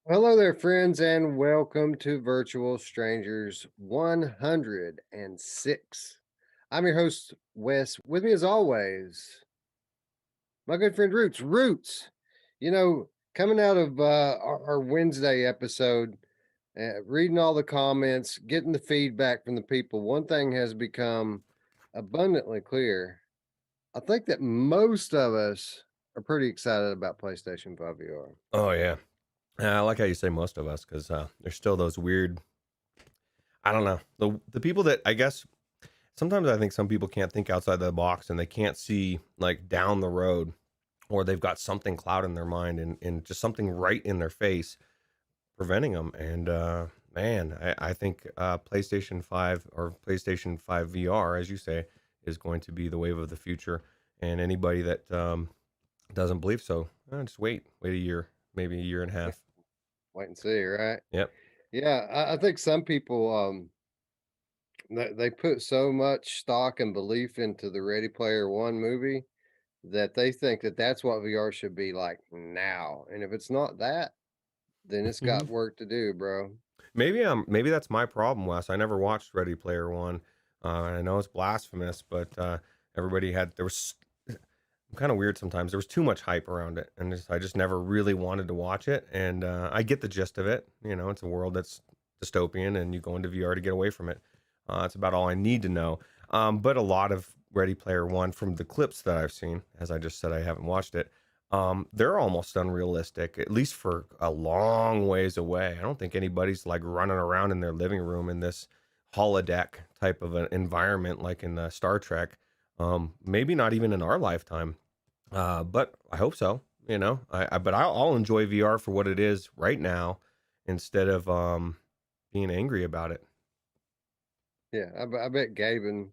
Hello there, friends, and welcome to Virtual Strangers 106. I'm your host, Wes. With me, as always, my good friend Roots. Roots, coming out of our Wednesday episode, reading all the comments, getting the feedback from the people, one thing has become abundantly clear. I think that most of us are pretty excited about PlayStation 5 VR. Oh yeah, I like how you say most of us because there's still those weird. I don't know the people that I guess sometimes I think some people can't think outside the box and they can't see like down the road, or they've got something cloud in their mind and just something right in their face preventing them. And man, I think PlayStation 5 or PlayStation 5 VR, as you say, is going to be the wave of the future. And anybody that doesn't believe so, just wait a year, maybe a year and a half. Wait and see, right? Yep. Yeah, I think some people they put so much stock and belief into the Ready Player One movie that they think that that's what VR should be like now. And if it's not that, then it's got work to do, bro. Maybe that's my problem, Wes. I never watched Ready Player One. I know it's blasphemous, but everybody had there was kind of weird sometimes. There was too much hype around it, and I just never really wanted to watch it. And I get the gist of it. You know, it's a world that's dystopian, and you go into VR to get away from it. That's about all I need to know. But a lot of Ready Player One, from the clips that I've seen, as I just said, I haven't watched it. They're almost unrealistic, at least for a long ways away. I don't think anybody's like running around in their living room in this holodeck type of an environment like in Star Trek. Maybe not even in our lifetime, but I hope so. You know, but I'll enjoy VR for what it is right now instead of being angry about it. Yeah, I bet Gaben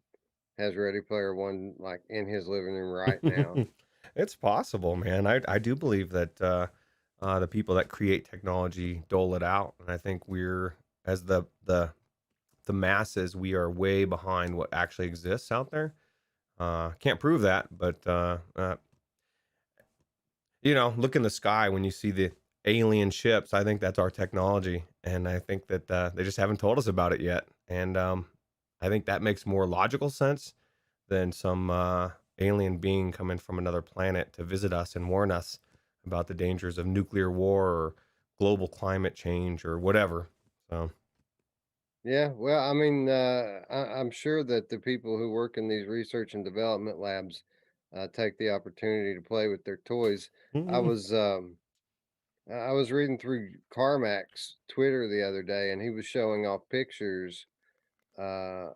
has Ready Player One like in his living room right now. It's possible, man. I do believe that the people that create technology dole it out, and I think we're as the masses, we are way behind what actually exists out there. Can't prove that, but look in the sky when you see the alien ships. I think that's our technology, and I think that they just haven't told us about it yet. And I think that makes more logical sense than some alien being coming from another planet to visit us and warn us about the dangers of nuclear war or global climate change or whatever. So, Yeah, well, I mean, I'm sure that the people who work in these research and development labs take the opportunity to play with their toys. I mm, was I was reading through Carmack's Twitter the other day, and he was showing off pictures of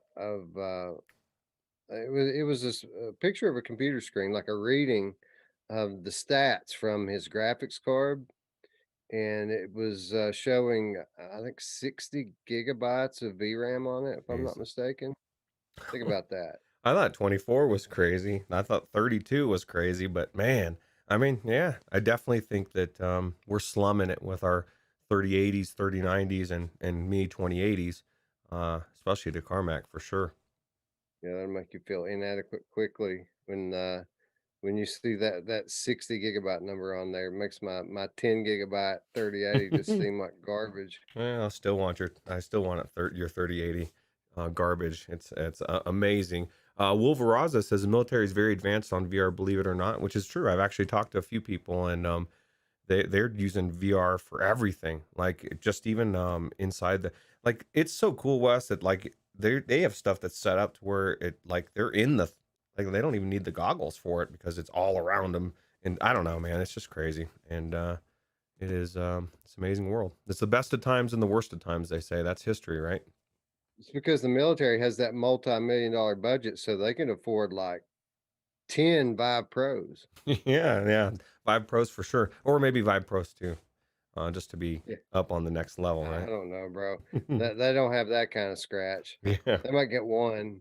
it was this picture of a computer screen, like a reading of the stats from his graphics card, and it was showing I think 60 gigabytes of VRAM on it, if I'm not jeez. mistaken. Think about that. I thought 24 was crazy. I thought 32 was crazy, but man, I mean, yeah, I definitely think that we're slumming it with our 3080s, 3090s, and me 2080s, especially to Carmack for sure. Yeah, that'll make you feel inadequate quickly when you see that 60 gigabyte number on there. It makes my 10 gigabyte 3080 just seem like garbage. Well, I still want your 3080 garbage. It's amazing. Wolveraza says the military is very advanced on VR, believe it or not, which is true. I've actually talked to a few people, and they're using VR for everything. Like just even inside the like it's so cool, Wes, that like they have stuff that's set up to where it like they're in the like they don't even need the goggles for it because it's all around them. And I don't know, man, it's just crazy. And it is it's an amazing world. It's the best of times and the worst of times, they say. That's history, right? It's because the military has that multi-million-dollar budget, so they can afford like 10 Vive Pros. Yeah, yeah. Vive Pros for sure. Or maybe Vive Pros too. Just to be Yeah, up on the next level, I right? don't know, bro. That they don't have that kind of scratch. Yeah. They might get one.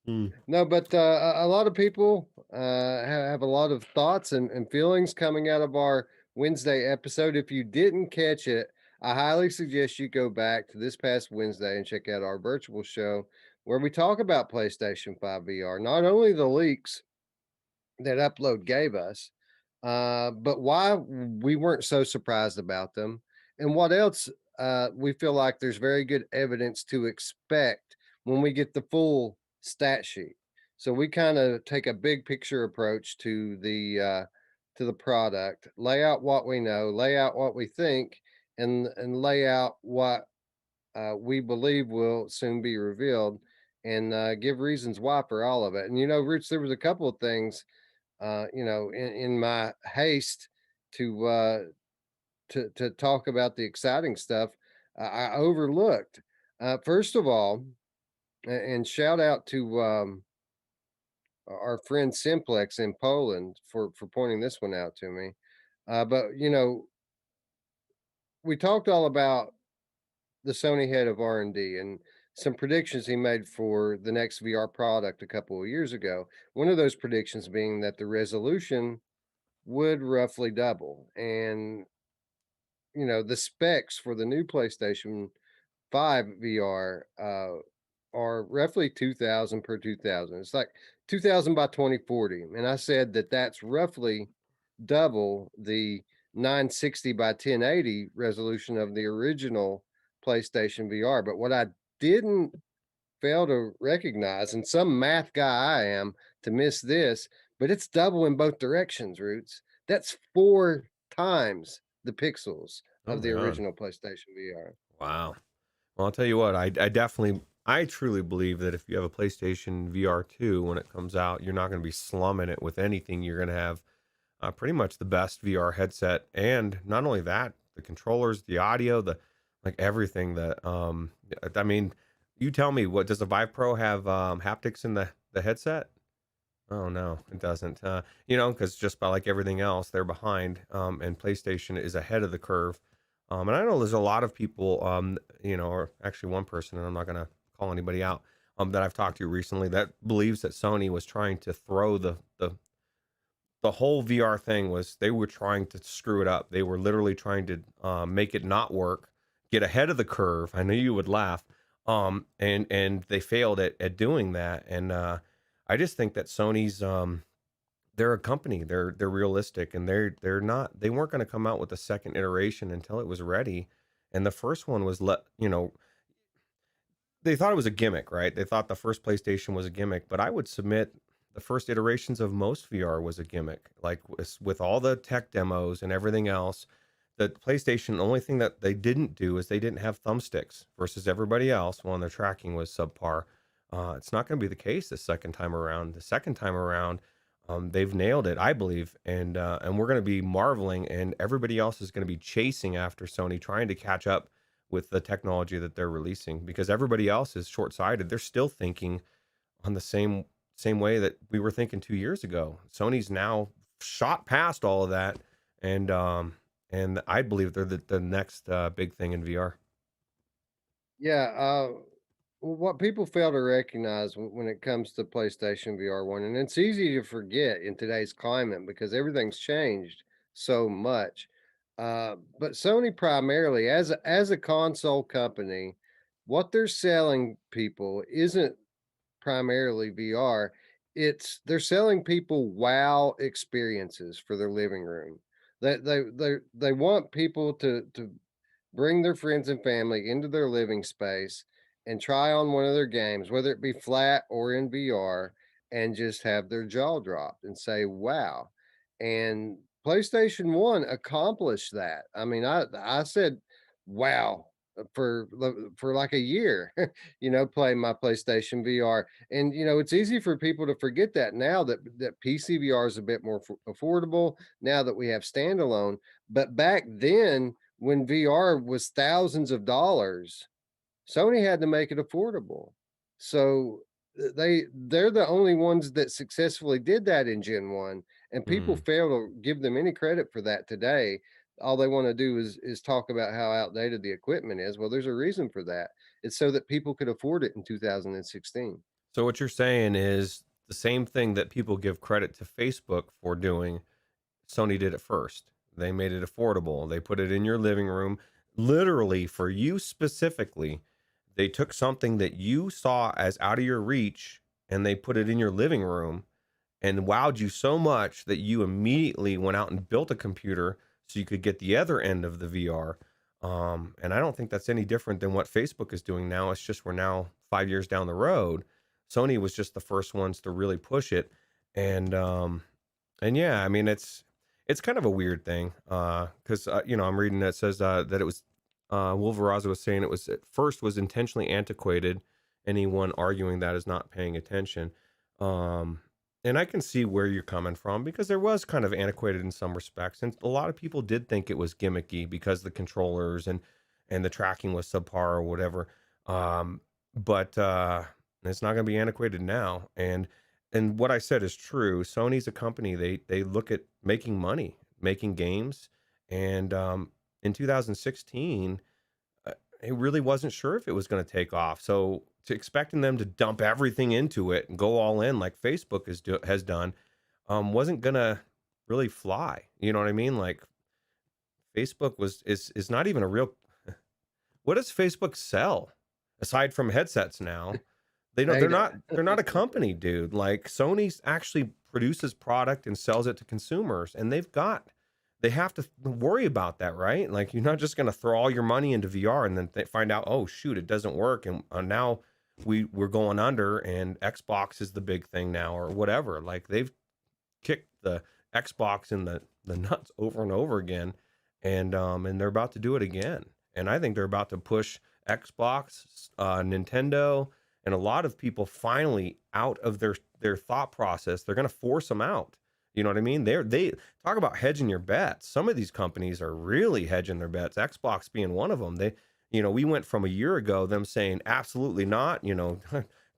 Mm. No, but a lot of people have a lot of thoughts and feelings coming out of our Wednesday episode. If you didn't catch it, I highly suggest you go back to this past Wednesday and check out our virtual show where we talk about PlayStation 5 VR, not only the leaks that Upload gave us, But why we weren't so surprised about them, and what else we feel like there's very good evidence to expect when we get the full stat sheet. So we kind of take a big picture approach to the product, lay out what we know, lay out what we think, and lay out what we believe will soon be revealed, and give reasons why for all of it. And Roots, there was a couple of things in my haste to to talk about the exciting stuff, I overlooked. First of all, and shout out to our friend Simplex in Poland for pointing this one out to me. But we talked all about the Sony head of R&D and some predictions he made for the next VR product a couple of years ago. One of those predictions being that the resolution would roughly double. And the specs for the new PlayStation 5 VR are roughly 2000 per 2000. It's like 2000 by 2040. And I said that that's roughly double the 960 by 1080 resolution of the original PlayStation VR. But what I didn't fail to recognize, and some math guy I am to miss this, but it's double in both directions, Roots. That's 4 times the pixels Oh of the my God. original PlayStation VR. Wow. Well, I'll tell you what, I definitely, I truly believe that if you have a PlayStation VR 2 when it comes out, you're not going to be slumming it with anything. You're going to have pretty much the best VR headset. And not only that, the controllers, the audio, the like everything that, I mean, you tell me, what does the Vive Pro have haptics in the headset? Oh no, it doesn't. Because just by like everything else, they're behind, and PlayStation is ahead of the curve. And I know there's a lot of people, or actually one person, and I'm not gonna call anybody out, that I've talked to recently that believes that Sony was trying to throw the whole VR thing was they were trying to screw it up. They were literally trying to make it not work, get ahead of the curve. I know you would laugh, and they failed at doing that. And I just think that Sony's they're a company. They're realistic, and they're not. They weren't going to come out with a second iteration until it was ready. And the first one was they thought it was a gimmick, right? They thought the first PlayStation was a gimmick, but I would submit the first iterations of most VR was a gimmick. Like with all the tech demos and everything else, the PlayStation, the only thing that they didn't do is they didn't have thumbsticks versus everybody else. Well, their tracking was subpar. It's not going to be the case the second time around. The second time around, they've nailed it, I believe, and we're going to be marveling, and everybody else is going to be chasing after Sony, trying to catch up with the technology that they're releasing because everybody else is short-sighted. They're still thinking on the same way that we were thinking 2 years ago. Sony's now shot past all of that, and I believe they're the next big thing in VR. Yeah, what people fail to recognize when it comes to PlayStation VR 1, and it's easy to forget in today's climate because everything's changed so much. But Sony primarily, as a console company, what they're selling people isn't primarily VR. They're selling people wow experiences for their living room. They want people to bring their friends and family into their living space and try on one of their games, whether it be flat or in VR, and just have their jaw dropped and say, wow. And PlayStation 1 accomplished that. I mean, I said, wow, for like a year, playing my PlayStation VR. And it's easy for people to forget that now that PC VR is a bit more affordable now that we have standalone. But back then, when VR was thousands of dollars, Sony had to make it affordable. So they're the only ones that successfully did that in Gen 1, and people Hmm. fail to give them any credit for that today. All they want to do is talk about how outdated the equipment is. Well, there's a reason for that. It's so that people could afford it in 2016. So what you're saying is the same thing that people give credit to Facebook for doing. Sony did it first. They made it affordable. They put it in your living room, literally for you specifically. They took something that you saw as out of your reach and they put it in your living room, and wowed you so much that you immediately went out and built a computer so you could get the other end of the VR. And I don't think that's any different than what Facebook is doing now. It's just we're now 5 years down the road. Sony was just the first ones to really push it, and yeah, I mean it's kind of a weird thing because I'm reading that says that it was Wolverazo was saying it was at first was intentionally antiquated. Anyone arguing that is not paying attention. Um, and I can see where you're coming from because there was kind of antiquated in some respects, and a lot of people did think it was gimmicky because the controllers and the tracking was subpar or whatever. But it's not going to be antiquated now. And what I said is true. Sony's a company. They look at making money, making games, and in 2016 it really wasn't sure if it was going to take off. So to expecting them to dump everything into it and go all in like Facebook has done, wasn't going to really fly. You know what I mean? Like Facebook is not even a real. What does Facebook sell aside from headsets now? They don't. Data. They're not a company, dude. Like Sony actually produces product and sells it to consumers, and they have to worry about that, right? Like you're not just going to throw all your money into VR and then find out, oh shoot, it doesn't work, and now we're going under, and Xbox is the big thing now, or whatever. Like they've kicked the Xbox in the nuts over and over again, and they're about to do it again. And I think they're about to push Xbox, Nintendo, and a lot of people finally out of their thought process. They're going to force them out. You know what I mean? They talk about hedging your bets. Some of these companies are really hedging their bets. Xbox being one of them. We went from a year ago them saying absolutely not.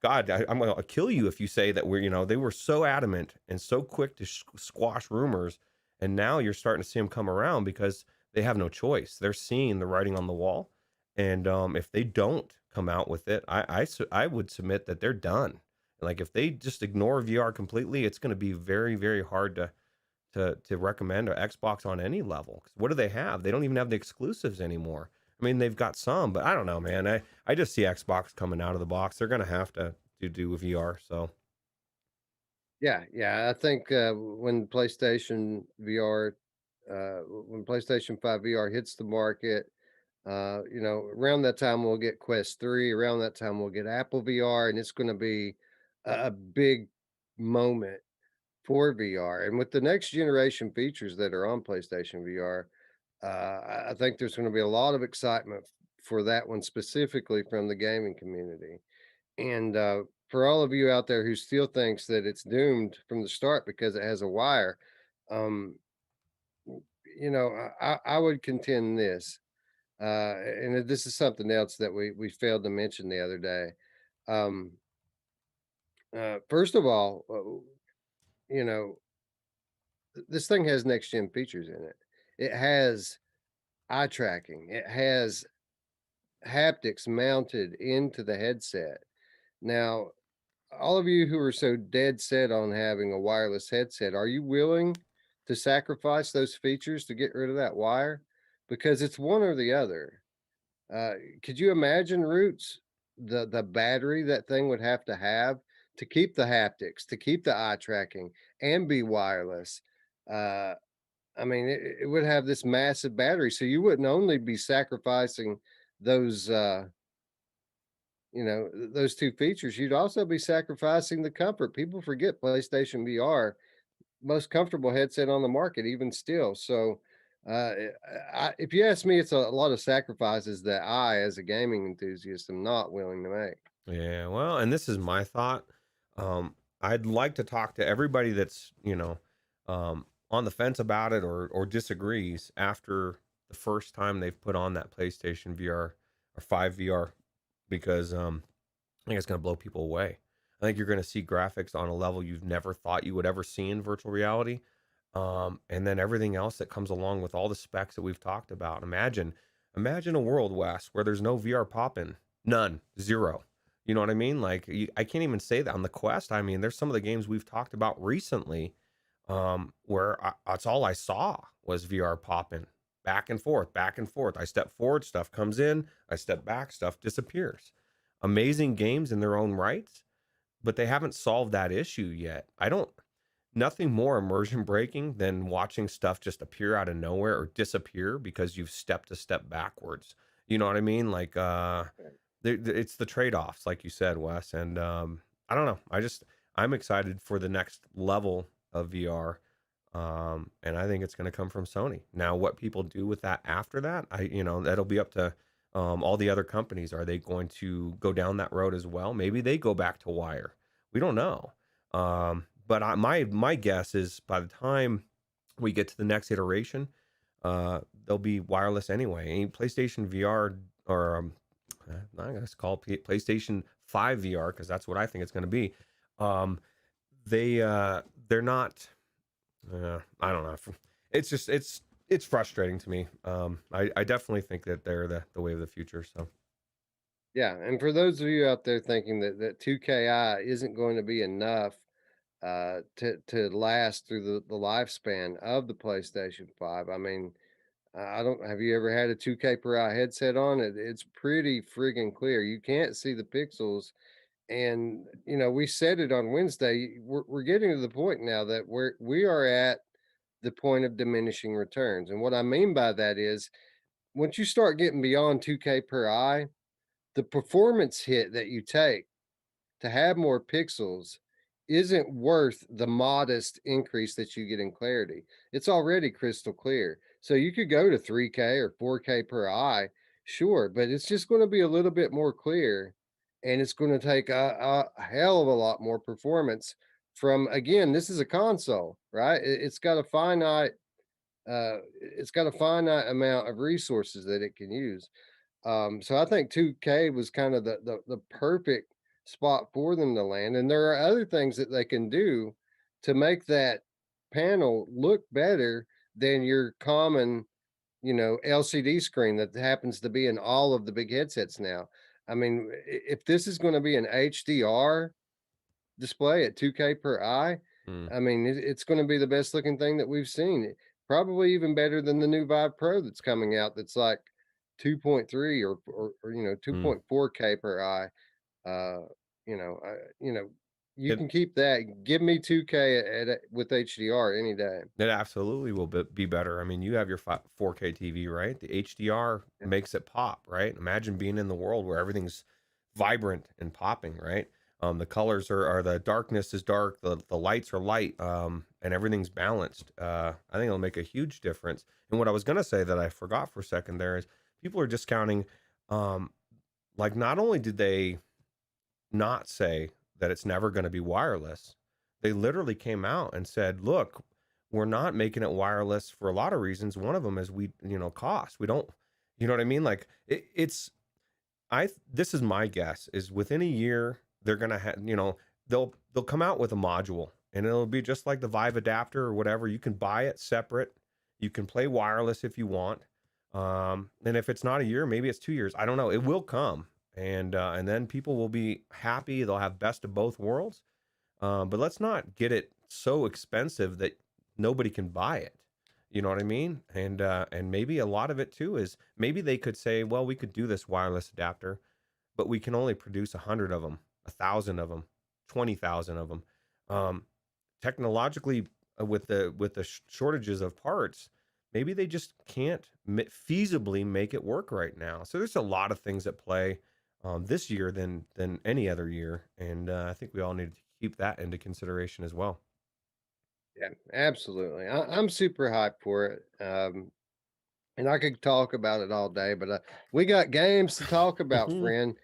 God, I'm going to kill you if you say that they were so adamant and so quick to squash rumors, and now you're starting to see them come around because they have no choice. They're seeing the writing on the wall, and if they don't come out with it, I would submit that they're done. Like if they just ignore VR completely, it's going to be very, very hard to recommend an Xbox on any level. 'Cause what do they have? They don't even have the exclusives anymore. I mean, they've got some, but I don't know, man. I just see Xbox coming out of the box. They're going to have to do with VR. So Yeah. I think when PlayStation 5 VR hits the market, around that time we'll get Quest 3. Around that time we'll get Apple VR, and it's going to be a big moment for VR. And with the next generation features that are on PlayStation VR, I think there's going to be a lot of excitement for that one specifically from the gaming community. And for all of you out there who still thinks that it's doomed from the start because it has a wire, um, I would contend this, and this is something else that we failed to mention the other day. Um, First of all, you know, this thing has next gen features in it. It has eye tracking. It has haptics mounted into the headset. Now, all of you who are so dead set on having a wireless headset, are you willing to sacrifice those features to get rid of that wire? Because it's one or the other. Could you imagine, Roots, the battery that thing would have to keep the haptics, to keep the eye tracking, and be wireless? Uh, I mean, it would have this massive battery, so you wouldn't only be sacrificing those, those two features. You'd also be sacrificing the comfort. People forget PlayStation VR, most comfortable headset on the market, even still. So, if you ask me, it's a lot of sacrifices that I, as a gaming enthusiast, am not willing to make. yeah, well, and this is my thought. I'd like to talk to everybody that's on the fence about it or disagrees after the first time they've put on that PlayStation VR or 5 VR because I think it's going to blow people away. I think you're going to see graphics on a level you've never thought you would ever see in virtual reality. And then everything else that comes along with all the specs that we've talked about. Imagine a world, Wes, where there's no VR popping, none, zero. You know what I mean? Like I can't even say that on the Quest. I mean, there's some of the games we've talked about recently, where that's all I saw was VR popping back and forth, back and forth. I step forward, stuff comes in. I step back, stuff disappears. Amazing games in their own rights, but they haven't solved that issue yet. I don't. nothing more immersion breaking than watching stuff just appear out of nowhere or disappear because you've stepped a step backwards. You know what I mean? Like, it's the trade-offs, like you said, Wes. And I don't know. I'm excited for the next level of VR. And I think it's going to come from Sony. Now, what people do with that after that, that'll be up to all the other companies. Are they going to go down that road as well? Maybe they go back to wire. We don't know. But my guess is by the time we get to the next iteration, they'll be wireless anyway. PlayStation VR, or I'm going to call it PlayStation 5 VR because that's what I think it's going to be. Um, they're not. I don't know. It's just it's frustrating to me. I definitely think that they're the way of the future. So Yeah, and for those of you out there thinking that 2KI isn't going to be enough to last through the lifespan of the PlayStation 5, I mean, I don't have you ever had a 2K per eye headset on? It's pretty friggin' clear. You can't see the pixels. And we said it on Wednesday. We're getting to the point now that we are at the point of diminishing returns. And what I mean by that is once you start getting beyond 2K per eye, the performance hit that you take to have more pixels isn't worth the modest increase that you get in clarity. It's already crystal clear. So you could go to 3K or 4K per eye, sure, but it's just going to be a little bit more clear, and it's going to take a hell of a lot more performance from, again, this is a console, right? It's got a finite amount of resources that it can use. So I think 2K was kind of the perfect spot for them to land. And there are other things that they can do to make that panel look better than your common, LCD screen that happens to be in all of the big headsets now. I mean, if this is going to be an HDR display at 2K per eye, mm, I mean, it's going to be the best looking thing that we've seen. Probably even better than the new Vive Pro that's coming out. That's like 2.3 or mm. 2.4K per eye. Uh, you know, I, you know, you It can keep that. Give me 2K with HDR any day. it absolutely will be better. I mean, you have your 4K TV, right? The HDR Yeah. makes it pop, right? Imagine being in the world where everything's vibrant and popping, right? The colors are the darkness is dark, the lights are light, and everything's balanced. I think it'll make a huge difference. And what I was gonna say that I forgot for a second there is people are discounting, um, like not only did they not say that it's never going to be wireless. They literally came out and said, "Look, we're not making it wireless for a lot of reasons. One of them is cost. We don't, you know what I mean? Like it's this is my guess is within a year they're going to have, they'll come out with a module and it'll be just like the Vive adapter or whatever. You can buy it separate. You can play wireless if you want. And if it's not a year, maybe it's 2 years. I don't know. It will come, and then people will be happy. They'll have best of both worlds. But let's not get it so expensive that nobody can buy it. You know what I mean? And maybe a lot of it too is maybe they could say, well, we could do this wireless adapter, but we can only produce 100 of them, 1,000 of them, 20,000 of them. Um, Technologically, with the shortages of parts, maybe they just can't feasibly make it work right now. So there's a lot of things at play this year than any other year, and I think we all need to keep that into consideration as well. Yeah, absolutely. I'm super hyped for it. And I could talk about it all day, but we got games to talk about, friend.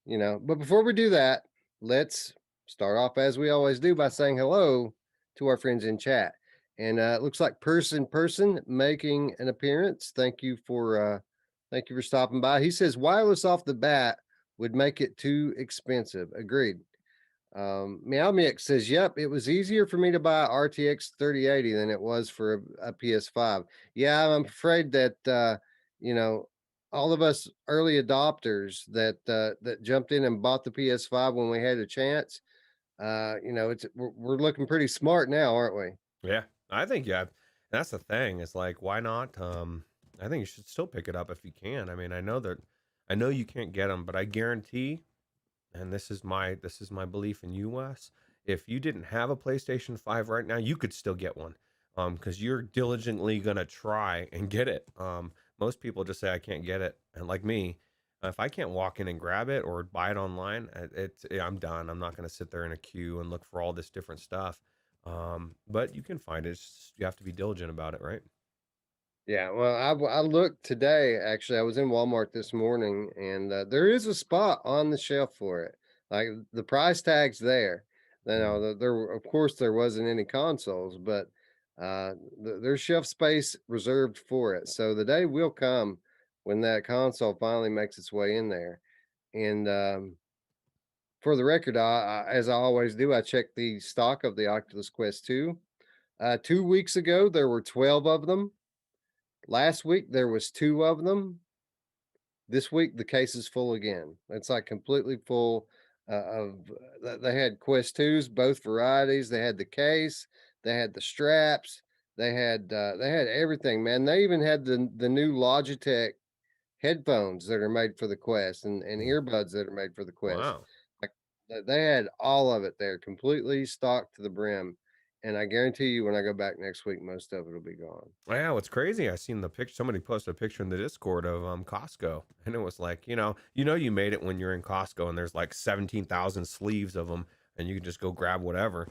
But before we do that, let's start off as we always do by saying hello to our friends in chat. And it looks like person making an appearance. Thank you for stopping by. He says wireless off the bat would make it too expensive. Agreed. Meow Mix says, "Yep, it was easier for me to buy RTX 3080 than it was for a PS5." Yeah, I'm afraid that you know all of us early adopters that jumped in and bought the PS5 when we had a chance. We're looking pretty smart now, aren't we? Yeah, I think yeah. That's the thing. It's like, why not? I think you should still pick it up if you can. I mean, I know you can't get them, but I guarantee, and this is my belief in you, Wes. if you didn't have a PlayStation 5 right now, you could still get one. Because you're diligently gonna try and get it. Most people just say I can't get it, and like me, if I can't walk in and grab it or buy it online, I'm done. I'm not gonna sit there in a queue and look for all this different stuff. But you can find it. You have to be diligent about it, right? Yeah, well, I looked today. Actually, I was in Walmart this morning, and there is a spot on the shelf for it. Like the price tag's there. You know, Mm. of course there wasn't any consoles, but there's shelf space reserved for it. So the day will come when that console finally makes its way in there. And for the record, as I always do, I check the stock of the Oculus Quest 2. 2 weeks ago, there were 12 of them. Last week there was 2 of them. This week the case is full again. It's like completely full they had Quest 2s, both varieties. They had the case, they had the straps, they had everything, man. They even had the new Logitech headphones that are made for the Quest and Mm. earbuds that are made for the Quest. Wow. Like they had all of it there, completely stocked to the brim. And I guarantee you, when I go back next week, most of it will be gone. Yeah, what's crazy, I seen the picture. Somebody posted a picture in the Discord of Costco, and it was like, you made it when you're in Costco, and there's like 17,000 sleeves of them, and you can just go grab whatever.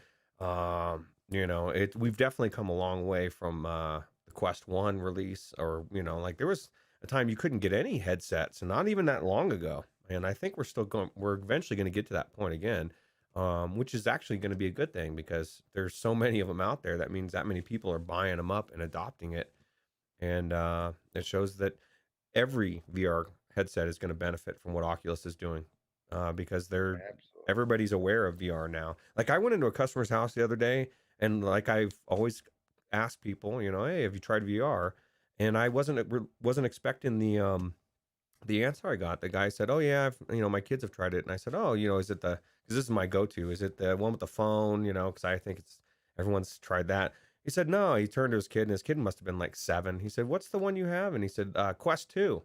We've definitely come a long way from the Quest One release, or like there was a time you couldn't get any headsets, and not even that long ago. And I think we're eventually going to get to that point again, which is actually going to be a good thing because there's so many of them out there. That means that many people are buying them up and adopting it, and it shows that every VR headset is going to benefit from what Oculus is doing, because Absolutely. everybody's aware of VR now. Like I went into a customer's house the other day, and like I've always asked people, hey, have you tried VR? And I wasn't expecting the answer I got. The guy said, "Oh yeah, my kids have tried it." And I said, "Oh, is it the? Because this is my go-to. Is it the one with the phone? Because I think it's everyone's tried that." He said, "No." He turned to his kid, and his kid must have been like 7. He said, "What's the one you have?" And he said, "Quest 2."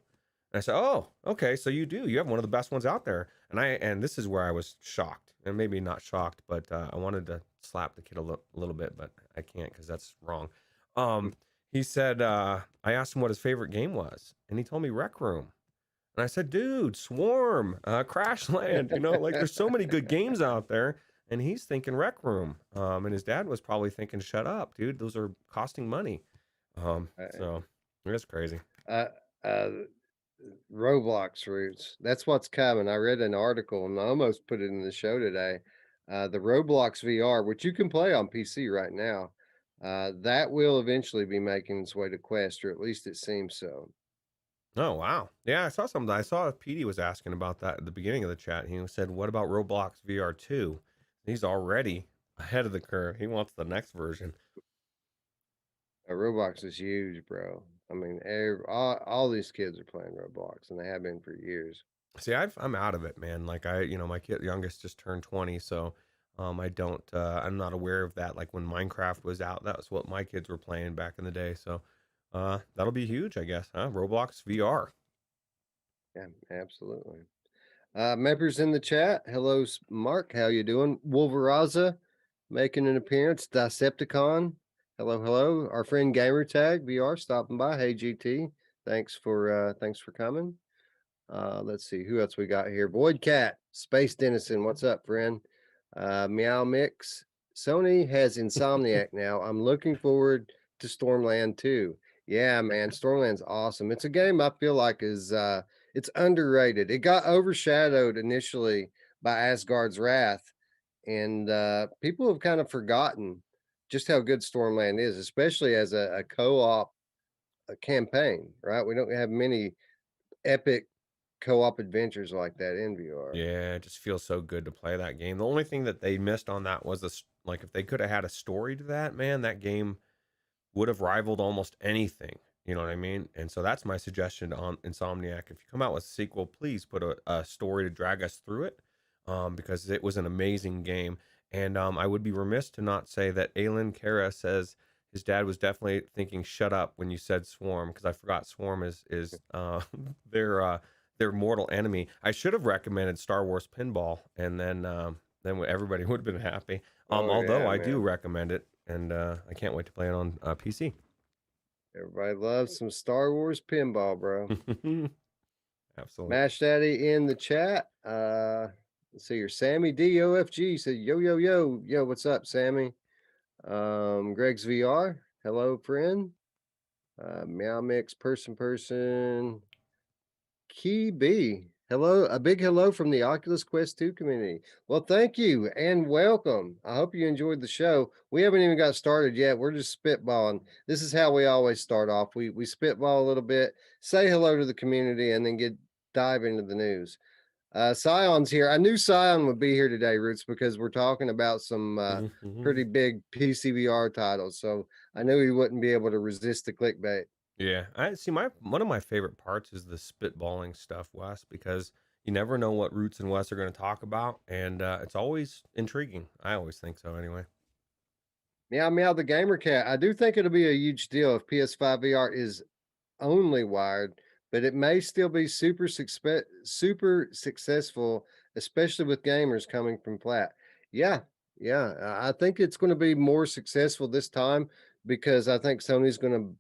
And I said, "Oh, okay. So you do. You have one of the best ones out there." And this is where I was shocked, and maybe not shocked, but I wanted to slap the kid a little bit, but I can't because that's wrong. Um, he said, I asked him what his favorite game was, and he told me Rec Room. And I said, dude, Swarm, Crash Land, like there's so many good games out there. And he's thinking Rec Room. And his dad was probably thinking, shut up, dude. Those are costing money. So it's crazy. Uh, uh, Roblox roots. That's what's coming. I read an article and I almost put it in the show today. The Roblox VR, which you can play on PC right now, that will eventually be making its way to Quest, or at least it seems so. Oh, wow. Yeah, I saw something. I saw Petey was asking about that at the beginning of the chat. He said, what about Roblox VR 2? He's already ahead of the curve. He wants the next version. Roblox is huge, bro. I mean, all these kids are playing Roblox, and they have been for years. See, I'm out of it, man. Like my kid youngest just turned 20, so I don't I'm not aware of that. Like when Minecraft was out, that was what my kids were playing back in the day. So that'll be huge, I guess, huh? Roblox VR. Yeah, absolutely. Members in the chat. Hello, Mark. How you doing? Wolveraza making an appearance. Decepticon. Hello, hello. Our friend Gamertag VR stopping by. Hey, GT. Thanks for coming. Let's see who else we got here. Void Cat, Space Dennison. What's up, friend? Meow Mix. Sony has Insomniac now. I'm looking forward to Stormland 2. Yeah, man, Stormland's awesome. It's a game I feel like is it's underrated. It got overshadowed initially by Asgard's Wrath, and people have kind of forgotten just how good Stormland is, especially as a co-op campaign, right? We don't have many epic co-op adventures like that in VR. Yeah, it just feels so good to play that game. The only thing that they missed on that was this, like if they could have had a story to that, man, that game would have rivaled almost anything. You know what I mean? And so that's my suggestion on Insomniac. If you come out with a sequel, please put a story to drag us through it, because it was an amazing game. And I would be remiss to not say that Aylin Kara says his dad was definitely thinking "shut up" when you said Swarm, because I forgot Swarm is their mortal enemy. I should have recommended Star Wars Pinball, and then everybody would have been happy. Oh Although yeah, I do man. recommend it, and I can't wait to play it on PC. Everybody loves some Star Wars pinball, bro. Absolutely. Mash Daddy in the chat. Let's see here. Sammy DOFG said, yo, yo, yo. Yo, what's up, Sammy? Greg's VR. Hello, friend. Meow Mix, person. Key B. Hello, a big hello from the Oculus Quest 2 community. Well, thank you and welcome. I hope you enjoyed the show. We haven't even got started yet. We're just spitballing. This is how we always start off. We spitball a little bit, say hello to the community, and then dive into the news. Scion's here. I knew Scion would be here today, Roots, because we're talking about some pretty big PCVR titles. So I knew he wouldn't be able to resist the clickbait. Yeah, I see. My one of my favorite parts is the spitballing stuff, Wes, because you never know what Roots and Wes are going to talk about, and it's always intriguing. I always think so, anyway. Meow Meow the Gamer Cat. I do think it'll be a huge deal if PS5 VR is only wired, but it may still be super successful, especially with gamers coming from flat. Yeah, yeah. I think it's going to be more successful this time because I think Sony's going to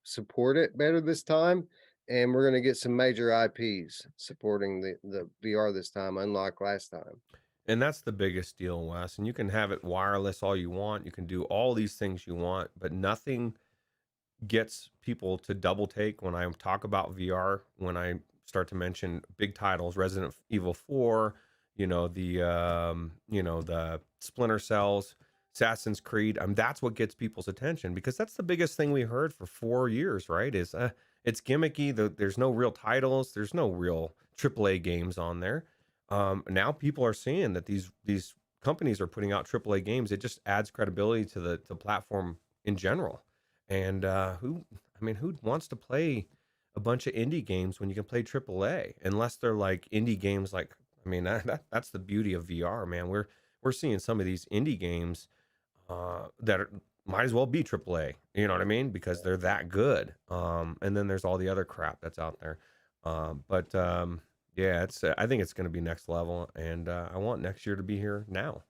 support it better this time, and we're going to get some major IPs supporting the VR this time, unlike last time. And that's the biggest deal, Wes. And you can have it wireless all you want. You can do all these things you want, but nothing gets people to double take when I talk about VR, when I start to mention big titles, Resident Evil 4, the Splinter Cells, Assassin's Creed. That's what gets people's attention, because that's the biggest thing we heard for 4 years, right? Is it's gimmicky. There's no real titles. There's no real AAA games on there. Now people are seeing that these companies are putting out AAA games. It just adds credibility to the platform in general. And who wants to play a bunch of indie games when you can play AAA? Unless they're like indie games, like that's the beauty of VR, man. We're seeing some of these indie games might as well be AAA. You know what I mean? Because they're that good. And then there's all the other crap that's out there. But yeah, it's I think it's going to be next level, and I want next year to be here now.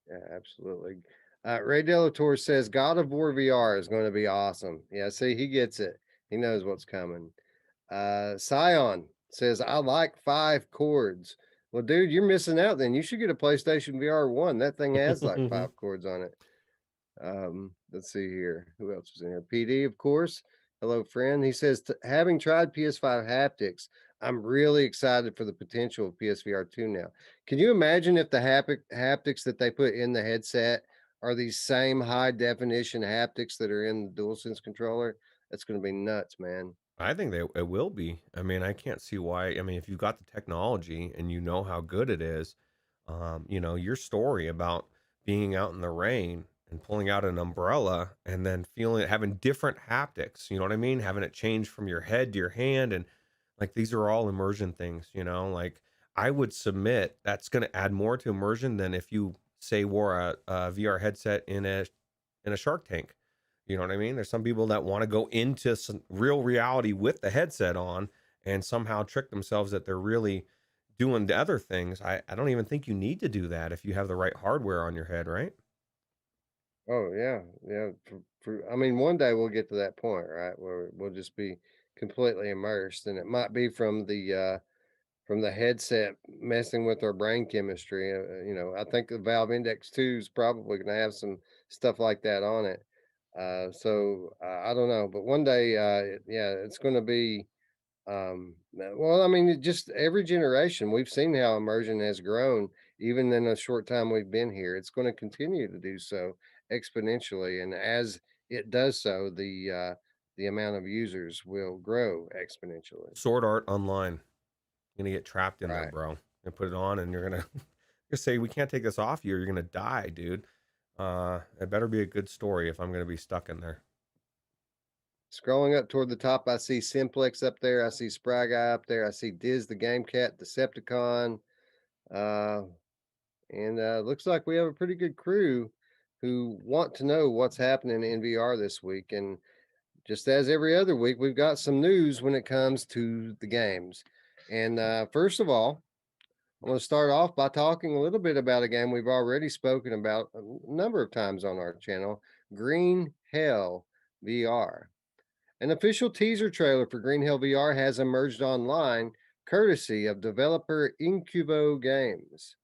Yeah, absolutely. Ray Delator says God of War VR is going to be awesome. Yeah, see, he gets it. He knows what's coming. Scion says, I like 5 chords. Well, dude, you're missing out then. You should get a PlayStation VR 1. That thing has like 5 chords on it. Let's see here. Who else was in here? PD, of course. Hello, friend. He says, having tried PS5 haptics, I'm really excited for the potential of PSVR 2 now. Can you imagine if the haptics that they put in the headset are these same high definition haptics that are in the DualSense controller? That's going to be nuts, man. I think it will be. I mean, I can't see why. I mean, if you've got the technology and you know how good it is, your story about being out in the rain and pulling out an umbrella and then having different haptics, you know what I mean? Having it change from your head to your hand, and like these are all immersion things, like I would submit that's going to add more to immersion than if you say wore a VR headset in a Shark Tank. You know what I mean? There's some people that want to go into some real reality with the headset on and somehow trick themselves that they're really doing the other things. I don't even think you need to do that if you have the right hardware on your head, right? Oh yeah, yeah. I mean, one day we'll get to that point, right, where we'll just be completely immersed, and it might be from the headset messing with our brain chemistry. I think the Valve Index 2 is probably going to have some stuff like that on it. I don't know, but one day, yeah, it's going to be. Well, I mean, just every generation, we've seen how immersion has grown, even in a short time we've been here. It's going to continue to do so exponentially, and as it does so, the amount of users will grow exponentially. Sword Art Online. You're gonna get trapped in there, Right. bro. And put it on, and you're gonna just say, "We can't take this off you. Or you're gonna die, dude." It better be a good story if I'm gonna be stuck in there. Scrolling up toward the top, I see Simplex up there. I see Spry Guy up there. I see Diz the Game Cat, Decepticon. Uh, and looks like we have a pretty good crew who want to know what's happening in VR this week. And just as every other week, we've got some news when it comes to the games. And first of all, I'm going to start off by talking a little bit about a game we've already spoken about a number of times on our channel, Green Hell VR. An official teaser trailer for Green Hell VR has emerged online, courtesy of developer Incubo Games.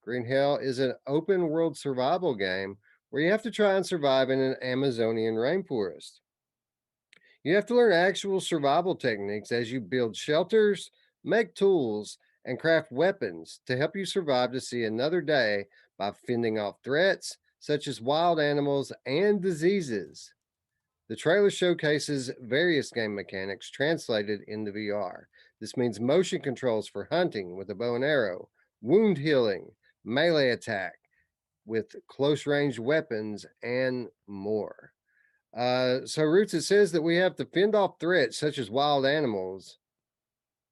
Green Hell is an open world survival game where you have to try and survive in an Amazonian rainforest. You have to learn actual survival techniques as you build shelters, make tools, and craft weapons to help you survive to see another day by fending off threats such as wild animals and diseases. The trailer showcases various game mechanics translated into VR. This means motion controls for hunting with a bow and arrow, wound healing, melee attack with close range weapons, and more. So Roots, it says that we have to fend off threats such as wild animals,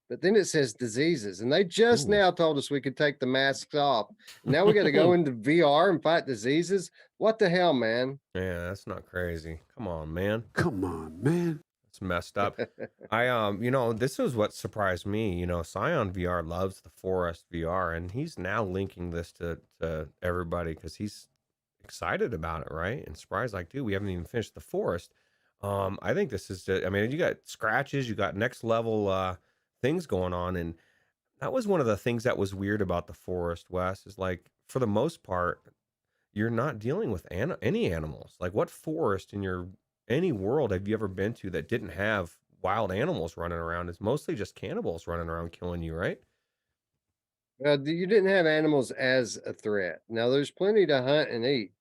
but then it says diseases, and they just Ooh. now told us we could take the masks off. Now we got to go into VR and fight diseases. What the hell, man? Yeah, that's not crazy. Come on, man. Come on, man. It's messed up. This is what surprised me. Scion VR loves the Forest VR, and he's now linking this to everybody because he's excited about it, right? And surprised, like, dude, we haven't even finished the Forest. I think this is I mean, you got scratches, you got next level things going on, and that was one of the things that was weird about the Forest, Wes, is like for the most part, you're not dealing with any animals. Like, what forest in any world have you ever been to that didn't have wild animals running around? It's mostly just cannibals running around killing you, right? You didn't have animals as a threat. Now there's plenty to hunt and eat,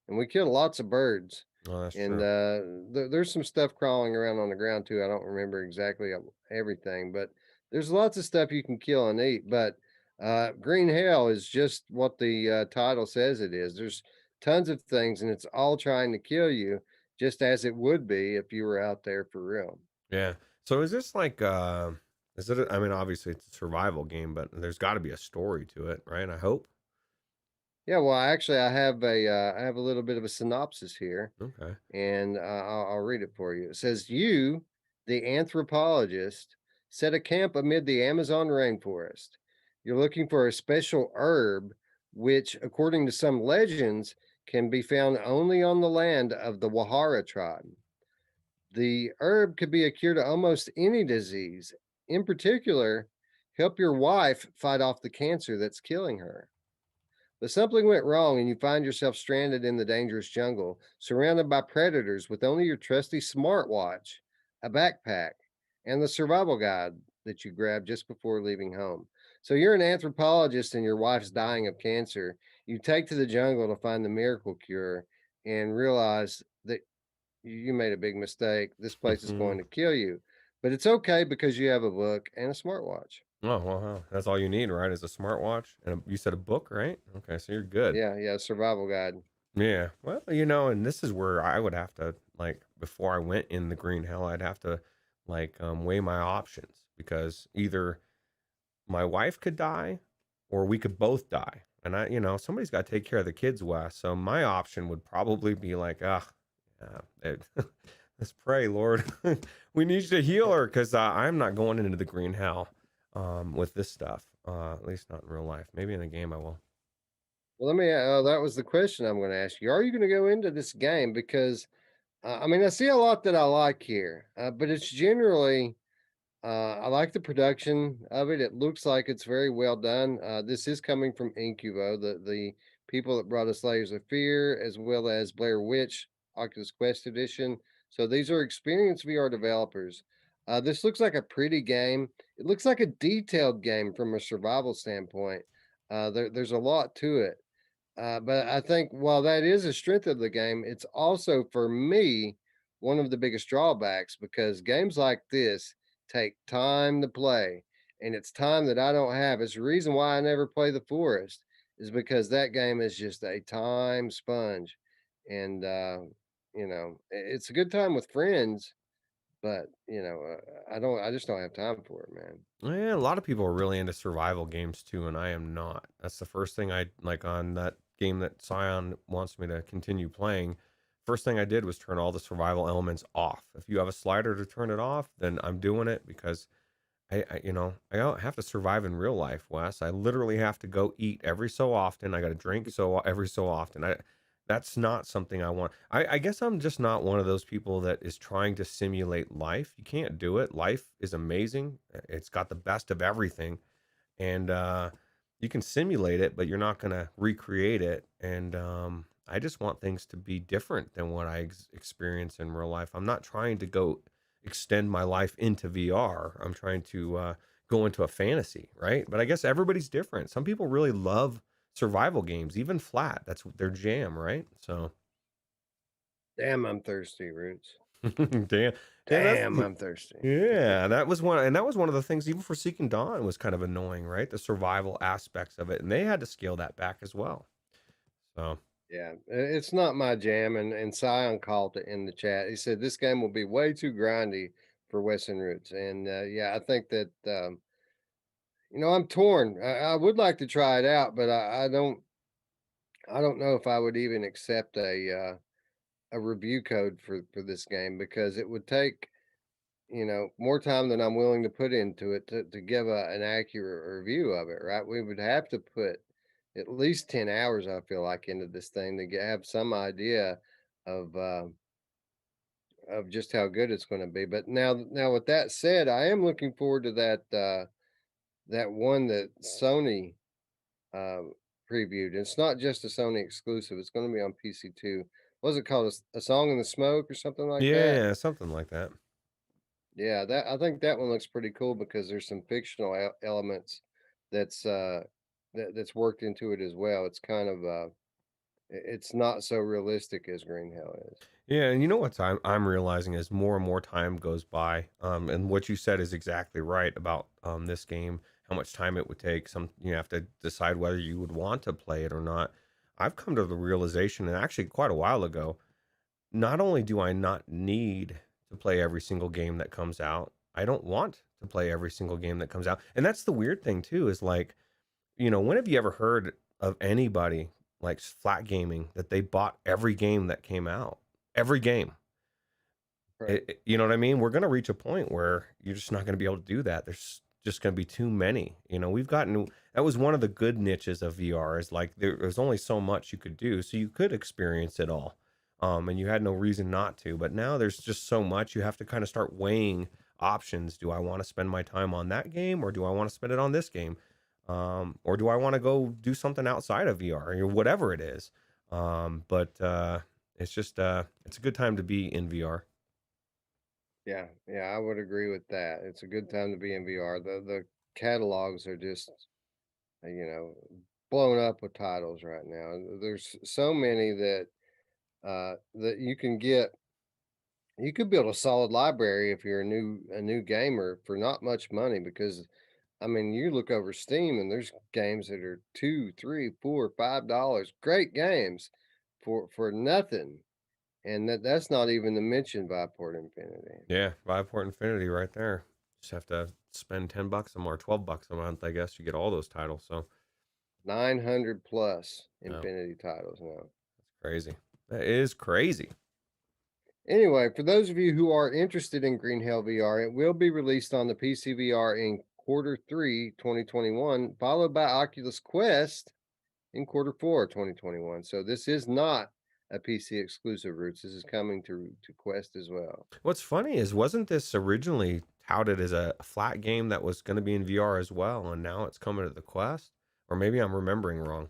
and we killed lots of birds. Oh, that's And true. there's some stuff crawling around on the ground too. I don't remember exactly everything, but there's lots of stuff you can kill and eat. But green hell is just what the title says it is. There's tons of things, and it's all trying to kill you, just as it would be if you were out there for real. Yeah. So is this like is it I mean, obviously it's a survival game, but there's got to be a story to it, right? I hope. Yeah, well, actually, I have a little bit of a synopsis here, Okay. and I'll read it for you. It says, "You, the anthropologist, set a camp amid the Amazon rainforest. You're looking for a special herb, which, according to some legends, can be found only on the land of the Wahara tribe. The herb could be a cure to almost any disease. In particular, help your wife fight off the cancer that's killing her." But something went wrong, and you find yourself stranded in the dangerous jungle, surrounded by predators with only your trusty smartwatch, a backpack, and the survival guide that you grabbed just before leaving home. So you're an anthropologist and your wife's dying of cancer. You take to the jungle to find the miracle cure and realize that you made a big mistake. This place is going to kill you. But it's okay because you have a book and a smartwatch. Oh, wow. That's all you need, right? Is a smartwatch and you said a book, right? Okay, so you're good. Yeah, survival guide. Yeah. Well, and this is where I would have to like before I went in the green hell, I'd have to like weigh my options because either my wife could die or we could both die. And somebody's got to take care of the kids, Wes. So my option would probably be like, let's pray, Lord. We need you to heal her because I'm not going into the green hell with this stuff. At least not in real life. Maybe in a game I will. Well, let me. That was the question I'm going to ask you. Are you going to go into this game? Because I mean, I see a lot that I like here, but it's generally I like the production of it. It looks like it's very well done. This is coming from Incubo, the people that brought us Layers of Fear, as well as Blair Witch Oculus Quest Edition. So these are experienced VR developers. This looks like a pretty game. It looks like a detailed game from a survival standpoint. There's a lot to it. But I think while that is a strength of the game, it's also for me one of the biggest drawbacks because games like this take time to play, and it's time that I don't have. It's the reason why I never play the Forest is because that game is just a time sponge, and it's a good time with friends, but I just don't have time for it, man. Yeah, a lot of people are really into survival games too, and I am not. That's the first thing I like on that game that Scion wants me to continue playing. First thing I did was turn all the survival elements off. If you have a slider to turn it off, then I'm doing it because I don't have to survive in real life, Wes. I literally have to go eat every so often. I got to drink so every so often. That's not something I want. I guess I'm just not one of those people that is trying to simulate life. You can't do it. Life is amazing. It's got the best of everything, and you can simulate it, but you're not going to recreate it. And I just want things to be different than what I experience in real life. I'm not trying to go extend my life into VR. I'm trying to go into a fantasy, right? But I guess everybody's different. Some people really love survival games, even flat. That's their jam, right? So, Damn, I'm thirsty, Roots. damn, damn, Damn, I'm thirsty. yeah, that was one of the things even for Seeking Dawn was kind of annoying, right? The survival aspects of it, and they had to scale that back as well. So, Yeah, it's not my jam. And Sion called it in the chat. He said this game will be way too grindy for Wes and Roots. And yeah, I think that I'm torn. I would like to try it out, but I don't know if I would even accept a review code for this game because it would take more time than I'm willing to put into it to give an accurate review of it, right? We would have to put at least 10 hours, I feel like, into this thing to have some idea of uh, of just how good it's going to be. But now with that said, I am looking forward to that one that Sony uh, previewed. It's not just a Sony exclusive; it's going to be on PC too. What was it called? A Song in the Smoke or something like that? yeah, something like that. Yeah, that I think that one looks pretty cool because there's some fictional elements that's that's worked into it as well. It's kind of it's not so realistic as Green Hell is. Yeah, and you know what I'm realizing as more and more time goes by, and what you said is exactly right about this game, how much time it would take. Some you have to decide whether you would want to play it or not. I've come to the realization, and actually quite a while ago, not only do I not need to play every single game that comes out, I don't want to play every single game that comes out. And that's the weird thing too, is like, when have you ever heard of anybody like flat gaming that they bought every game that came out? Every game. Right. You know what I mean? We're going to reach a point where you're just not going to be able to do that. There's just going to be too many. We've gotten that was one of the good niches of VR is like there was only so much you could do, so you could experience it all, and you had no reason not to. But now there's just so much you have to kind of start weighing options. Do I want to spend my time on that game, or do I want to spend it on this game, or do I want to go do something outside of VR or whatever it is? But it's just it's a good time to be in VR. Yeah, yeah, I would agree with that. It's a good time to be in VR. The catalogs are just you know blown up with titles right now. There's so many that you can get. You could build a solid library if you're a new gamer for not much money because I mean you look over Steam and there's games that are two, three, four, $5. Great games for nothing. And that's not even to mention Viveport Infinity. Yeah, Viveport Infinity right there. Just have to spend $10 a month, 12 bucks a month, I guess. You get all those titles. So 900 plus no, Infinity titles now. that's crazy. That is crazy. Anyway, for those of you who are interested in Green Hell VR, it will be released on the PC VR in Q3 2021, followed by Oculus Quest in Q4 2021. So this is not a PC exclusive, Roots. This is coming to Quest as well. What's funny is, wasn't this originally touted as a flat game that was going to be in VR as well, and now it's coming to the Quest? Or maybe I'm remembering wrong.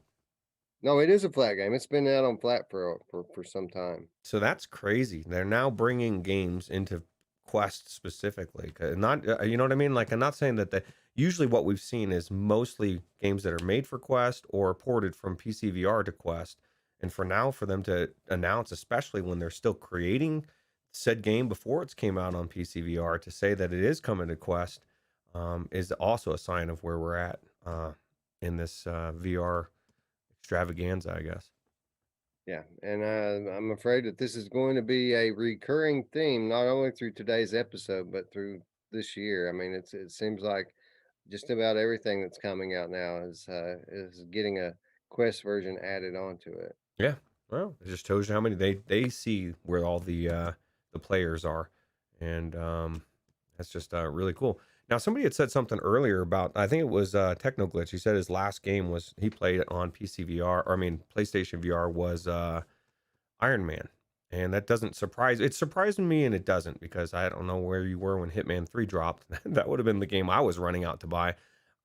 No, it is a flat game. It's been out on flat for some time. So that's crazy. They're now bringing games into Quest specifically. Not, you know what I mean? Like, I'm not saying that usually what we've seen is mostly games that are made for Quest or ported from PC VR to Quest. And for now, for them to announce, especially when they're still creating said game before it's came out on PC VR, to say that it is coming to Quest, is also a sign of where we're at in this VR extravaganza, I guess. Yeah, and I'm afraid that this is going to be a recurring theme, not only through today's episode, but through this year. I mean, it seems like just about everything that's coming out now is getting a Quest version added onto it. Yeah. Well, it just shows you how many they see where all the players are, and that's just really cool. Now, somebody had said something earlier about, I think it was Technoglitch. He said his last game was he played it on PC VR, or I mean PlayStation VR was Iron Man, and that doesn't surprise. It's surprising me, and it doesn't because I don't know where you were when Hitman 3 dropped. That would have been the game I was running out to buy.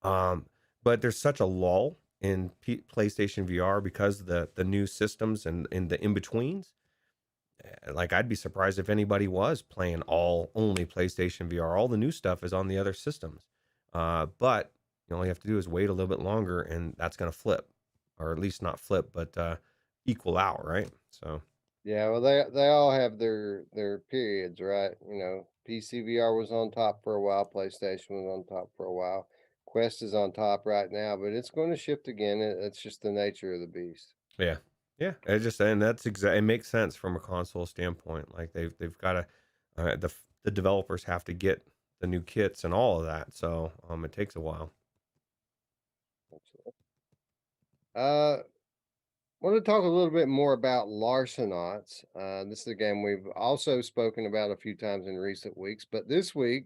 Um, but there's such a lull in PlayStation VR because of the new systems and the in betweens. Like I'd be surprised if anybody was playing all only PlayStation VR. All the new stuff is on the other systems. But all you have to do is wait a little bit longer, and that's going to flip, or at least not flip, but equal out, right? So Yeah, well, they all have their periods, right? PC VR was on top for a while, PlayStation was on top for a while. Quest is on top right now, but it's going to shift again. It's just the nature of the beast. yeah, yeah. It just and that's exact. It makes sense from a console standpoint. Like they've got to the developers have to get the new kits and all of that. So it takes a while. Uh, want to talk a little bit more about Larcenauts. This is a game we've also spoken about a few times in recent weeks, but this week,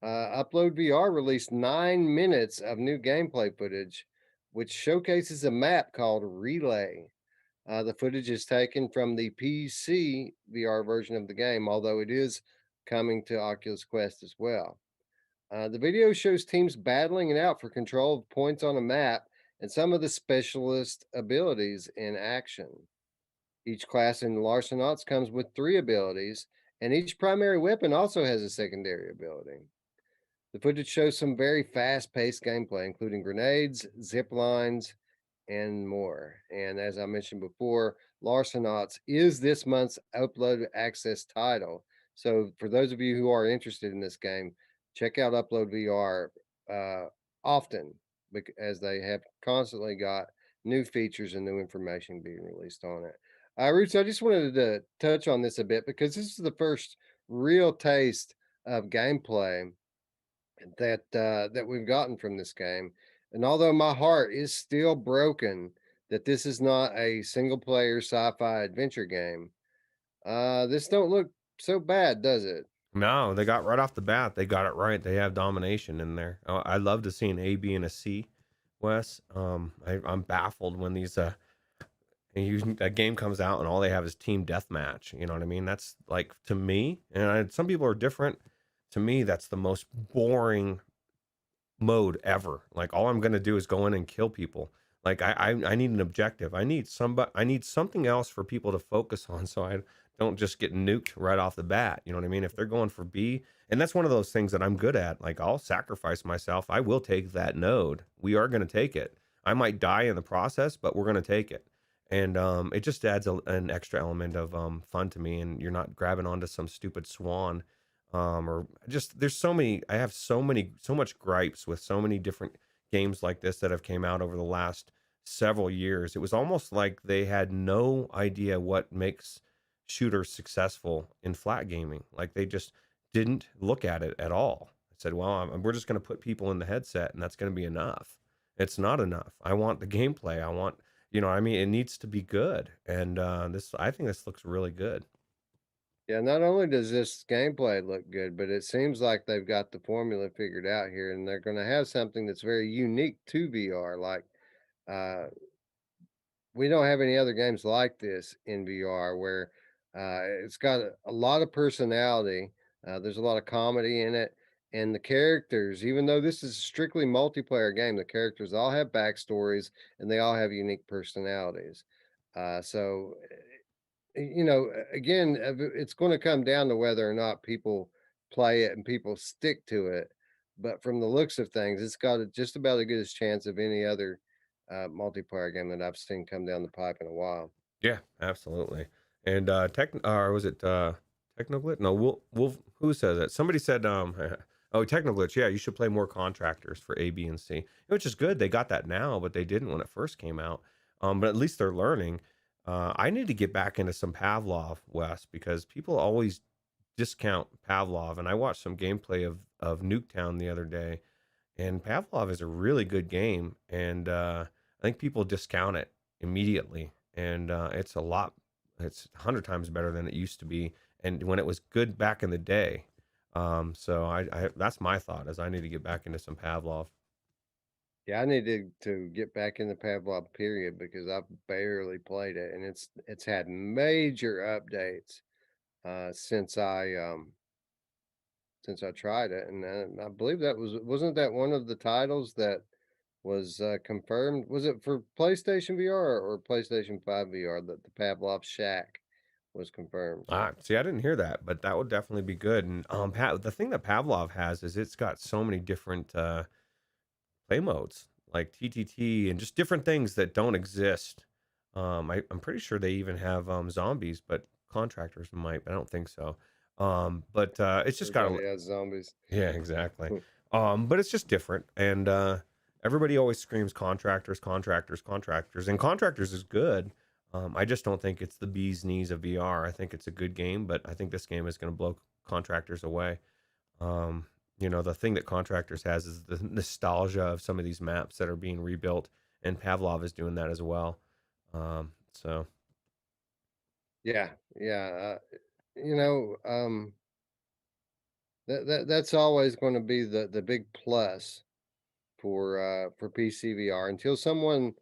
Upload VR released 9 minutes of new gameplay footage, which showcases a map called Relay. The footage is taken from the PC VR version of the game, although it is coming to Oculus Quest as well. The video shows teams battling it out for control of points on a map and some of the specialist abilities in action. Each class in Larcenauts comes with 3 abilities, and each primary weapon also has a secondary ability. The footage shows some very fast paced gameplay, including grenades, zip lines, and more. And as I mentioned before, Larcenauts is this month's Upload Access title. So for those of you who are interested in this game, check out Upload VR often as they have constantly got new features and new information being released on it. Roots, I just wanted to touch on this a bit because this is the first real taste of gameplay that we've gotten from this game. And although my heart is still broken that this is not a single player sci-fi adventure game, this don't look so bad, does it? No, they got right off the bat. They got it right. They have domination in there. I love to see an A, B, and a C, Wes. I'm baffled when these a game comes out and all they have is team deathmatch. You know what I mean? That's like to me, and some people are different. To me, that's the most boring mode ever. Like all I'm gonna do is go in and kill people. Like I need an objective. I need something else for people to focus on so I don't just get nuked right off the bat. You know what I mean? If they're going for B, and that's one of those things that I'm good at. Like I'll sacrifice myself. I will take that node. We are gonna take it. I might die in the process, but we're gonna take it. And it just adds an extra element of fun to me. And you're not grabbing onto some stupid swan or just there's so many I have so much gripes with so many different games like this that have came out over the last several years. It was almost like they had no idea what makes shooters successful in flat gaming. Like they just didn't look at it at all. I said, well, we're just going to put people in the headset and that's going to be enough. It's not enough. I want the gameplay. I want, I mean, it needs to be good. And I think this looks really good. Yeah, not only does this gameplay look good, but it seems like they've got the formula figured out here, and they're going to have something that's very unique to VR. Like, uh, we don't have any other games like this in VR where it's got a lot of personality. There's a lot of comedy in it, and the characters, even though this is a strictly multiplayer game, the characters all have backstories and they all have unique personalities. So again, it's going to come down to whether or not people play it and people stick to it. But from the looks of things, it's got just about as good as chance of any other multiplayer game that I've seen come down the pipe in a while. Yeah, absolutely. And tech or was it Technoglitch? No, Wolf who says it? Somebody said oh, Technoglitch, yeah, you should play more contractors for A, B, and C. Which is good. They got that now, but they didn't when it first came out. But at least they're learning. I need to get back into some Pavlov, Wes, because people always discount Pavlov, and I watched some gameplay of Nuketown the other day, and Pavlov is a really good game, and I think people discount it immediately, and it's 100 times better than it used to be, and when it was good back in the day. So I that's my thought is I need to get back into some Pavlov. Yeah, I need to get back in the Pavlov period because I've barely played it, and it's had major updates since I tried it, and I believe that wasn't that one of the titles that was confirmed? Was it for PlayStation VR or PlayStation 5 VR that the Pavlov Shack was confirmed? See, I didn't hear that, but that would definitely be good. And the thing that Pavlov has is it's got so many different play modes like TTT and just different things that don't exist. I'm pretty sure they even have zombies, but contractors might. But I don't think so. But it's just got a Everybody has zombies. yeah, exactly. But it's just different, and everybody always screams contractors, contractors, contractors, and contractors is good. I just don't think it's the bee's knees of VR. I think it's a good game, but I think this game is going to blow contractors away. The thing that contractors has is the nostalgia of some of these maps that are being rebuilt, and Pavlov is doing that as well. So Yeah, yeah. You know, that's always going to be the big plus for PC VR until someone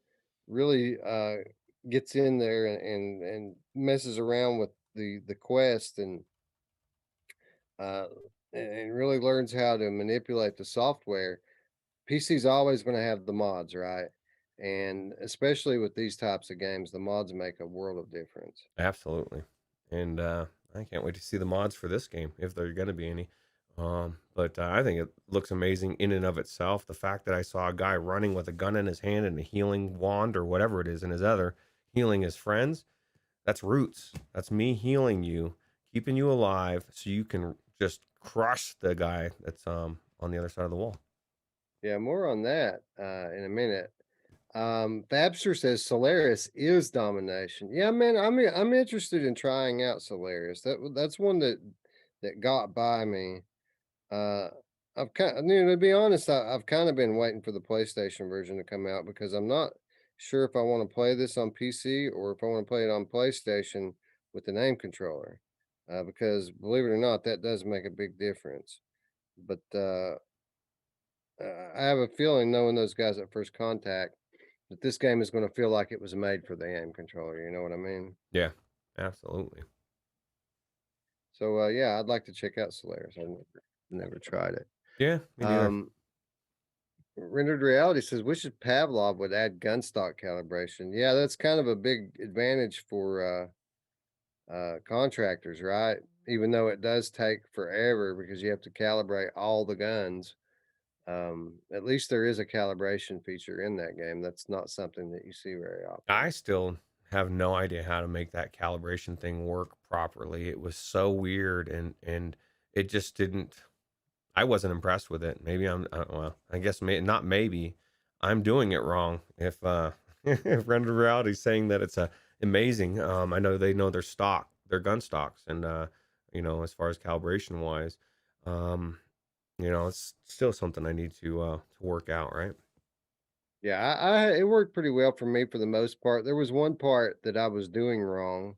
really gets in there and messes around with the Quest uh, and really learns how to manipulate the software. PC's always going to have the mods, right? And especially with these types of games, the mods make a world of difference. absolutely. And I can't wait to see the mods for this game if there are going to be any. But I think it looks amazing in and of itself. The fact that I saw a guy running with a gun in his hand and a healing wand or whatever it is in his other, healing his friends, that's roots. That's me healing you, keeping you alive so you can just crush the guy that's on the other side of the wall. Yeah, more on that in a minute. Fabster says Solaris is domination. Yeah, man, I'm interested in trying out Solaris. That's one that got by me. Uh, I've to be honest, I've kind of been waiting for the PlayStation version to come out because I'm not sure if I want to play this on PC or if I want to play it on PlayStation with the name controller. Because believe it or not, that does make a big difference. But I have a feeling, knowing those guys at First Contact, that this game is going to feel like it was made for the aim controller. You know what I mean? Yeah, absolutely. So yeah, I'd like to check out Solaris. I've never tried it. Yeah, me neither. Um, Rendered Reality says wishes Pavlov would add gun stock calibration. Yeah, that's kind of a big advantage for contractors, right? Even though it does take forever because you have to calibrate all the guns. At least there is a calibration feature in that game. That's not something that you see very often. I still have no idea how to make that calibration thing work properly. It was so weird and it just didn't I wasn't impressed with it. Maybe well, I guess not maybe. I'm doing it wrong. If if Render Reality is saying that it's amazing, I know they know their stock, their gun stocks, and as far as calibration wise, um, it's still something I need to work out, right? Yeah, it worked pretty well for me for the most part. There was one part that I was doing wrong,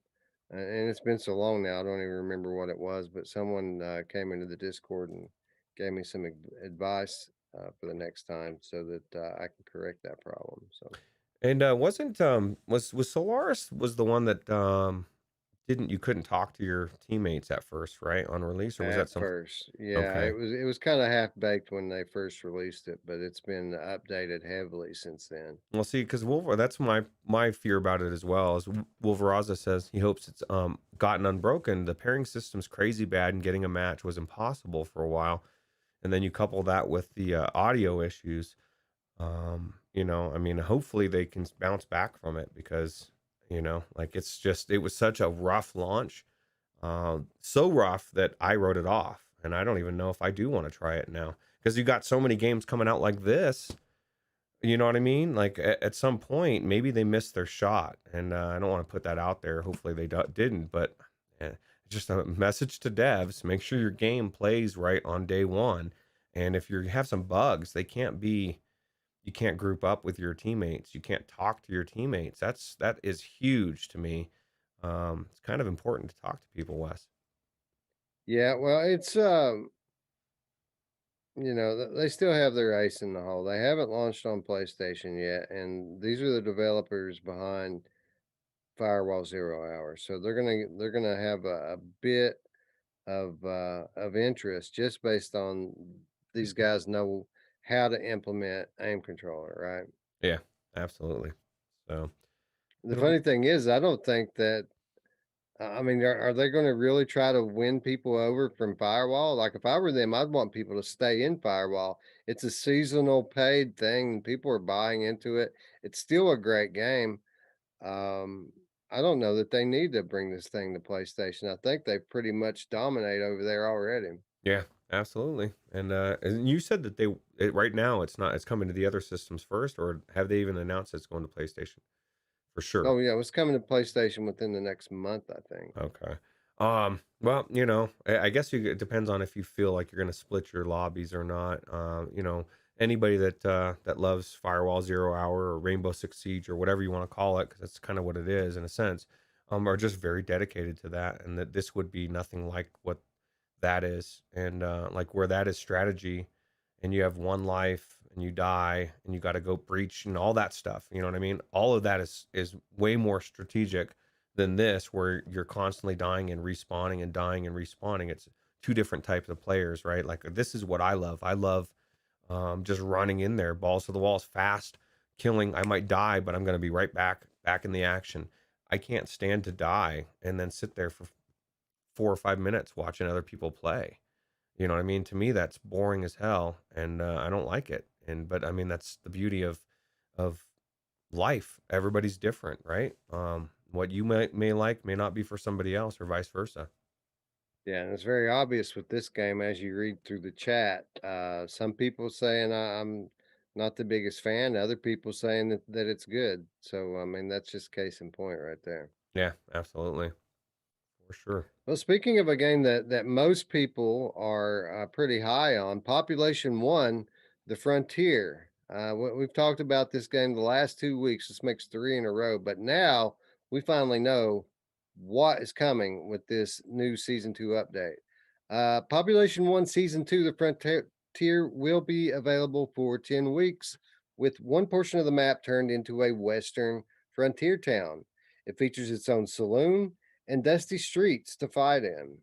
and it's been so long now, I don't even remember what it was, but someone came into the Discord and gave me some advice for the next time so that I can correct that problem. So And wasn't was Solaris was the one that didn't you couldn't talk to your teammates at first, right? On release, or was that at something? first, yeah, Okay. it was kind of half baked when they first released it, but it's been updated heavily since then. Well, see, because that's my fear about it as well. Is Wolveraza says he hopes it's gotten unbroken. The pairing system's crazy bad, and getting a match was impossible for a while. And then you couple that with the audio issues. I mean, hopefully they can bounce back from it because like it was such a rough launch, so rough that I wrote it off, and I don't even know if I do want to try it now because you got so many games coming out like this. You know what I mean? Like at some point, maybe they missed their shot, and I don't want to put that out there. Hopefully they didn't, but just a message to devs: make sure your game plays right on day one. And if you have some bugs, you can't group up with your teammates. You can't talk to your teammates. That is huge to me. It's kind of important to talk to people, Wes. Yeah, well, it's they still have their ace in the hole. They haven't launched on PlayStation yet, and these are the developers behind Firewall Zero Hour. So they're gonna have a bit of interest just based on these guys know how to implement aim controller, right? Yeah, absolutely. So The it'll be funny thing is, I don't think that. I mean, are they going to really try to win people over from Firewall? Like, if I were them, I'd want people to stay in Firewall. It's a seasonal paid thing. People are buying into it. It's still a great game. Um, I don't know that they need to bring this thing to PlayStation. I think they pretty much dominate over there already. yeah, absolutely. And you said that right now it's coming to the other systems first, or have they even announced it's going to PlayStation for sure? Oh yeah, it's coming to PlayStation within the next month, I think. Okay. Well, I guess it depends on if you feel like you're going to split your lobbies or not. Anybody that loves Firewall Zero Hour or Rainbow Six Siege or whatever you want to call it, because that's kind of what it is in a sense, are just very dedicated to that, and that this would be nothing like what that is, and like where that is strategy, and you have one life and you die and you got to go breach and all that stuff. You know what I mean? All of that is way more strategic than this, where you're constantly dying and respawning and dying and respawning. It's two different types of players, right? Like this is what I love. I love just running in there, balls to the walls, fast, killing. I might die, but I'm going to be right back in the action. I can't stand to die and then sit there for 4 or 5 minutes watching other people play. You know what I mean? To me, that's boring as hell, and I don't like it. But I mean, that's the beauty of life. Everybody's different, right? What you may like may not be for somebody else, or vice versa. Yeah, and it's very obvious with this game as you read through the chat. Some people saying I'm not the biggest fan, other people saying that it's good. So I mean, that's just case in point right there. Yeah, absolutely, for sure. Well, speaking of a game that most people are pretty high on, Population One, The Frontier. We've talked about this game the last 2 weeks. This makes three in a row, but now we finally know what is coming with this new season two update. Population One Season Two, The Frontier, will be available for 10 weeks, with one portion of the map turned into a Western frontier town. It features its own saloon and dusty streets to fight in.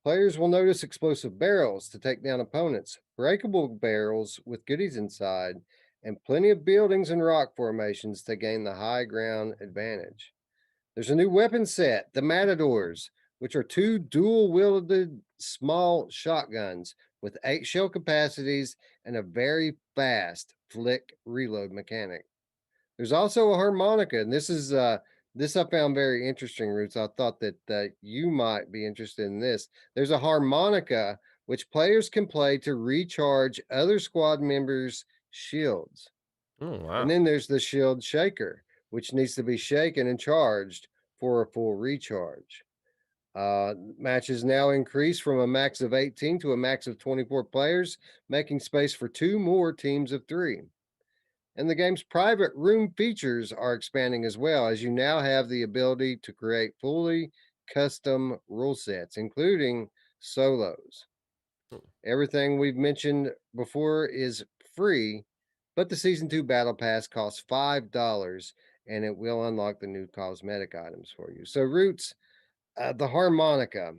Players will notice explosive barrels to take down opponents, breakable barrels with goodies inside, and plenty of buildings and rock formations to gain the high ground advantage. There's a new weapon set, the Matadors, which are two dual wielded small shotguns with 8 shell capacities and a very fast flick reload mechanic. There's also a harmonica, and this I found very interesting, Roots. I thought that you might be interested in this. There's a harmonica which players can play to recharge other squad members' shields. Oh And wow. then there's the shield shaker, which needs to be shaken and charged for a full recharge. Matches now increase from a max of 18 to a max of 24 players, making space for two more teams of three. And the game's private room features are expanding as well, as you now have the ability to create fully custom rule sets, including solos. Everything we've mentioned before is free, but the season two battle pass costs $5 and it will unlock the new cosmetic items for you. So, Roots, the harmonica,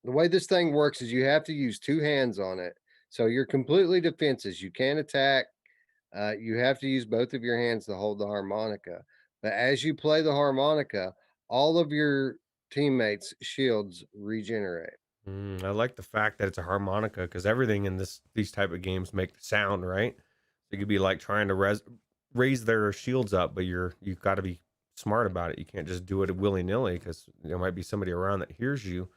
the way this thing works is you have to use two hands on it. So you're completely defenses. You can't attack, you have to use both of your hands to hold the harmonica. But as you play the harmonica, all of your teammates' shields regenerate. I like the fact that it's a harmonica because everything in these type of games make sound, right? So you could be like trying to raise their shields up, but you've got to be smart about it. You can't just do it willy nilly because there might be somebody around that hears you,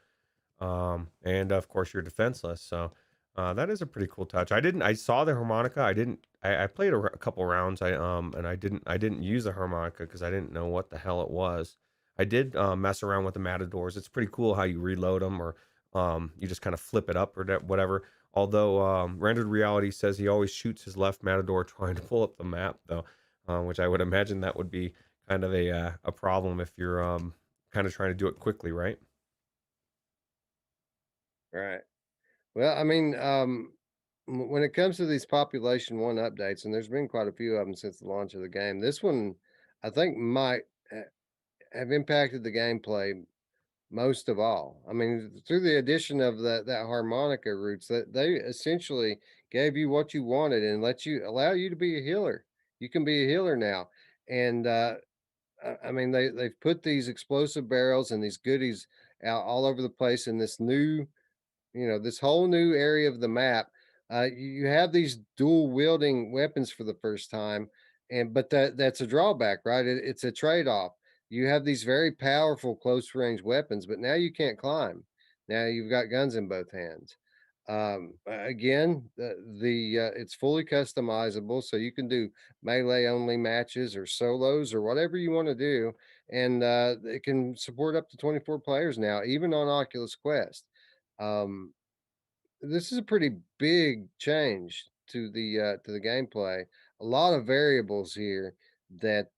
and of course you're defenseless. So that is a pretty cool touch. I saw the harmonica. I didn't. I played a couple rounds. And I didn't use the harmonica because I didn't know what the hell it was. I did mess around with the matadors. It's pretty cool how you reload them, or you just kind of flip it up or whatever. Although rendered reality says he always shoots his left matador trying to pull up the map, though, which I would imagine that would be kind of a problem if you're kind of trying to do it quickly, right? Right. Well, I mean, when it comes to these population one updates, and there's been quite a few of them since the launch of the game, this one I think might have impacted the gameplay most of all. I mean, through the addition of that harmonica roots, that they essentially gave you what you wanted and allow you to be a healer. You can be a healer now, and I mean they've put these explosive barrels and these goodies out all over the place in this new, this whole new area of the map. You have these dual wielding weapons for the first time, but that's a drawback, right? It's a trade off. You have these very powerful close range weapons, but now you can't climb. Now you've got guns in both hands. Again, it's fully customizable, so you can do melee only matches or solos or whatever you want to do, and it can support up to 24 players now, even on Oculus Quest. Um, this is a pretty big change to the gameplay. A lot of variables here that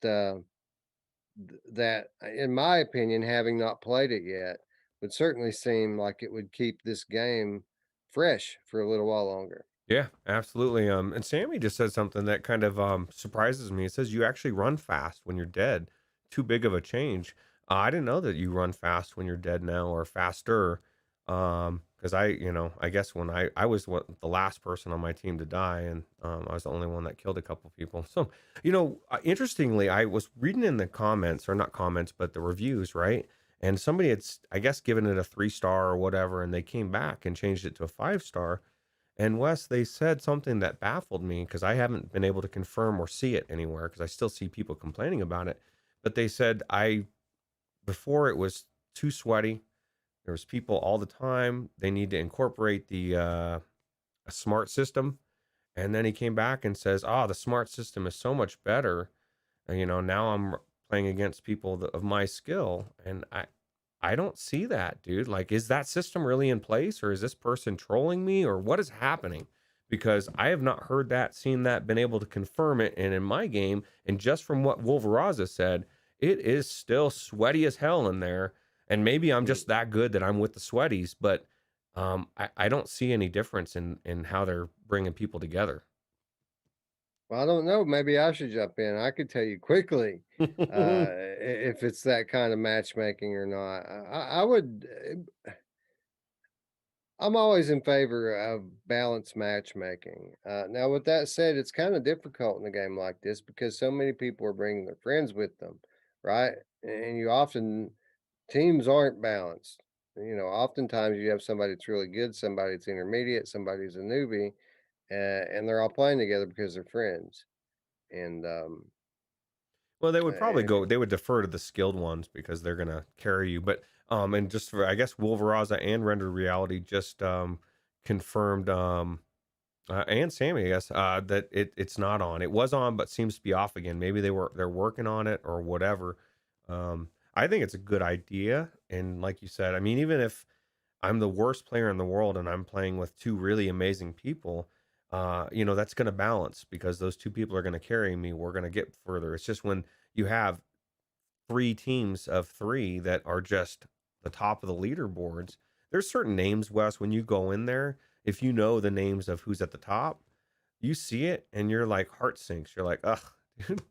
in my opinion, having not played it yet, would certainly seem like it would keep this game fresh for a little while longer. Yeah, absolutely. And Sammy just said something that kind of surprises me. It says you actually run fast when you're dead. Too big of a change. I didn't know that you run fast when you're dead now, or faster. Because I guess when I was the last person on my team to die, and I was the only one that killed a couple people. So, interestingly, I was reading in the comments, or not comments, but the reviews, right? And somebody had, I guess, given it a 3 star or whatever, and they came back and changed it to a 5 star. And Wes, they said something that baffled me because I haven't been able to confirm or see it anywhere because I still see people complaining about it. But they said before it was too sweaty. There was people all the time. They need to incorporate the a smart system. And then he came back and says, "Oh, the smart system is so much better. Now I'm playing against people of my skill." And I don't see that, dude. Like, is that system really in place, or is this person trolling me, or what is happening? Because I have not heard that, seen that, been able to confirm it. And in my game, and just from what Wolveraza said, it is still sweaty as hell in there. And maybe I'm Mm. just that good that I'm with the sweaties, but I don't see any difference in how they're bringing people together. Well, I don't know. Maybe I should jump in. I could tell you quickly if it's that kind of matchmaking or not. I would. I'm always in favor of balanced matchmaking. Now, with that said, it's kind of difficult in a game like this because so many people are bringing their friends with them, right? And you often teams aren't balanced. Oftentimes you have somebody that's really good, somebody that's intermediate, somebody's a newbie, and they're all playing together because they're friends. And Well, they would probably and go. They would defer to the skilled ones because they're gonna carry you. But and just for, I guess, Wolveraza and Rendered Reality just confirmed, and Sammy, I guess, that it's not on. It was on, but seems to be off again. Maybe they're working on it or whatever. I think it's a good idea, and like you said, I mean, even if I'm the worst player in the world and I'm playing with two really amazing people, that's going to balance because those two people are going to carry me. We're going to get further. It's just when you have three teams of three that are just the top of the leaderboards, there's certain names, Wes, when you go in there, if you know the names of who's at the top, you see it and your like heart sinks. You're like, ugh, dude,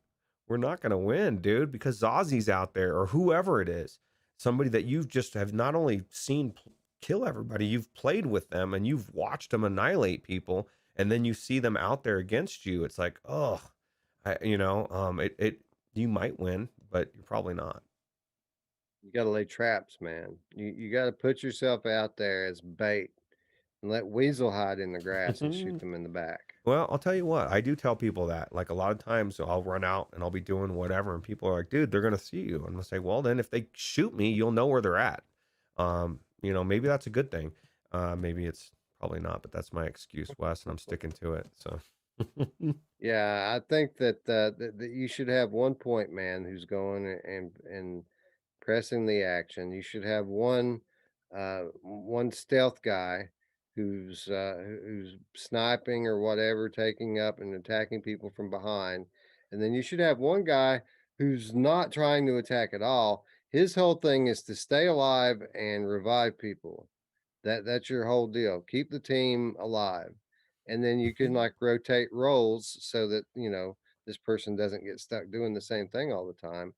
we're not going to win, dude, because Zozzy's out there or whoever it is. Somebody that you've just have not only seen kill everybody, you've played with them and you've watched them annihilate people, and then you see them out there against you. It's like, oh, you might win, but you're probably not. you got to lay traps, man. You got to put yourself out there as bait and let Weasel hide in the grass and shoot them in the back. Well, I'll tell you what, I do tell people that. Like a lot of times I'll run out and I'll be doing whatever, and people are like, dude, they're gonna see you. And I'll say, well, then if they shoot me, you'll know where they're at. Maybe that's a good thing. Maybe it's probably not, but that's my excuse, Wes, and I'm sticking to it. So Yeah, I think that you should have one point man who's going and pressing the action. You should have one stealth guy who's sniping or whatever, taking up and attacking people from behind. And then you should have one guy who's not trying to attack at all. His whole thing is to stay alive and revive people. That's your whole deal. Keep the team alive. and then you can like rotate roles so that this person doesn't get stuck doing the same thing all the time.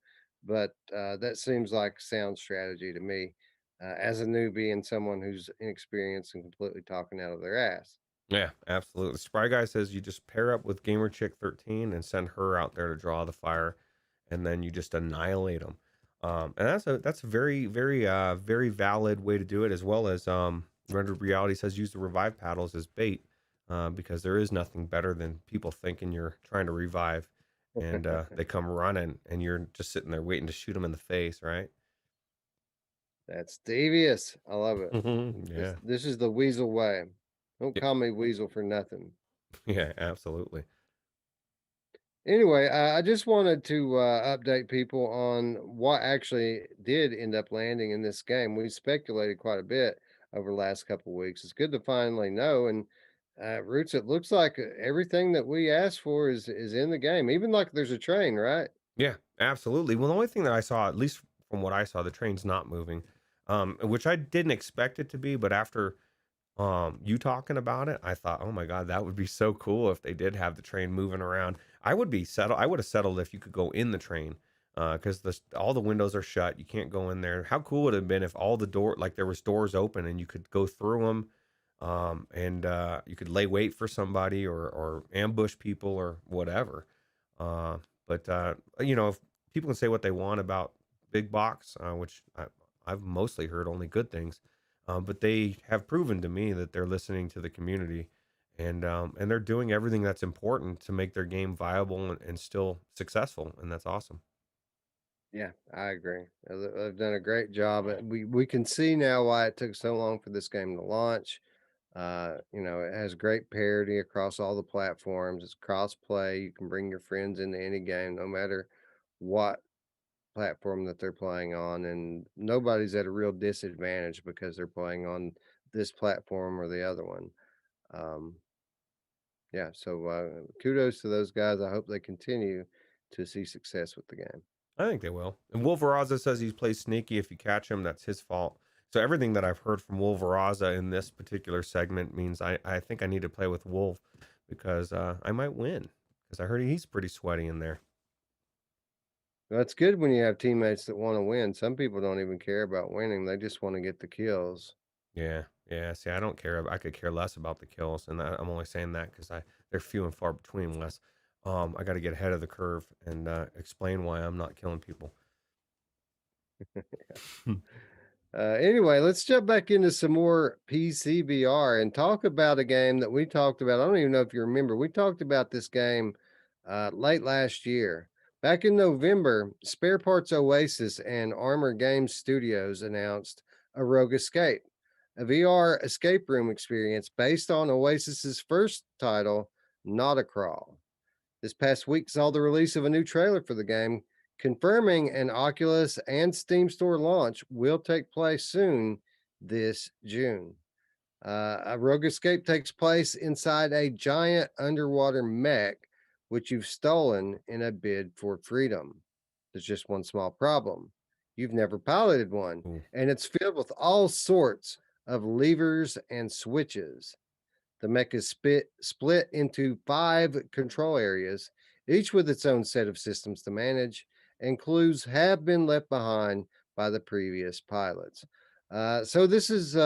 But that seems like sound strategy to me, as a newbie and someone who's inexperienced and completely talking out of their ass. Yeah, absolutely. Spry Guy says you just pair up with Gamer Chick 13 and send her out there to draw the fire, and then you just annihilate them. And that's a very valid way to do it, as well as Rendered Reality says use the revive paddles as bait, because there is nothing better than people thinking you're trying to revive, and they come running, and you're just sitting there waiting to shoot them in the face, right? That's devious. I love it. Yeah. This is the Weasel way. Don't Yeah, call me Weasel for nothing. yeah, absolutely. Anyway, I just wanted to update people on what actually did end up landing in this game. We speculated quite a bit over the last couple of weeks. It's good to finally know. And Roots, it looks like everything that we asked for is in the game. Even like there's a train, right? Yeah, absolutely. Well, the only thing that I saw, at least from what I saw, the train's not moving, which I didn't expect it to be. But after you talking about it, I thought, oh my god, that would be so cool if they did have the train moving around. I would be settled. I would have settled if you could go in the train, because all the windows are shut. You can't go in there. How cool would it have been if all the like there was doors open and you could go through them, and you could lay wait for somebody or ambush people or whatever. Uh, but if people can say what they want about big box, which I've mostly heard only good things, but they have proven to me that they're listening to the community, and they're doing everything that's important to make their game viable and still successful, and that's awesome. Yeah, I agree. They've done a great job. We can see now why it took so long for this game to launch. It has great parity across all the platforms. It's cross play. You can bring your friends into any game, no matter what platform that they're playing on, and nobody's at a real disadvantage because they're playing on this platform or the other one. Um, yeah, so kudos to those guys. I hope they continue to see success with the game. I think they will. And Wolveraza says he plays sneaky. If you catch him, that's his fault. So everything that I've heard from Wolveraza in this particular segment means I think I need to play with Wolf, because I might win, because I heard he's pretty sweaty in there. That's good when you have teammates that want to win. Some people don't even care about winning; they just want to get the kills. Yeah, yeah. See, I don't care. I could care less about the kills, and I'm only saying that because they're few and far between. Less. I got to get ahead of the curve and explain why I'm not killing people. Anyway, let's jump back into some more PC VR and talk about a game that we talked about. I don't even know if you remember. We talked about this game late last year. Back in November, Spare Parts Oasis and Armor Games Studios announced a Rogue Escape, a VR escape room experience based on Oasis's first title, Not a Crawl. This past week saw the release of a new trailer for the game, confirming an Oculus and Steam Store launch will take place soon this June. A Rogue Escape takes place inside a giant underwater mech, which you've stolen in a bid for freedom. There's just one small problem: you've never piloted one, Ooh. and it's filled with all sorts of levers and switches. The mech is split into 5 control areas, each with its own set of systems to manage, and clues have been left behind by the previous pilots. So this is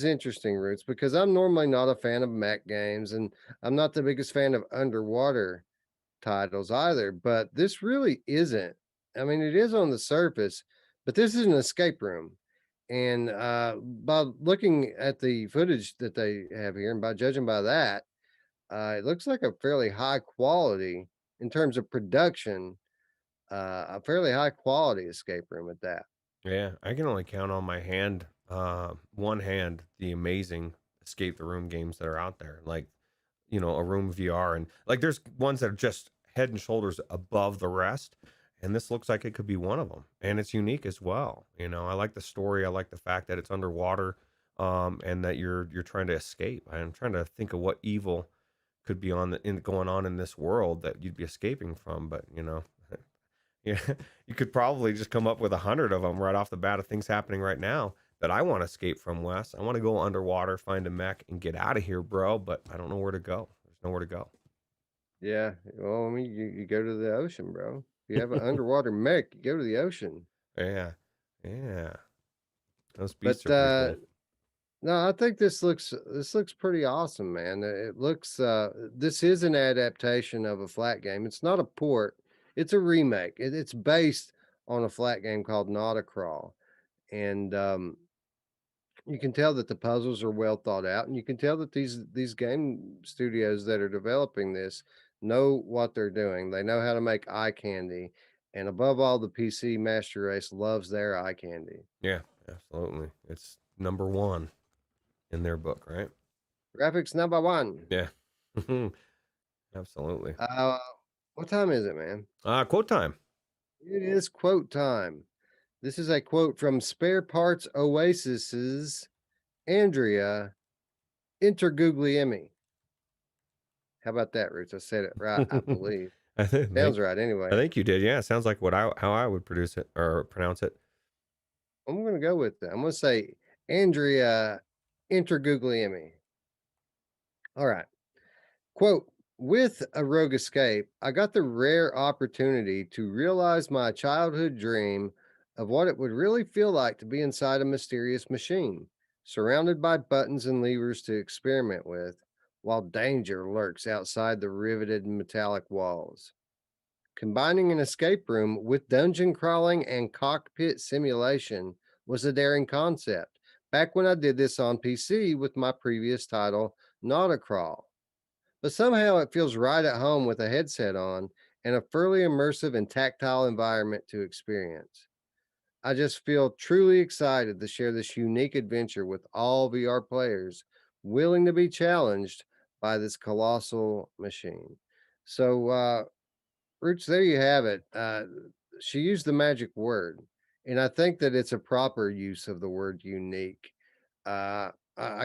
interesting, Roots, because I'm normally not a fan of mech games, and I'm not the biggest fan of underwater titles either. But this really isn't. I mean, it is on the surface, but this is an escape room. And by looking at the footage that they have here, and by judging by that, it looks like a fairly high quality in terms of production, a fairly high quality escape room at that. Yeah, I can only count on one hand, the amazing escape the room games that are out there, like a Room VR, and like there's ones that are just head and shoulders above the rest, and this looks like it could be one of them, and it's unique as well. I like the story. I like the fact that it's underwater, and that you're trying to escape. I'm trying to think of what evil could be going on in this world that you'd be escaping from, but yeah, you could probably just come up with 100 of them right off the bat of things happening right now. that I want to escape from, Wes. I want to go underwater, find a mech, and get out of here, bro. But I don't know where to go. There's nowhere to go. Yeah. Well, I mean, you go to the ocean, bro. If you have an underwater mech, you go to the ocean. Yeah, yeah. Those beasts But are pretty cool. no, I think this looks pretty awesome, man. It looks this is an adaptation of a flat game. It's not a port. It's a remake. It's based on a flat game called Nautacrawl, and you can tell that the puzzles are well thought out, and you can tell that these game studios that are developing this know what they're doing. They know how to make eye candy, and above all, the PC master race loves their eye candy. Yeah, absolutely. It's number one in their book, right? Graphics number one. Yeah. Absolutely. Uh, what time is it, man? Quote time. It is quote time. This is a quote from Spare Parts Oasis's Andrea Interguglielmi. How about that, Roots? I said it right, I believe. I Sounds think right I anyway. think you did. Yeah, sounds like what I how I would produce it or pronounce it. I'm gonna go with that. I'm gonna say Andrea Interguglielmi. All right. Quote, with a rogue escape, I got the rare opportunity to realize my childhood dream of what it would really feel like to be inside a mysterious machine, surrounded by buttons and levers to experiment with, while danger lurks outside the riveted metallic walls. Combining an escape room with dungeon crawling and cockpit simulation was a daring concept. Back when I did this on PC with my previous title, Nautacrawl, but somehow it feels right at home with a headset on and a fairly immersive and tactile environment to experience. I just feel truly excited to share this unique adventure with all VR players willing to be challenged by this colossal machine. So, Roots, there you have it. She used the magic word, and I think that it's a proper use of the word unique. I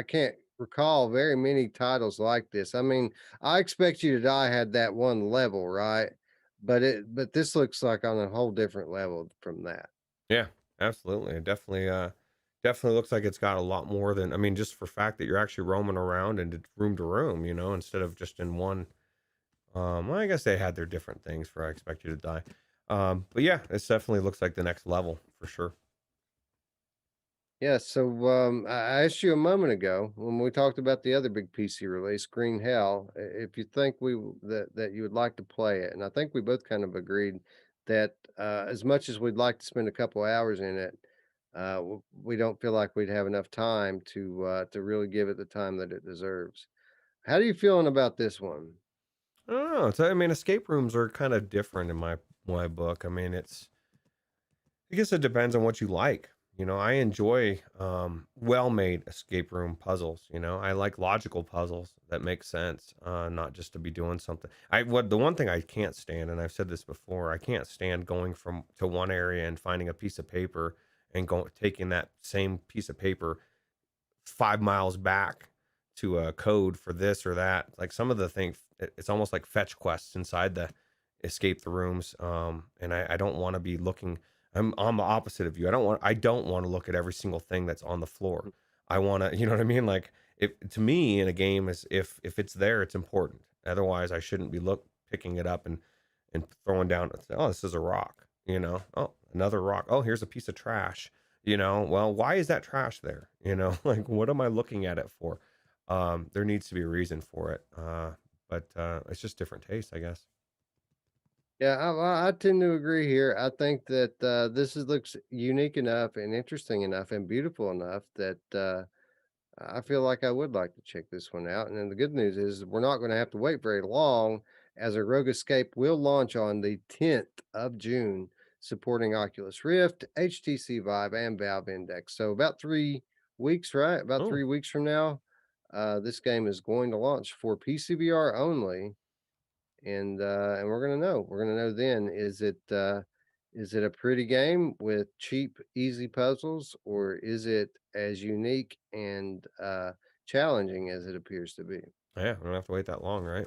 can't recall very many titles like this. I mean, I Expect You to Die had that one level, right? But this looks like on a whole different level from that. Yeah, absolutely. It definitely looks like it's got a lot more than I mean, just for fact that you're actually roaming around and it's room to room, instead of just in one. Well, I guess they had their different things for I Expect You to Die. But yeah, it definitely looks like the next level for sure. Yeah, so I asked you a moment ago when we talked about the other big PC release, Green Hell, if you think that you would like to play it, and I think we both kind of agreed that as much as we'd like to spend a couple hours in it, we don't feel like we'd have enough time to really give it the time that it deserves. How are you feeling about this one? I don't know. I mean, escape rooms are kind of different in my book. I mean, I guess it depends on what you like. I enjoy well-made escape room puzzles. I like logical puzzles that make sense, not just to be doing something. The one thing I can't stand, and I've said this before, I can't stand going from to one area and finding a piece of paper and taking that same piece of paper 5 miles back to a code for this or that. Like some of the things, it's almost like fetch quests inside the escape the rooms. And I don't want to be looking. I'm the opposite of you. I don't want to look at every single thing that's on the floor. I want to, you know what I mean? Like if to me in a game is if it's there, it's important. Otherwise, I shouldn't be picking it up and throwing down. Oh, this is a rock. Oh, another rock. Oh, here's a piece of trash. Well, why is that trash there? Like what am I looking at it for? There needs to be a reason for it. But it's just different taste, I guess. Yeah, I tend to agree here. I think that looks unique enough and interesting enough and beautiful enough that I feel like I would like to check this one out. And then the good news is we're not going to have to wait very long, as a Rogue Escape will launch on the 10th of June, supporting Oculus Rift, HTC Vive, and Valve Index. So about 3 weeks, right? About Oh, 3 weeks from now, this game is going to launch for PCVR only, and we're gonna know. We're gonna know then. Is it a pretty game with cheap, easy puzzles, or is it as unique and challenging as it appears to be? yeah, we don't have to wait that long, right?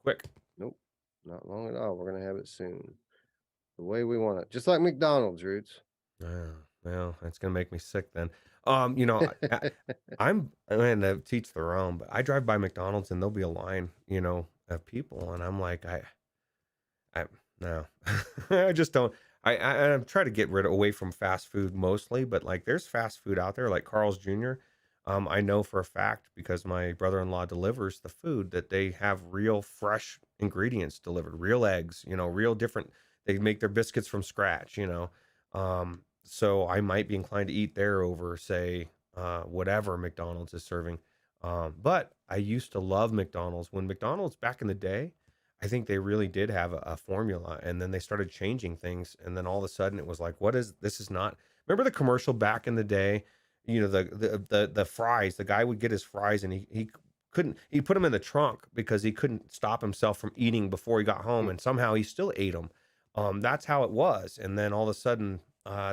Quick. Nope, not long at all. We're gonna have it soon, the way we want it, just like McDonald's, Roots. Yeah. Well, that's gonna make me sick then. I mean, to teach their own, but I drive by McDonald's and there'll be a line, of people, and I'm like, I no, I just don't. I'm trying to get away from fast food mostly, but like there's fast food out there like Carl's Jr. I know for a fact because my brother-in-law delivers the food that they have real fresh ingredients delivered, real eggs, real different. They make their biscuits from scratch, So I might be inclined to eat there over, say, whatever McDonald's is serving. But I used to love McDonald's when McDonald's back in the day. I think they really did have a formula, and then they started changing things, and then all of a sudden it was like, "What is this? Is not." Remember the commercial back in the day? The fries. The guy would get his fries, and he couldn't. He put them in the trunk because he couldn't stop himself from eating before he got home, and somehow he still ate them. That's how it was, and then all of a sudden,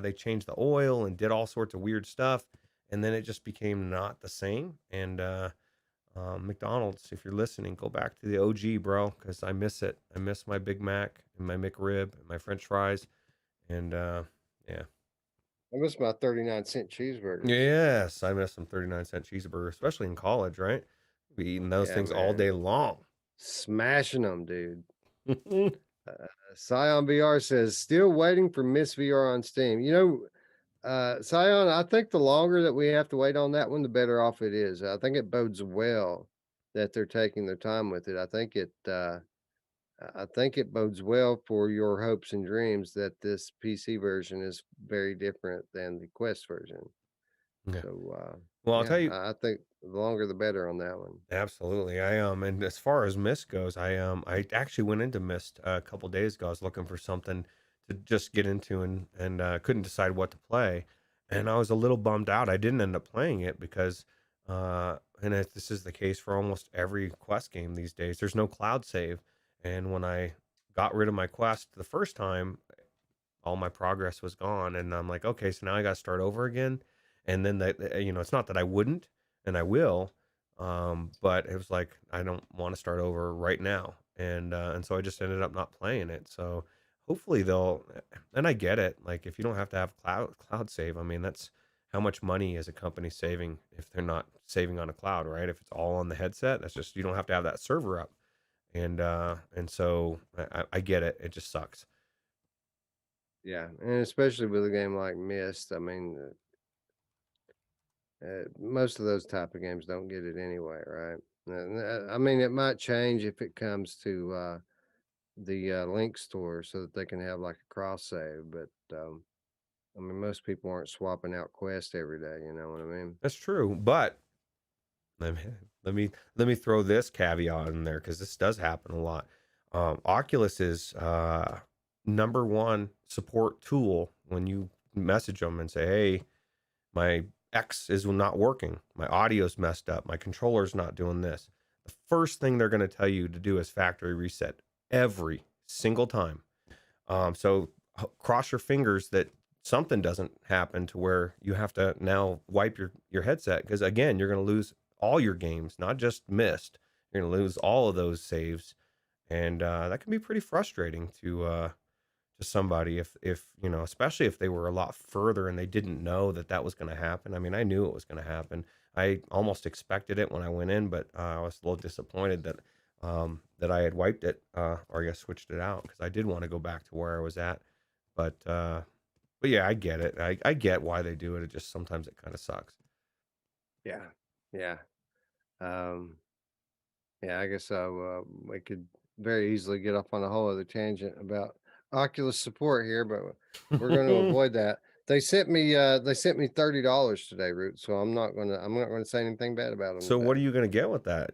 they changed the oil and did all sorts of weird stuff, and then it just became not the same. And McDonald's, if you're listening, go back to the OG, bro, because I miss it. I miss my Big Mac and my McRib and my French fries. And yeah. I miss my 39-cent cheeseburgers. Yes, I miss some 39-cent cheeseburger, especially in college, right? Be eating those Yeah, things all day man. long. Smashing them, dude. Scion VR says, still waiting for Miss VR on Steam. Scion, I think the longer that we have to wait on that one, the better off it is. I think it bodes well that they're taking their time with it. I think it bodes well for your hopes and dreams that this PC version is very different than the Quest version. Yeah. So Well, I'll yeah, tell you, I think the longer the better on that one. absolutely. And as far as Mist goes, I actually went into Mist a couple days ago. I was looking for something to just get into and couldn't decide what to play, and I was a little bummed out. I didn't end up playing it because this is the case for almost every Quest game these days. There's no cloud save, and when I got rid of my Quest the first time, all my progress was gone, and I'm like, okay, so now I got to start over again. And then it's not that I wouldn't, and I will, but it was like I don't want to start over right now, and so I just ended up not playing it. So hopefully they'll, and I get it. Like if you don't have to have cloud save, I mean that's how much money is a company saving if they're not saving on a cloud, right? If it's all on the headset, that's just you don't have to have that server up, and so I get it. It just sucks. Yeah, and especially with a game like Myst, I mean, most of those type of games don't get it anyway, right? I mean, it might change if it comes to the link store so that they can have like a cross save, but I mean, most people aren't swapping out Quest every day. You know what I mean? That's true, but let me let me throw this caveat in there because this does happen a lot. Oculus is number one support tool when you message them and say, "Hey, my X is not working. My audio's messed up. My controller's not doing this." The first thing they're going to tell you to do is factory reset every single time. So cross your fingers that something doesn't happen to where you have to now wipe your headset because again, you're going to lose all your games, not just missed. You're going to lose all of those saves, and that can be pretty frustrating to somebody if especially if they were a lot further and they didn't know that that was going to happen. I mean, I knew it was going to happen. I almost expected it when I went in, but I was a little disappointed that I had wiped it or I guess switched it out because I did want to go back to where I was at. But yeah, I get it. I get why they do it. It just sometimes it kind of sucks. Yeah, yeah, um, yeah. I guess we could very easily get off on a whole other tangent about Oculus support here, but we're going to avoid that. They sent me $30 today, Root. So I'm not gonna say anything bad about them So today. what are you gonna get with that?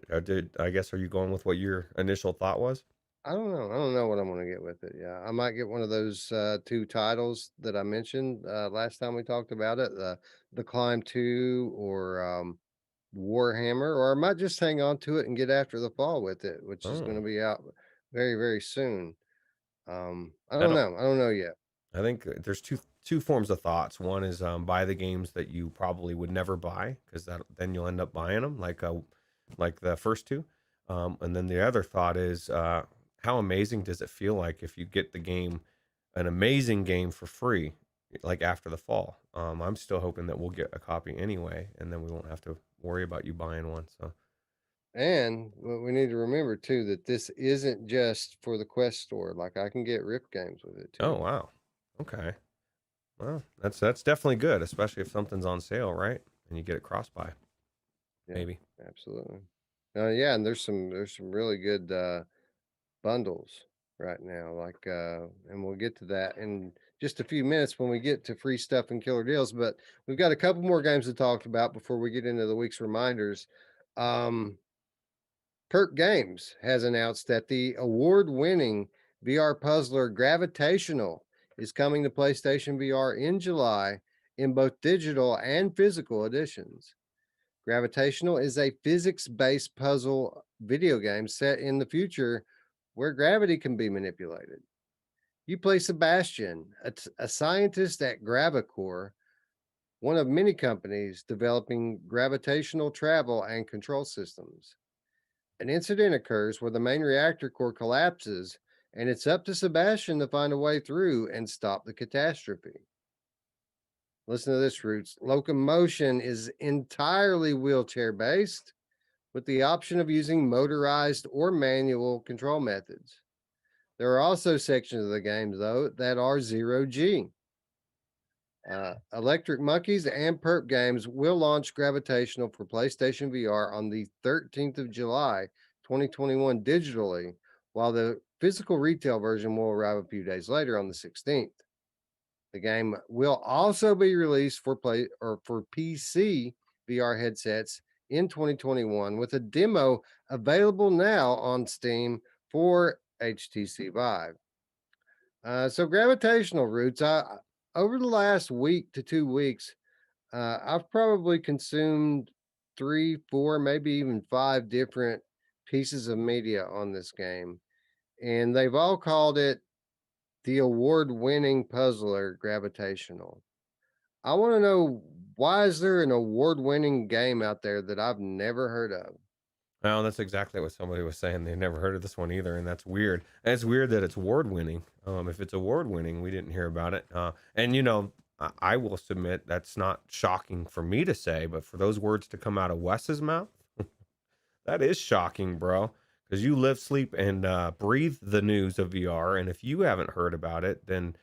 I guess are you going with what your initial thought was? I don't know. I don't know what I'm gonna get with it. Yeah, I might get one of those two titles that I mentioned last time we talked about it, the Climb 2 or Warhammer, or I might just hang on to it and get after the fall with it, which is going to Oh, be out very, very soon. I I don't don't. know. I don't know yet. I think there's two forms of thoughts. One is buy the games that you probably would never buy because that then you'll end up buying them like the first two. And then the other thought is how amazing does it feel like if you get the game, an amazing game for free? like after the fall. I'm still hoping that we'll get a copy anyway, and then we won't have to worry about you buying one. So, And what we need to remember too that this isn't just for the Quest store. Like I can get Rip games with it oh too. wow, okay, well that's definitely good, especially if something's on sale, right? And you get it cross buy, Yeah, maybe. absolutely. Yeah, and there's some really good bundles right now. Like and we'll get to that in just a few minutes when we get to free stuff and killer deals. But we've got a couple more games to talk about before we get into the week's reminders. Um Perk Games has announced that the award-winning VR puzzler Gravitational is coming to PlayStation VR in July in both digital and physical editions. Gravitational is a physics-based puzzle video game set in the future where gravity can be manipulated. You play Sebastian, a scientist at Gravicore, one of many companies developing gravitational travel and control systems. An incident occurs where the main reactor core collapses, and it's up to Sebastian to find a way through and stop the catastrophe. Listen to this, Roots. Locomotion is entirely wheelchair based, with the option of using motorized or manual control methods. There are also sections of the game, though, that are zero G. Electric Monkeys and Perp Games will launch Gravitational for PlayStation VR on the 13th of July, 2021, digitally, while the physical retail version will arrive a few days later on the 16th. The game will also be released for PC VR headsets in 2021 with a demo available now on Steam for HTC Vive. So Gravitational Roots, over the last week to 2 weeks, I've probably consumed 3, 4, maybe even 5 different pieces of media on this game, and they've all called it the award-winning puzzler Gravitational. I want to know, why is there an award-winning game out there that I've never heard of? Well, that's exactly what somebody was saying. They never heard of this one either, and that's weird. And it's weird that it's award winning. If it's award winning, we didn't hear about it. And I will submit that's not shocking for me to say, but for those words to come out of Wes's mouth, that is shocking, bro. Because you live, sleep, and breathe the news of VR, and if you haven't heard about it, then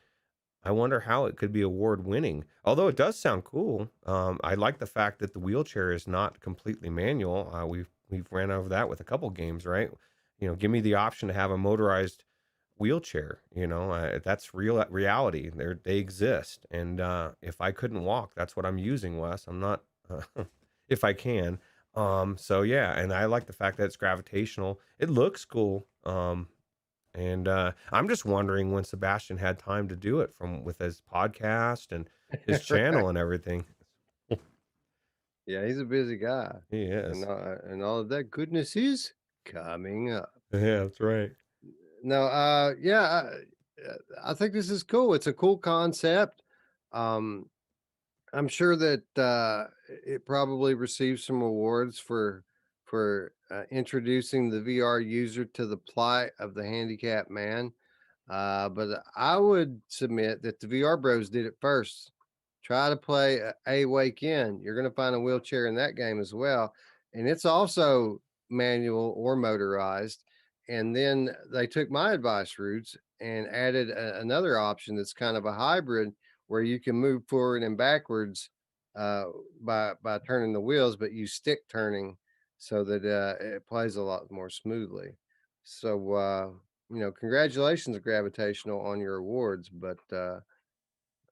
I wonder how it could be award winning. Although it does sound cool. I like the fact that the wheelchair is not completely manual. We've ran over that with a couple games, right? Give me the option to have a motorized wheelchair. That's real reality. They exist, and if I couldn't walk, that's what I'm using, Wes. I'm not, if I can. So yeah, and I like the fact that it's gravitational. It looks cool. And I'm just wondering when Sebastian had time to do it from with his podcast and his Right. channel and everything. Yeah, he's a busy guy, He and is. all of that goodness is coming up. Yeah, that's right. No, yeah, I think this is cool. It's a cool concept. Um, I'm sure that it probably received some awards for introducing the VR user to the plight of the handicapped man. But I would submit that the VR Bros did it first. Try to play a Wake In. You're going to find a wheelchair in that game as well, and it's also manual or motorized. And then they took my advice, Roots, and added another option that's kind of a hybrid where you can move forward and backwards uh, by turning the wheels, but you stick turning so that it plays a lot more smoothly. So congratulations, Gravitational, on your awards. But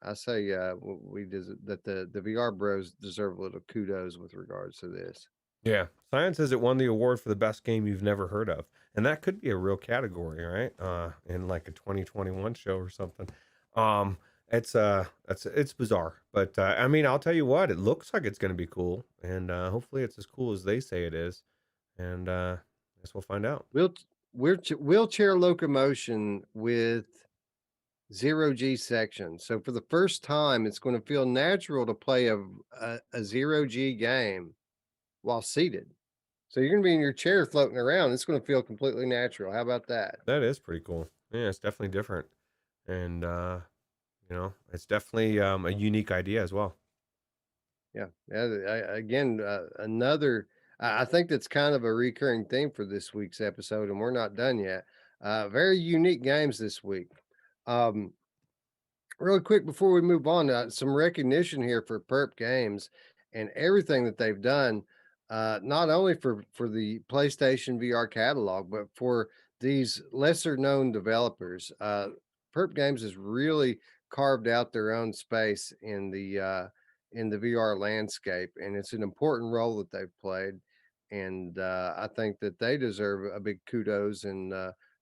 I say that the VR Bros deserve a little kudos with regards to this. Yeah. Science says it won the award for the best game you've never heard of. And that could be a real category, right? In like a 2021 show or something. Um, it's bizarre. But I mean, I'll tell you what, it looks like it's gonna be cool. And hopefully it's as cool as they say it is. And I guess we'll find out. Wheel, wheelchair locomotion with zero G section. So for the first time, it's going to feel natural to play a zero G game while seated. So you're going to be in your chair floating around. It's going to feel completely natural. How about that? That is pretty cool. Yeah, it's definitely different. And It's definitely a unique idea as well. Yeah, yeah. Again, another. I think that's kind of a recurring theme for this week's episode, and we're not done yet. Very unique games this week. Um, Really quick before we move on, some recognition here for Perp Games and everything that they've done, not only for the PlayStation VR catalog, but for these lesser known developers. Perp Games has really carved out their own space in the VR landscape, and it's an important role that they've played. And I think that they deserve a big kudos and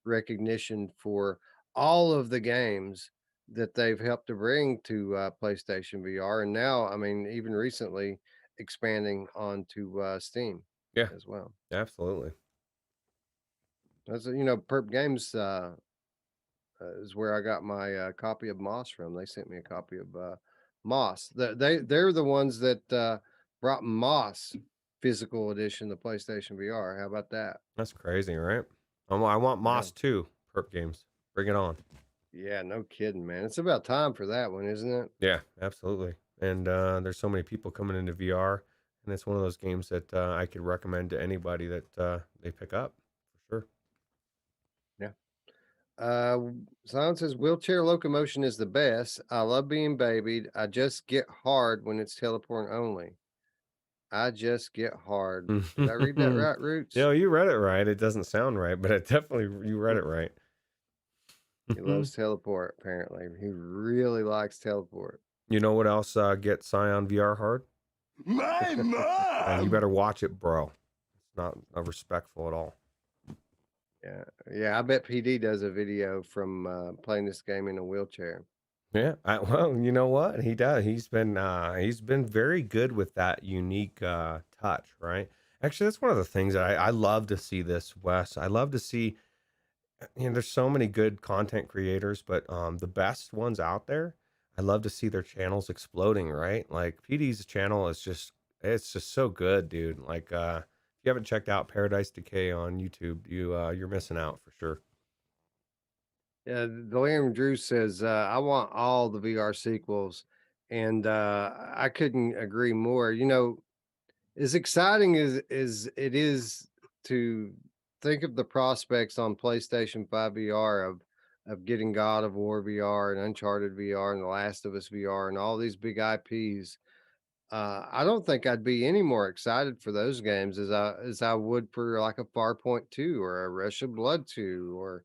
recognition for all of the games that they've helped to bring to PlayStation VR, and now, I mean, even recently expanding onto Steam Yeah, as well. absolutely. That's Perp Games is where I got my copy of Moss from. They sent me a copy of Moss. They're the ones that brought Moss physical edition to PlayStation VR. How about that? That's crazy, right? I want Yeah. Moss too. Perp games, bring it on. Yeah, no kidding, man. It's about time for that one, isn't it? Yeah, absolutely. And there's so many people coming into VR, and it's one of those games that I could recommend to anybody that they pick up for sure. Yeah. Silence says wheelchair locomotion is the best. I love being babied. I just get hard when it's teleport only. I just get hard. Did I read that right, Roots? No, you read it right. It doesn't sound right, but it definitely you read it right. He loves teleport, apparently. He really likes teleport. You know what else gets Scion VR hard? My You mom! better watch it, bro. It's not respectful at all. Yeah. Yeah, I bet PD does a video from playing this game in a wheelchair. Yeah, well, you know what? He does. He's been very good with that unique touch, right? Actually, that's one of the things that I love to see this, Wes. I love to see, there's so many good content creators, but the best ones out there, I love to see their channels exploding, right? Like PD's channel is just it's just so good, dude. Like if you haven't checked out Paradise Decay on YouTube, you're missing out for sure. Yeah, the Liam Drew says, I want all the VR sequels. And I couldn't agree more. As exciting as it is to think of the prospects on PlayStation 5 VR of getting God of War VR and Uncharted VR and The Last of Us VR and all these big IPs, I don't think I'd be any more excited for those games as I would for like a Farpoint 2 or a Rush of Blood 2 or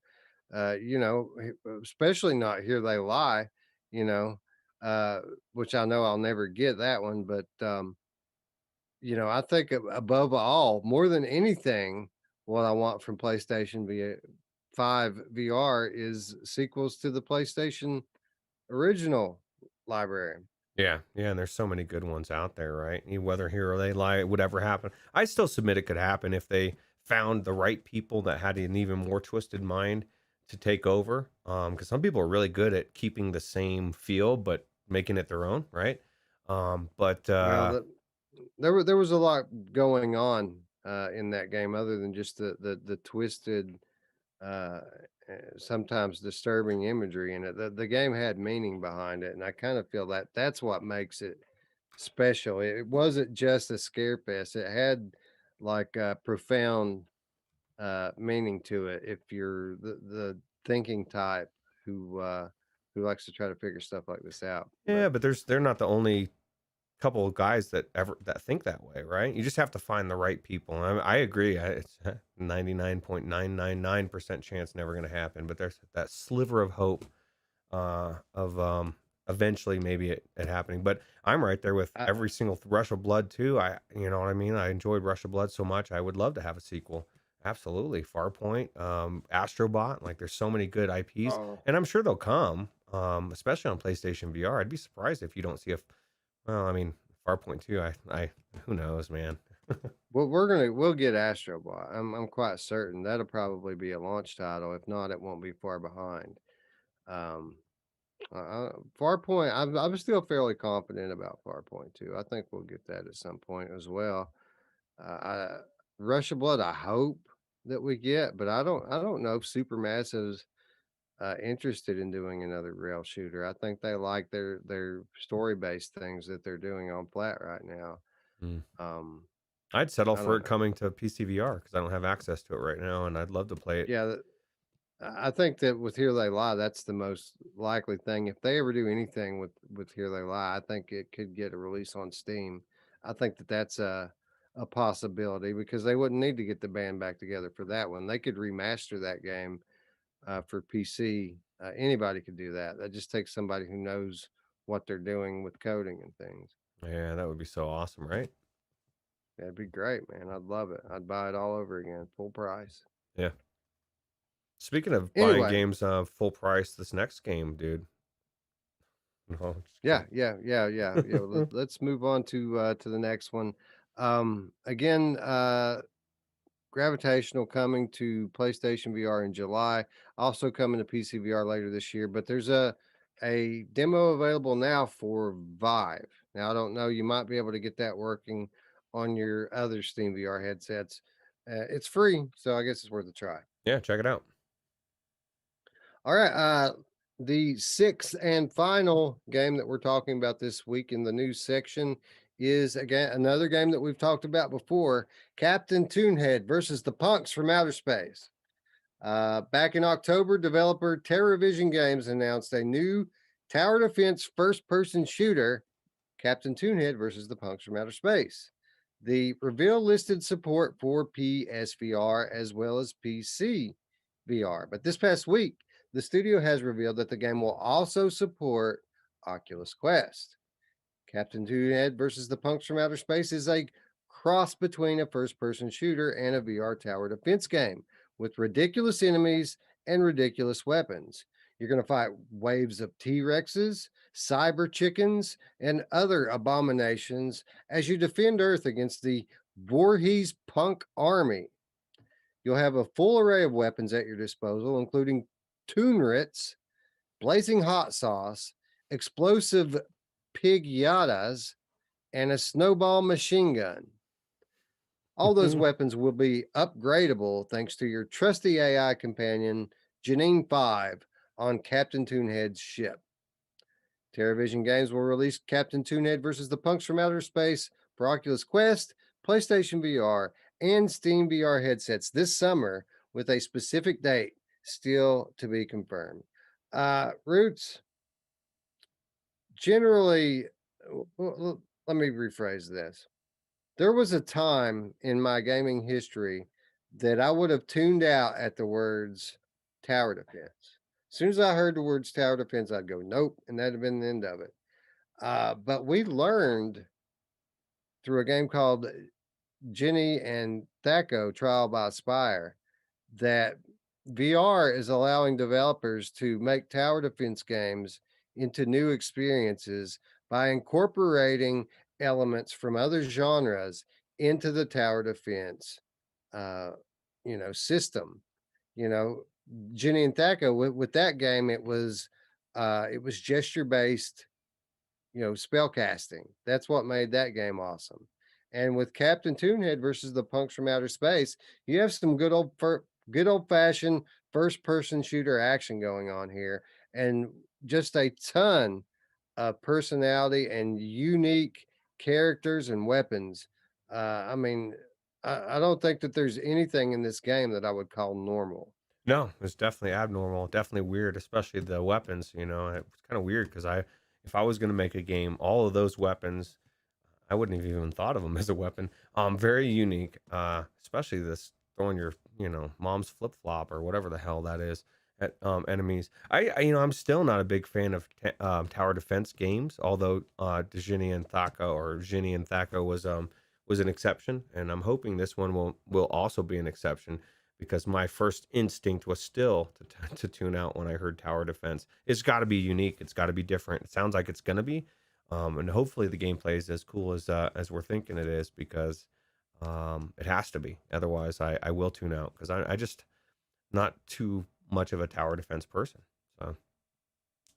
especially not Here They Lie, you know, uh, which I know I'll never get that one, but I think above all, more than anything, what I want from PlayStation 5 VR is sequels to the PlayStation original library. Yeah, yeah, and there's so many good ones out there, right? Whether Here or They Lie would ever happen, I still submit it could happen if they found the right people that had an even more twisted mind to take over. Because some people are really good at keeping the same feel but making it their own, right? But Well, there was a lot going on in that game other than just the twisted, uh, sometimes disturbing imagery in it. The game had meaning behind it, and I kind of feel that that's what makes it special. It wasn't just a scare fest; it had like a profound meaning to it. If you're the thinking type who likes to try to figure stuff like this out, yeah, but but they're not the only couple of guys that think that way, right? You just have to find the right people. And I agree. It's 99.999% chance never going to happen, but there's that sliver of hope of eventually maybe it happening. But I'm right there with I, every single Rush of Blood too. You know what I mean? I enjoyed Rush of Blood so much. I would love to have a sequel. Absolutely. Farpoint, Astrobot, like there's so many good IPs, oh, and I'm sure they'll come. Especially on PlayStation VR. I'd be surprised if you don't see a well, I mean, Farpoint too. I who knows, man. well, we'll get Astrobot. I'm quite certain that'll probably be a launch title. If not, it won't be far behind. Um, Farpoint, I'm still fairly confident about Farpoint too. I think we'll get that at some point as well. I Rush of Blood, I hope that we get, but I don't know if Supermassive's interested in doing another rail shooter. I think they like their story based things that they're doing on flat right now. Mm. Um, I'd settle I for don't it know. coming to PC VR because I don't have access to it right now, and I'd love to play it. Yeah, I think that with Here They Lie, that's the most likely thing. If they ever do anything with Here They Lie, I think it could get a release on Steam. I think that that's a possibility because they wouldn't need to get the band back together for that one. They could remaster that game for PC. Anybody could do that. That just takes somebody who knows what they're doing with coding and things. Yeah, that would be so awesome, right? That'd be great, man. I'd love it. I'd buy it all over again, full price. Yeah. Speaking of buying Anyway, games full price, this next game, dude. No, just yeah, kidding. yeah. Well, let's move on to the next one. Again, Gravitational coming to PlayStation VR in July, also coming to PC VR later this year. But there's a demo available now for Vive. Now I don't know, you might be able to get that working on your other Steam VR headsets. It's free, so I guess it's worth a try. Yeah, check it out. All right. The sixth and final game that we're talking about this week in the news section is again another game that we've talked about before, Captain Toonhead versus the Punks from Outer Space. Back in October, developer TerraVision Games announced a new tower defense first-person shooter, Captain Toonhead versus the Punks from Outer Space. The reveal listed support for PSVR as well as PC VR. But this past week, the studio has revealed that the game will also support Oculus Quest. Captain Toonhead versus the Punks from Outer Space is a cross between a first person shooter and a VR tower defense game with ridiculous enemies and ridiculous weapons. You're going to fight waves of T Rexes, cyber chickens, and other abominations as you defend Earth against the Voorhees punk army. You'll have a full array of weapons at your disposal, including Toonrits, blazing hot sauce, explosive pigyatas, and a snowball machine gun. All those weapons will be upgradable thanks to your trusty AI companion, Janine 5, on Captain Toonhead's ship. TerraVision Games will release Captain Toonhead versus the Punks from Outer Space for Oculus Quest, PlayStation VR, and Steam VR headsets this summer with a specific date still to be confirmed. Roots, generally, let me rephrase this. There was a time in my gaming history that I would have tuned out at the words tower defense. As soon as I heard the words tower defense, I'd go, nope, and that'd have been the end of it. But we learned through a game called Jenny and Thaco Trial by Spire that VR is allowing developers to make tower defense games into new experiences by incorporating elements from other genres into the tower defense uh system. you know Jenny and Thaco, with that game, it was gesture based, spell casting. That's what made that game awesome. And with Captain Toonhead versus the Punks from Outer Space, you have some good old fashioned first person shooter action going on here, and just a ton of personality and unique characters and weapons. I mean, I don't think that there's anything in this game that I would call normal. No, it's definitely abnormal, definitely weird, especially the weapons. It's kind of weird because if I was going to make a game, all of those weapons, I wouldn't have even thought of them as a weapon. Very unique, especially this throwing your, mom's flip flop or whatever the hell that is at enemies. I'm still not a big fan of tower defense games, although Djinni and Thaco or Djinni and Thaco was an exception, and I'm hoping this one will also be an exception because my first instinct was still to tune out when I heard tower defense. It's got to be unique. It's got to be different. It sounds like it's gonna be. And hopefully the gameplay is as cool as we're thinking it is because it has to be. Otherwise, I will tune out because I just not too much of a tower defense person. So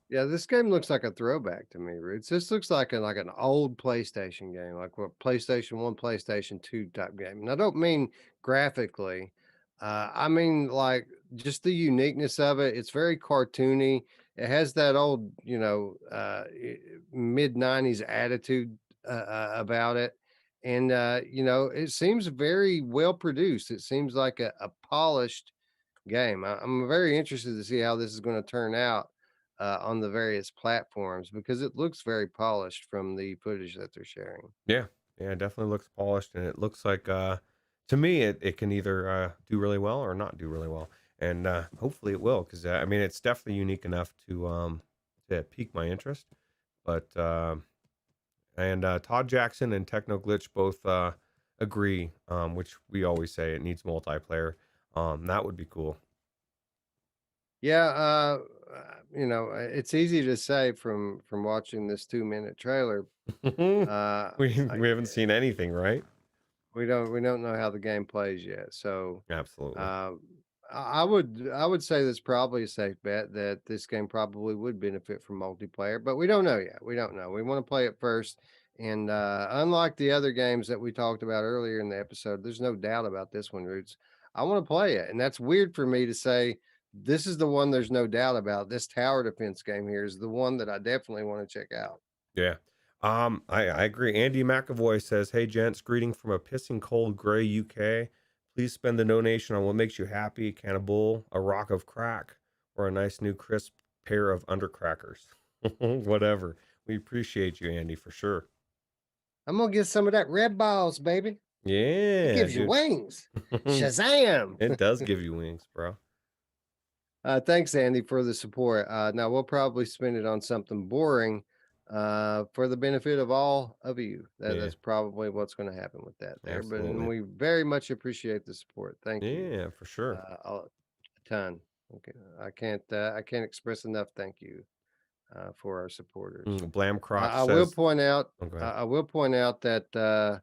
Yeah, this game looks like a throwback to me, Roots. This looks like an old PlayStation game, like what PlayStation 1, PlayStation 2 type game. And I don't mean graphically. I mean like just the uniqueness of it. It's very cartoony. It has that old, mid '90s attitude about it, and it seems very well produced. It seems like a polished game. I'm very interested to see how this is going to turn out on the various platforms because it looks very polished from the footage that they're sharing. Yeah. Yeah, it definitely looks polished, and it looks like to me it can either do really well or not do really well. And hopefully it will, because I mean it's definitely unique enough to pique my interest. But and Todd Jackson and Techno Glitch both agree, which we always say it needs multiplayer. That would be cool. Yeah, it's easy to say from watching this 2-minute trailer. we Uh, I, we haven't seen anything, right? we don't know how the game plays yet, so Absolutely. uh, I would say that's probably a safe bet that this game probably would benefit from multiplayer, but we don't know yet. We don't know. We want to play it first, and unlike the other games that we talked about earlier in the episode, there's no doubt about this one, Roots. I want to play it, and that's weird for me to say. This is the one there's no doubt about. This tower defense game here is the one that I definitely want to check out. Yeah. I agree. Andy McAvoy says, "Hey gents, greeting from a pissing cold gray UK. Please spend the donation on what makes you happy: a can of bull, a rock of crack, or a nice new crisp pair of undercrackers. Whatever. We appreciate you, Andy, for sure. I'm gonna get some of that red balls, baby. It Yeah, gives you dude. wings. Shazam! It does give you wings, bro. Thanks, Andy, for the support. Now we'll probably spend it on something boring for the benefit of all of you. Yeah, That's probably what's going to happen with that there. But and absolutely. we very much appreciate the support. Thank you Yeah, for sure. a ton. Okay, I can't express enough thank you for our supporters. Blam I Crotch will says, point out. "Oh, go ahead." I will point out that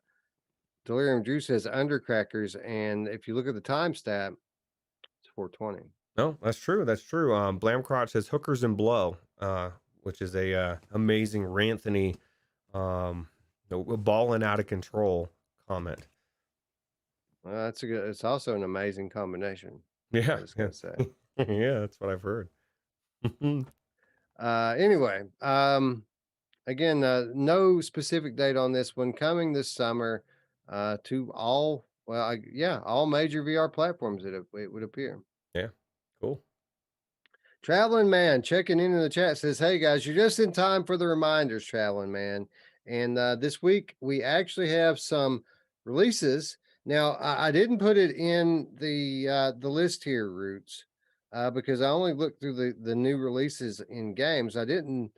Delirium Drew says undercrackers, and if you look at the timestamp, it's 4:20. No, that's true. That's true. Blamcrotch says hookers and blow, which is a amazing Ranthony, balling out of control comment. That's a good. It's also an amazing combination. I Yeah, just yeah, gotta say. yeah. That's what I've heard. Anyway, again, no specific date on this one. Coming this summer, to all well, yeah, all major VR platforms. It would appear. Yeah, cool. Traveling Man checking in the chat says, "Hey guys, you're just in time for the reminders, Traveling Man." And this week we actually have some releases. Now I didn't put it in the list here, Roots, because I only looked through the new releases in games. I didn't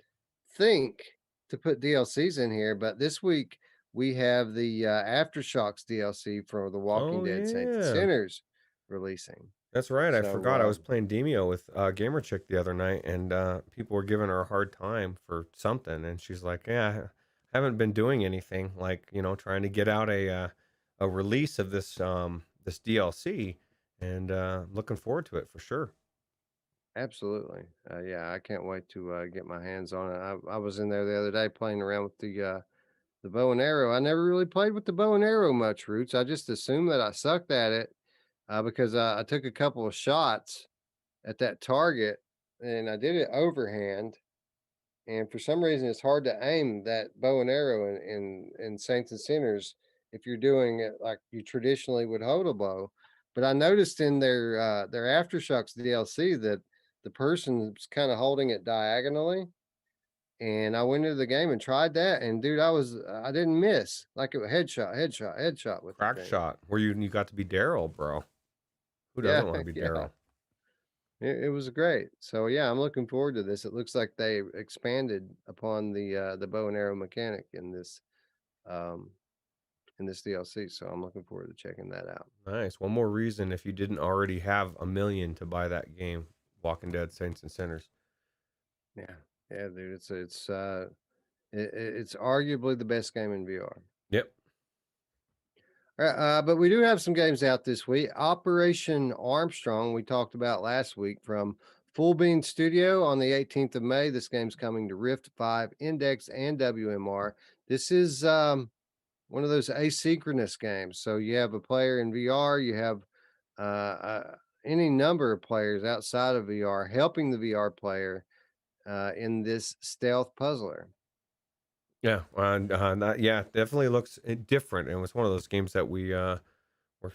think to put DLCs in here, but this week we have the Aftershocks DLC for The Walking Oh Dead Saints and yeah, Sinners releasing. that's right. I So forgot. I was playing Demio with Gamer Chick the other night, and people were giving her a hard time for something, and she's like, "Yeah, I haven't been doing anything, like trying to get out a release of this DLC, and looking forward to it for sure." absolutely. Yeah, I can't wait to get my hands on it. I was in there the other day playing around with the bow and arrow. I never really played with the bow and arrow much, Roots. I just assumed that I sucked at it because I took a couple of shots at that target and I did it overhand. And for some reason, it's hard to aim that bow and arrow in Saints and Sinners if you're doing it like you traditionally would hold a bow. But I noticed in their Aftershocks DLC that the person's kind of holding it diagonally. And I went into the game and tried that, and dude, I didn't miss like it was headshot with the Crack thing. shot, where you got to be Daryl, bro. Who Yeah, doesn't want to be yeah. Daryl? It was great. So yeah, I'm looking forward to this. It looks like they expanded upon the bow and arrow mechanic um in this DLC. So I'm looking forward to checking that out. Nice. One more reason if you didn't already have a million to buy that game, Walking Dead Saints and Sinners. Yeah, yeah, dude. It's arguably the best game in VR. Yep. All right, but we do have some games out this week. Operation Armstrong, we talked about last week from Full Bean Studio on the 18th of May. This game's coming to Rift 5, Index, and WMR. This is one of those asynchronous games. So you have a player in VR, you have any number of players outside of VR helping the VR player in this stealth puzzler. Yeah, and that yeah, definitely looks different. And it was one of those games that we're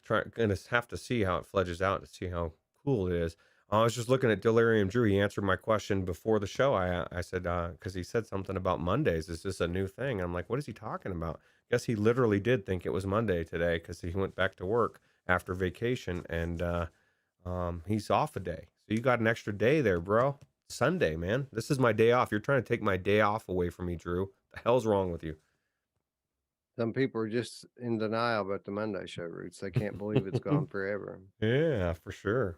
trying gonna have to see how it fledges out to see how cool it is. I was just looking at Delirium Drew. He answered my question before the show. I said because he said something about Mondays. Is this a new thing? I'm like, what is he talking about? Guess he literally did think it was Monday today because he went back to work after vacation and he's off a day. So you got an extra day there, bro. Sunday, man. This is my day off. You're trying to take my day off away from me, Drew. The hell's wrong with you? Some people are just in denial about the Monday show roots. They can't believe it's gone forever. Yeah, for sure.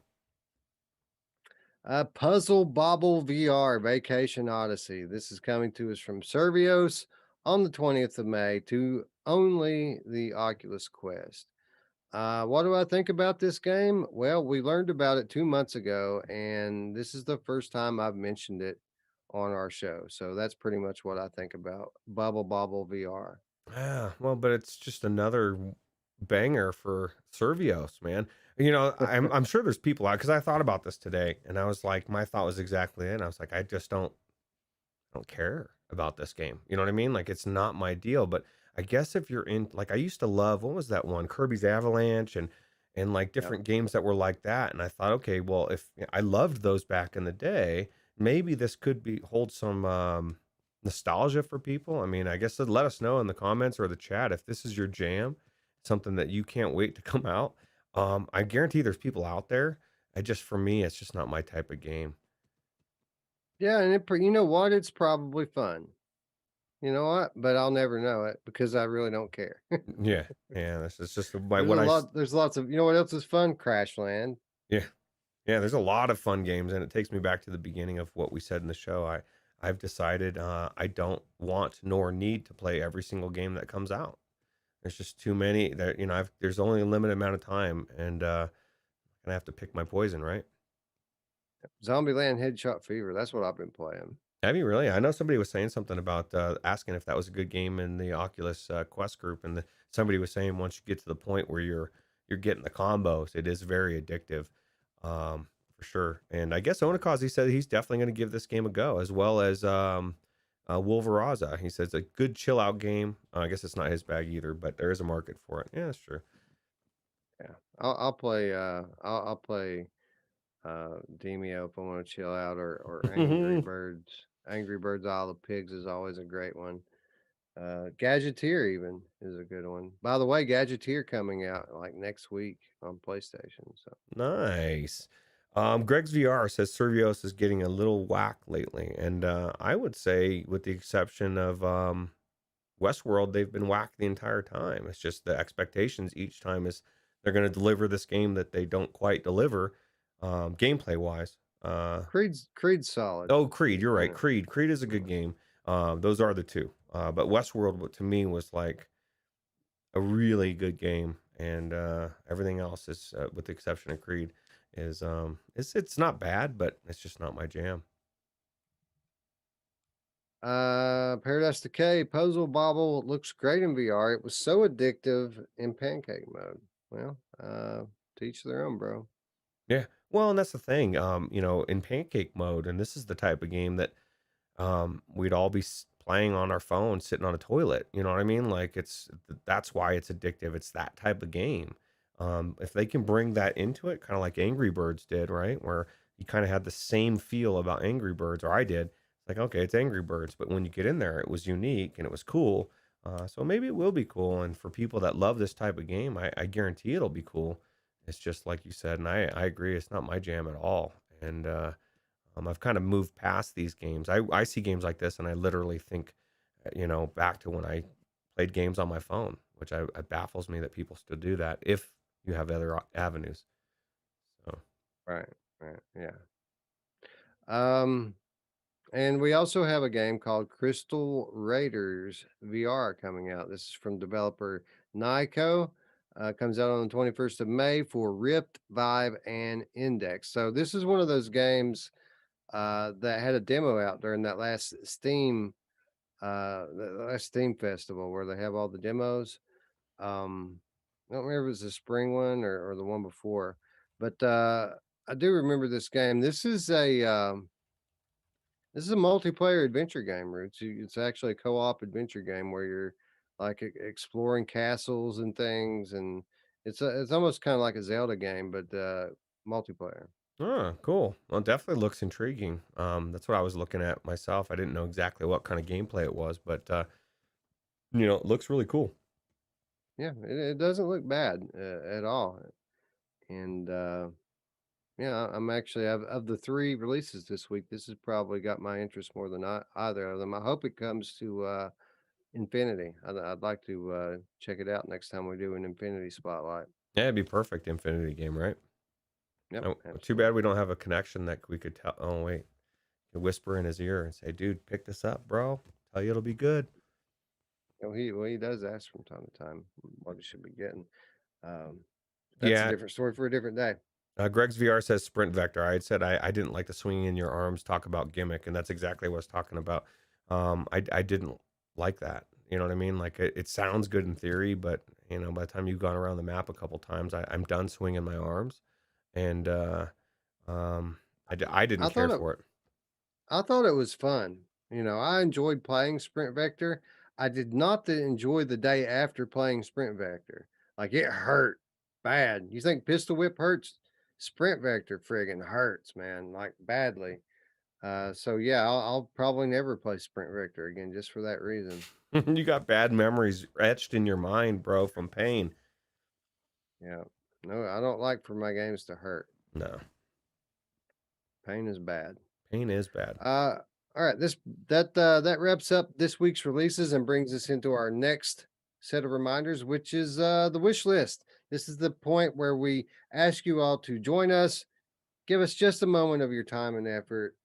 Puzzle Bobble VR Vacation Odyssey. This is coming to us from Servios on the 20th of May to only the Oculus Quest. What do I think about this game? Well, we learned about it 2 months ago, and this is the first time I've mentioned it on our show. So that's pretty much what I think about Bubble Bobble VR. Yeah, well, but it's just another banger for Servios, man. You know, I'm sure there's people out because I thought about this today, and I was like, my thought was exactly it. And I was like, I just don't care about this game. You know what I mean? Like it's not my deal. But I guess if you're in, like, I used to love what was that one, Kirby's Avalanche, and like Yep. different games that were like that. And I thought, okay, well, if I loved those back in the day, maybe this could be hold some nostalgia for people. I mean, I guess let us know in the comments or the chat if this is your jam, something that you can't wait to come out. I guarantee there's people out there. I just for me, it's just not my type of game. Yeah, and you know what? It's probably fun. You know what? But I'll never know it because I really don't care. Yeah, yeah. This is just my There's what a I lot. There's lots of. You know what else is fun? Crashland. yeah. Yeah, there's a lot of fun games, and it takes me back to the beginning of what we said in the show. I've decided I don't want nor need to play every single game that comes out. There's just too many that there's only a limited amount of time, and I have to pick my poison, right? Zombieland Headshot Fever. That's what I've been playing. Have you really? I know somebody was saying something about asking if that was a good game in the Oculus Quest group, and somebody was saying once you get to the point where you're getting the combos, it is very addictive, for sure. And I guess Onikazi said he's definitely going to give this game a go, as well as Wolveraza. He says a good chill out game. I guess it's not his bag either, but there is a market for it. Yeah, that's true. Yeah, I'll play. I'll play Demio if I want to chill out, or Angry Birds. Angry Birds Isle of Pigs is always a great one. Gadgeteer even is a good one. By the way, Gadgeteer coming out like next week on PlayStation. So Nice. Greg's VR says Servios is getting a little whack lately, and I would say, with the exception of Westworld, they've been whacked the entire time. It's just the expectations each time is they're going to deliver this game that they don't quite deliver, gameplay wise. Creed's solid. Oh, Creed, you're right. Yeah. Creed is a good game. Those are the two. But Westworld to me was like a really good game, and everything else is, with the exception of Creed, is it's not bad, but it's just not my jam. Paradise Decay Puzzle Bobble looks great in VR. It was so addictive in pancake mode. Well, to each their own, bro. Yeah. Well, and that's the thing. In pancake mode, and this is the type of game that we'd all be playing on our phone, sitting on a toilet. You know what I mean? Like that's why it's addictive. It's that type of game. If they can bring that into it, kind of like Angry Birds did, right? Where you kind of had the same feel about Angry Birds, or I did. It's like, okay, it's Angry Birds, but when you get in there, it was unique and it was cool. So maybe it will be cool. And for people that love this type of game, I guarantee it'll be cool. It's just like you said, and I agree. It's not my jam at all. And I've kind of moved past these games. I see games like this, and I literally think, back to when I played games on my phone, which it baffles me that people still do that if you have other avenues. So Right, right, yeah. And we also have a game called Crystal Raiders VR coming out. This is from developer Nyko. Comes out on the 21st of May for Rift, Vive, and Index. So this is one of those games that had a demo out during that last Steam the last Steam festival where they have all the demos. I don't remember if it was the spring one or the one before, But I do remember this game. This is a multiplayer adventure game, Roots. It's actually a co-op adventure game where you're like exploring castles and things, and it's almost kind of like a Zelda game, but multiplayer. Oh, cool. Well, it definitely looks intriguing. That's what I was looking at myself. I didn't know exactly what kind of gameplay it was, but it looks really cool. Yeah, it doesn't look bad at all, and yeah, I'm actually of the three releases this week. This has probably got my interest more than either of them. I hope it comes to Infinity. I'd like to check it out next time we do an Infinity spotlight. Yeah, it'd be perfect Infinity game, right? Yep, Oh, too bad absolutely. we don't have a connection that we could tell. Oh, wait. Could whisper in his ear and say, dude, pick this up, bro. Tell you it'll be good. He does ask from time to time what he should be getting. Um, that's a Yeah. different story for a different day. Greg's VR says sprint vector. I had said I didn't like the swinging in your arms, talk about gimmick, and that's exactly what I was talking about. I didn't like that. You know what I mean? Like it sounds good in theory, but by the time you've gone around the map a couple times, I'm done swinging my arms, and um, I I didn't care thought it for it. I thought it was fun. I enjoyed playing Sprint Vector. I did not enjoy the day after playing Sprint Vector. Like it hurt bad. You think Pistol Whip hurts? Sprint Vector friggin' hurts, man, like badly. So yeah, I'll probably never play Sprint Vector again just for that reason. You got bad memories etched in your mind, bro, from pain. Yeah. No, I don't like for my games to hurt. No, Pain is bad. pain is bad. Uh, all right, that wraps up this week's releases and brings us into our next set of reminders, which is the wish list. This is the point where we ask you all to join us. Give us just a moment of your time and effort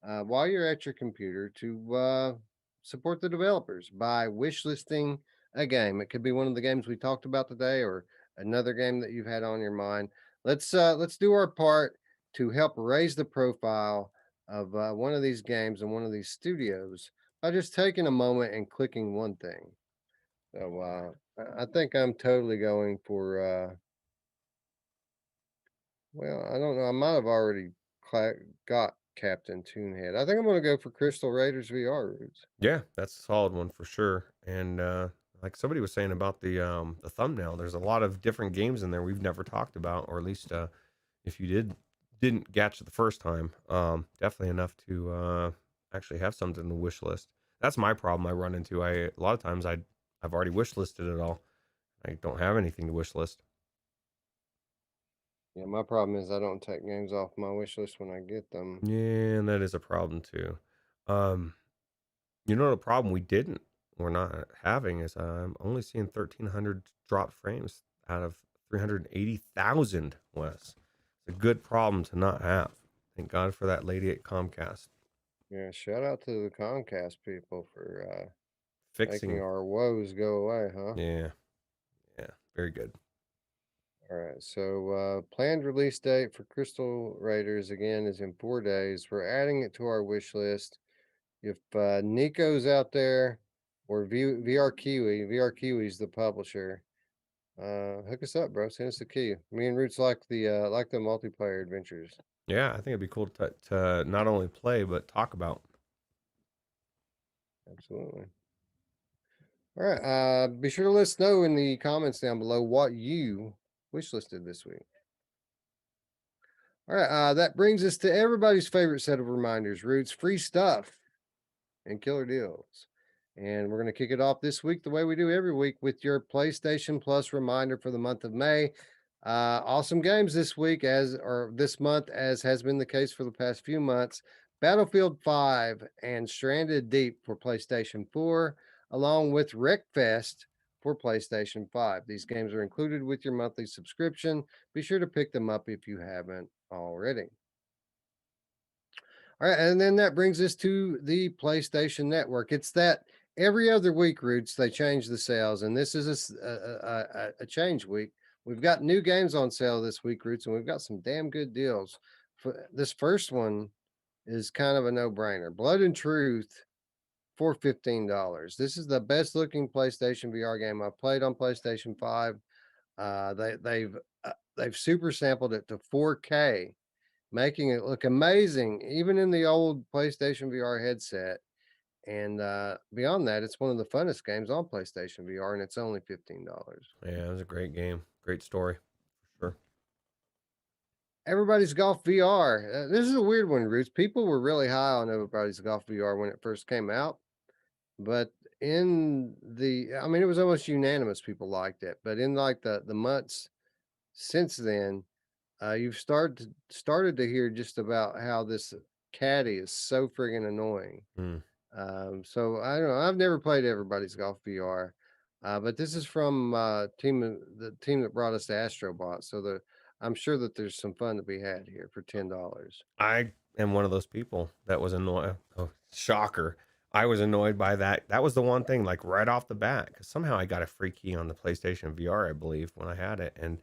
while you're at your computer to support the developers by wish listing a game. It could be one of the games we talked about today, or another game that you've had on your mind. Let's do our part to help raise the profile of one of these games and one of these studios by just taking a moment and clicking one thing. So I think I'm totally going for. Well, I don't know. I might have already got Captain Toonhead. I think I'm going to go for Crystal Raiders VR Roots. Yeah, that's a solid one for sure. And like somebody was saying about the thumbnail, there's a lot of different games in there we've never talked about, or at least if you didn't catch it the first time, definitely enough to actually have something in the wish list. That's my problem I run into. A lot of times I've already wish listed it all. I don't have anything to wish list. Yeah, my problem is I don't take games off my wish list when I get them. Yeah, and that is a problem too. Um, the problem we're not having is I'm only seeing 1,300 drop frames out of 380,000, Wes. It's a good problem to not have. Thank God for that lady at Comcast Yeah, shout out to the Comcast people for making fixing. our woes go away, huh? Yeah, yeah, very good. All right, so planned release date for Crystal Raiders again is in 4 days. We're adding it to our wish list. If Nico's out there or VR Kiwi, VR Kiwi's the publisher, hook us up, bro. Send us the key. Me and Roots like the multiplayer adventures. Yeah, I think it'd be cool to not only play but talk about. Absolutely. All right. Be sure to let us know in the comments down below what you wish listed this week. All right. That brings us to everybody's favorite set of reminders, Roots, free stuff and killer deals. And we're going to kick it off this week the way we do every week with your PlayStation Plus reminder for the month of May. Awesome games this week, or this month, as has been the case for the past few months. Battlefield 5 and Stranded Deep for PlayStation 4, along with Wreckfest for PlayStation 5. These games are included with your monthly subscription. Be sure to pick them up if you haven't already. All right, and then that brings us to the PlayStation Network. It's that every other week, Roots, they change the sales, and this is a change week. We've got new games on sale this week, Roots, and we've got some damn good deals. For this first one is kind of a no-brainer. Blood and Truth for $15. This is the best looking PlayStation VR game I've played on PlayStation 5. They've they've super sampled it to 4K, making it look amazing, even in the old PlayStation VR headset. And beyond that, it's one of the funnest games on PlayStation VR, and it's only $15. Yeah, it was a great game. Great story. Sure. Everybody's Golf VR. This is a weird one, Roots. People were really high on Everybody's Golf VR when it first came out, but I mean, it was almost unanimous. People liked it, but in like the months since then, you've started to hear just about how this caddy is so friggin' annoying. Hmm. So I don't know. I've never played Everybody's Golf VR, but this is from the team that brought us the Astrobot. So I'm sure that there's some fun to be had here for $10. I am one of those people that was annoyed. Oh, shocker. I was annoyed by that. That was the one thing, like right off the bat, because somehow I got a free key on the PlayStation VR, I believe, when I had it. And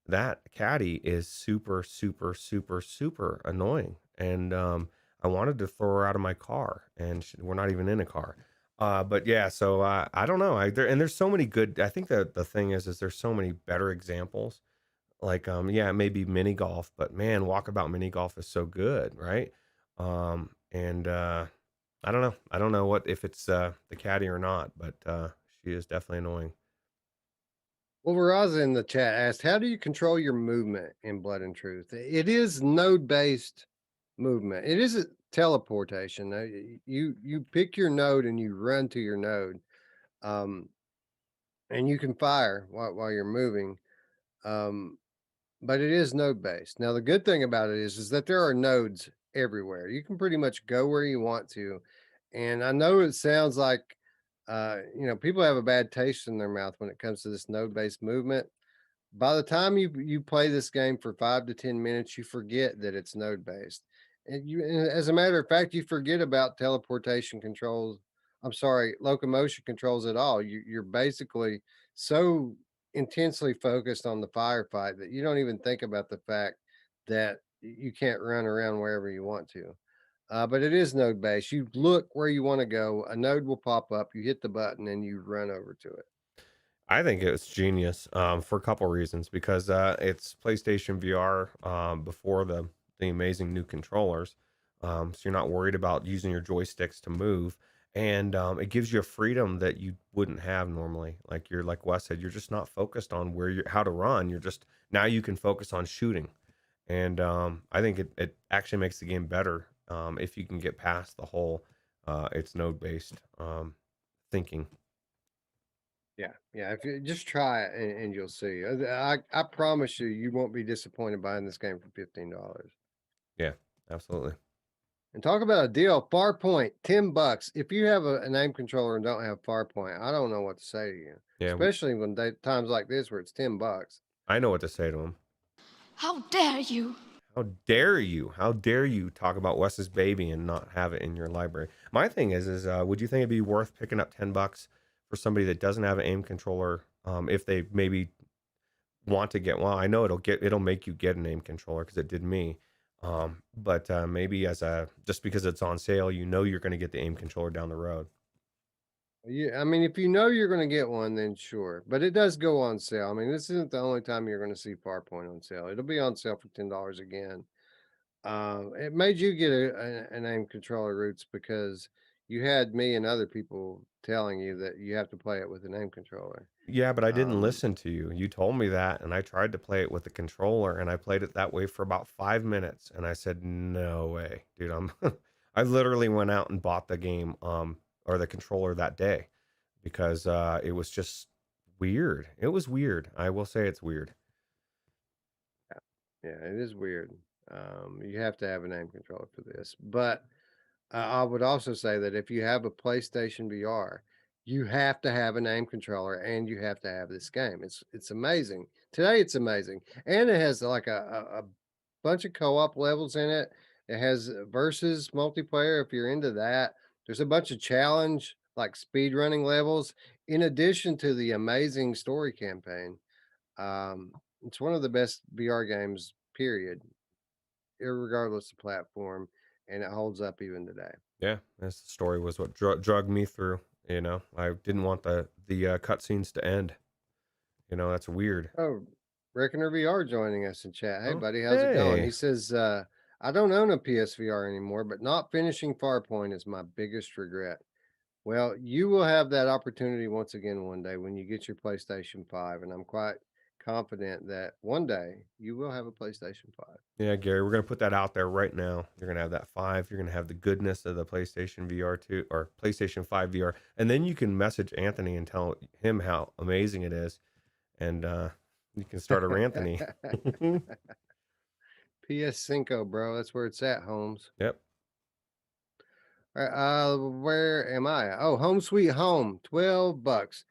that caddy is super, super, super, super annoying. And I wanted to throw her out of my car, and we're not even in a car. But yeah, so I don't know. There's so many good. I think that the thing is there's so many better examples. Like, yeah, it may be mini golf, but man, walkabout mini golf is so good, right? And I don't know. I don't know what if it's the caddy or not, but she is definitely annoying. Well, Veraza in the chat asked, "How do you control your movement in Blood and Truth?" It is node based movement. It isn't teleportation. You pick your node and you run to your node, um, and you can fire while you're moving. Um, but it is node based. Now, the good thing about it is that there are nodes everywhere. You can pretty much go where you want to. And I know it sounds like, people have a bad taste in their mouth when it comes to this node based movement. By the time you play this game for 5 to 10 minutes, you forget that it's node based. And as a matter of fact, you forget about teleportation controls. I'm sorry, locomotion controls at all. You're basically so intensely focused on the firefight that you don't even think about the fact that you can't run around wherever you want to. But it is node based. You look where you want to go, a node will pop up, you hit the button, and you run over to it. I think it was genius for a couple reasons because it's PlayStation VR before the amazing new controllers, so you're not worried about using your joysticks to move, and it gives you a freedom that you wouldn't have normally. Like Wes said, you're just not focused on where you're how to run. You're just now you can focus on shooting, and I think it actually makes the game better if you can get past the whole it's node based thinking. Yeah. If you just try it and you'll see. I promise you, you won't be disappointed buying this game for $15. Yeah, absolutely. And talk about a deal, Farpoint, $10. If you have an aim controller and don't have Farpoint, I don't know what to say to you. Yeah, Especially when times like this where it's $10. I know what to say to him. How dare you? How dare you? How dare you talk about Wes's baby and not have it in your library? My thing is, would you think it'd be worth picking up $10 for somebody that doesn't have an aim controller? If they maybe want to get, well, I know it'll make you get an aim controller because it did me. But maybe just because it's on sale, you're going to get the aim controller down the road. Yeah, I mean, if you know you're going to get one, then sure. But it does go on sale. I mean, this isn't the only time you're going to see Farpoint on sale. It'll be on sale for $10 again. It made you get an aim controller, Roots, because you had me and other people telling you that you have to play it with an aim controller. Yeah, but I didn't Um, listen to you. You told me that, and I tried to play it with the controller, and I played it that way for about 5 minutes, and I said, "No way, dude." I literally went out and bought the game, or the controller that day because it was just weird. It was weird. I will say it's weird. yeah, it is weird. You have to have an aim controller for this, but I would also say that if you have a PlayStation VR, you have to have an aim controller and you have to have this game. It's amazing. Today it's amazing. And it has like a bunch of co-op levels in it. It has versus multiplayer if you're into that. There's a bunch of challenge like speed running levels in addition to the amazing story campaign. Um, it's one of the best VR games, period, irregardless of platform, and it holds up even today. Yeah, this story was what drug me through. I didn't want the cutscenes to end. That's weird. Oh, Reckoner VR joining us in chat. Hey, Oh, buddy, how's it going? hey. He says, I don't own a PSVR anymore, but not finishing Farpoint is my biggest regret. Well, you will have that opportunity once again one day when you get your PlayStation 5, and I'm quite confident that one day you will have a PlayStation 5. Yeah, Gary, we're gonna put that out there right now. You're gonna have that 5. You're gonna have the goodness of the PlayStation VR 2 or PlayStation 5 VR, and then you can message Anthony and tell him how amazing it is, and you can start a Ranthony. PS5, bro. That's where it's at, Holmes. Yep. All right, where am I? Oh, Home Sweet Home, $12.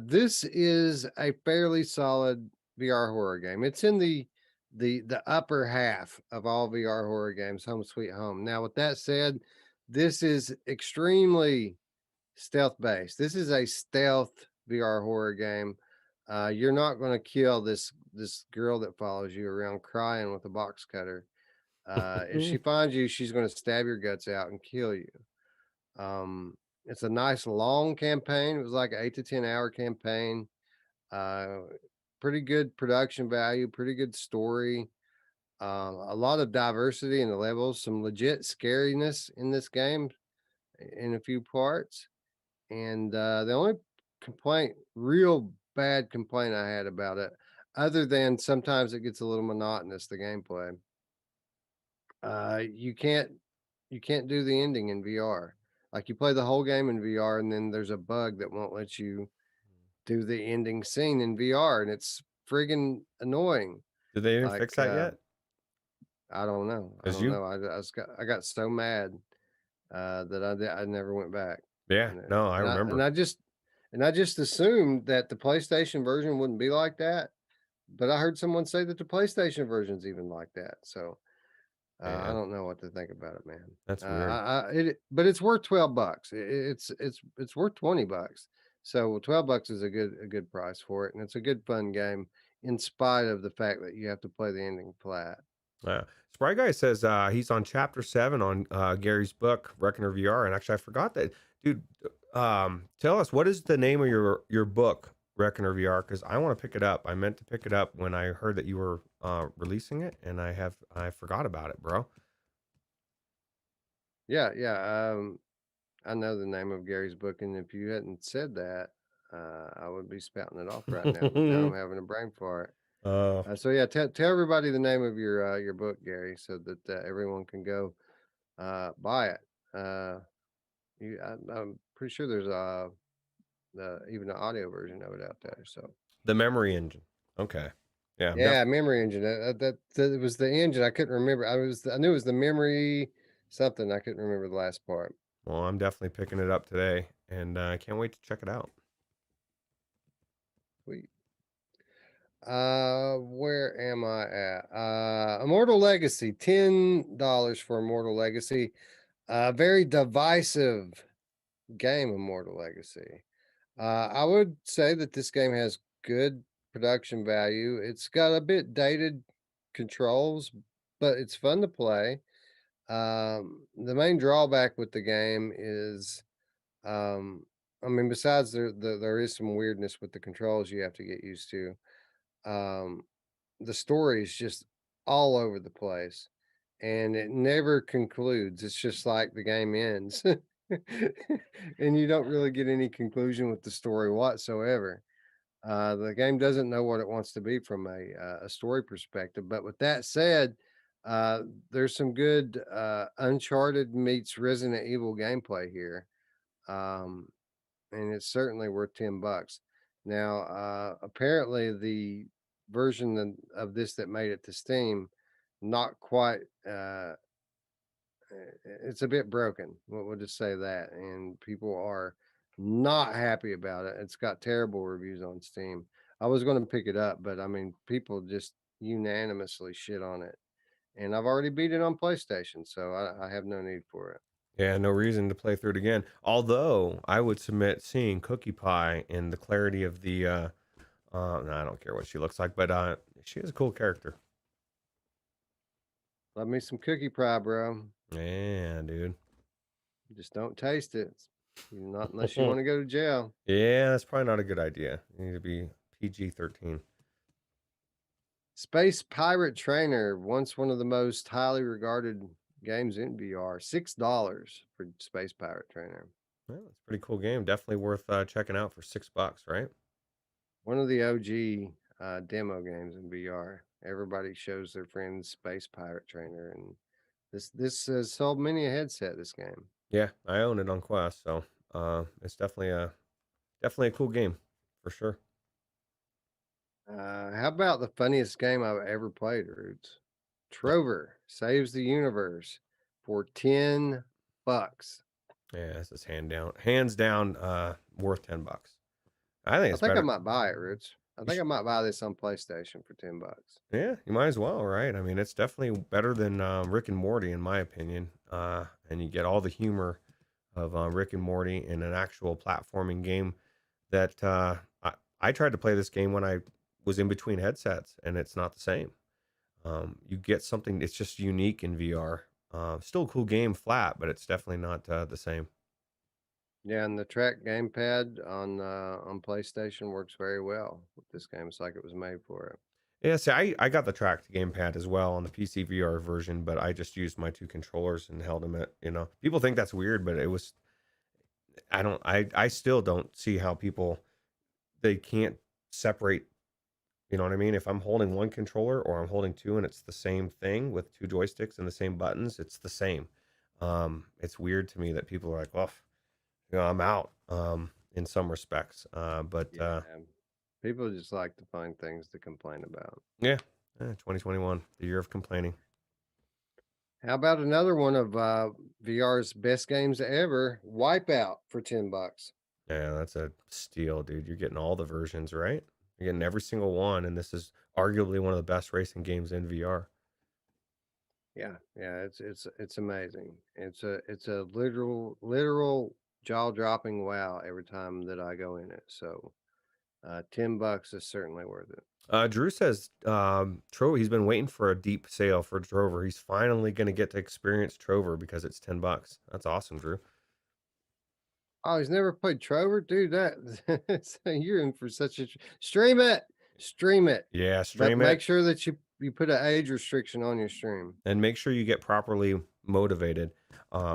This is a fairly solid VR horror game. It's in the upper half of all VR horror games, Home Sweet Home. Now, with that said, this is extremely stealth based. This is a stealth VR horror game. You're not going to kill this girl that follows you around crying with a box cutter. If she finds you, she's going to stab your guts out and kill you. It's a nice long campaign. It was like an 8 to 10 hour campaign. Pretty good production value, pretty good story. A lot of diversity in the levels, some legit scariness in this game in a few parts. And the only real bad complaint I had about it, other than sometimes it gets a little monotonous, the gameplay. You can't do the ending in VR. Like you play the whole game in VR, and then there's a bug that won't let you do the ending scene in VR, and it's friggin' annoying. Did they even Like fix that yet? I don't know. I As don't you? know. I got so mad that I never went back. Yeah. And, No, I remember. I just assumed that the PlayStation version wouldn't be like that. But I heard someone say that the PlayStation version's even like that. So I Man, don't know what to think about it, man. that's weird. But it's worth $12. It's worth $20. So $12 is a good price for it, and it's a good fun game in spite of the fact that you have to play the ending flat. Spry Guy says he's on chapter 7 on Gary's book, Reckoner VR. And actually, I forgot that, dude. Tell us, what is the name of your book, Reckoner VR? Because I want to pick it up. I meant to pick it up when I heard that you were releasing it, and I forgot about it, bro. Yeah, yeah. I know the name of Gary's book, and if you hadn't said that, I would be spouting it off right now. But now I'm having a brain fart. So yeah, tell everybody the name of your book, Gary, so that everyone can go buy it. I'm pretty sure there's even an audio version of it out there. So The Memory Engine. Okay. Yeah. yeah, memory engine. That was the engine. I couldn't remember. I knew it was the memory something. I couldn't remember the last part. Well, I'm definitely picking it up today, and I can't wait to check it out. Sweet. Where am I at? Immortal Legacy, $10 for Immortal Legacy. Very divisive game, Immortal Legacy. I would say that this game has good production value. It's got a bit dated controls, but it's fun to play. The main drawback with the game is, I mean, besides there is some weirdness with the controls you have to get used to. The story is just all over the place, and it never concludes. It's just like the game ends. And you don't really get any conclusion with the story whatsoever. The game doesn't know what it wants to be from a story perspective. But with that said, there's some good Uncharted meets Resident Evil gameplay here, and it's certainly worth $10. Now, apparently, the version of this that made it to Steam, not quite. It's a bit broken. We'll just say that, and people are not happy about it. It's got terrible reviews on Steam. I was going to pick it up, but I mean, people just unanimously shit on it, and I've already beat it on PlayStation, so I have no need for it. Yeah, no reason to play through it again. Although I would submit seeing Cookie Pie and the clarity of the no, I don't care what she looks like, but she is a cool character. Love me some cookie pie, bro. Yeah, dude. Just don't taste it. Not unless you want to go to jail. Yeah, that's probably not a good idea. You need to be PG-13. Space Pirate Trainer, once one of the most highly regarded games in VR. $6 for Space Pirate Trainer. Well, it's a pretty cool game. Definitely worth checking out for $6, right? One of the OG demo games in VR. Everybody shows their friends Space Pirate Trainer, and this has sold many a headset. This game. Yeah, I own it on Quest, so it's definitely a cool game for sure. How about the funniest game I've ever played, Roots? Trover Saves the Universe for $10. Yeah, this is hands down, worth $10. I think I it's think I better. might buy it, Roots. I You think sh- I might buy this on PlayStation for $10. yeah, you might as well, right? I mean, it's definitely better than Rick and Morty, in my opinion. And you get all the humor of Rick and Morty in an actual platforming game that I tried to play this game when I was in between headsets, and it's not the same. You get something, it's just unique in VR. Still a cool game flat, but it's definitely not the same. Yeah, and the track gamepad on PlayStation works very well with this game. It's like it was made for it. Yeah, see, I got the tracked gamepad as well on the PC VR version, but I just used my two controllers and held them at. People think that's weird, but it was, I still don't see how they can't separate, you know what I mean? If I'm holding one controller or I'm holding two and it's the same thing with two joysticks and the same buttons, it's the same. It's weird to me that people are like, well, I'm out, in some respects. But Yeah, people just like to find things to complain about. yeah, 2021, the year of complaining. How about another one of VR's best games ever, Wipeout for $10? Yeah, that's a steal, dude. You're getting all the versions, right? You're getting every single one, and this is arguably one of the best racing games in VR. Yeah, it's amazing. It's a literal jaw dropping wow every time that I go in it. So $10 is certainly worth it. Drew says Trover, he's been waiting for a deep sale for Trover. He's finally going to get to experience Trover because it's $10. That's awesome, Drew. Oh, he's never played Trover, dude. You're in for such a stream it, stream it, Yeah, but stream make it sure that you put an age restriction on your stream. and make sure you get properly motivated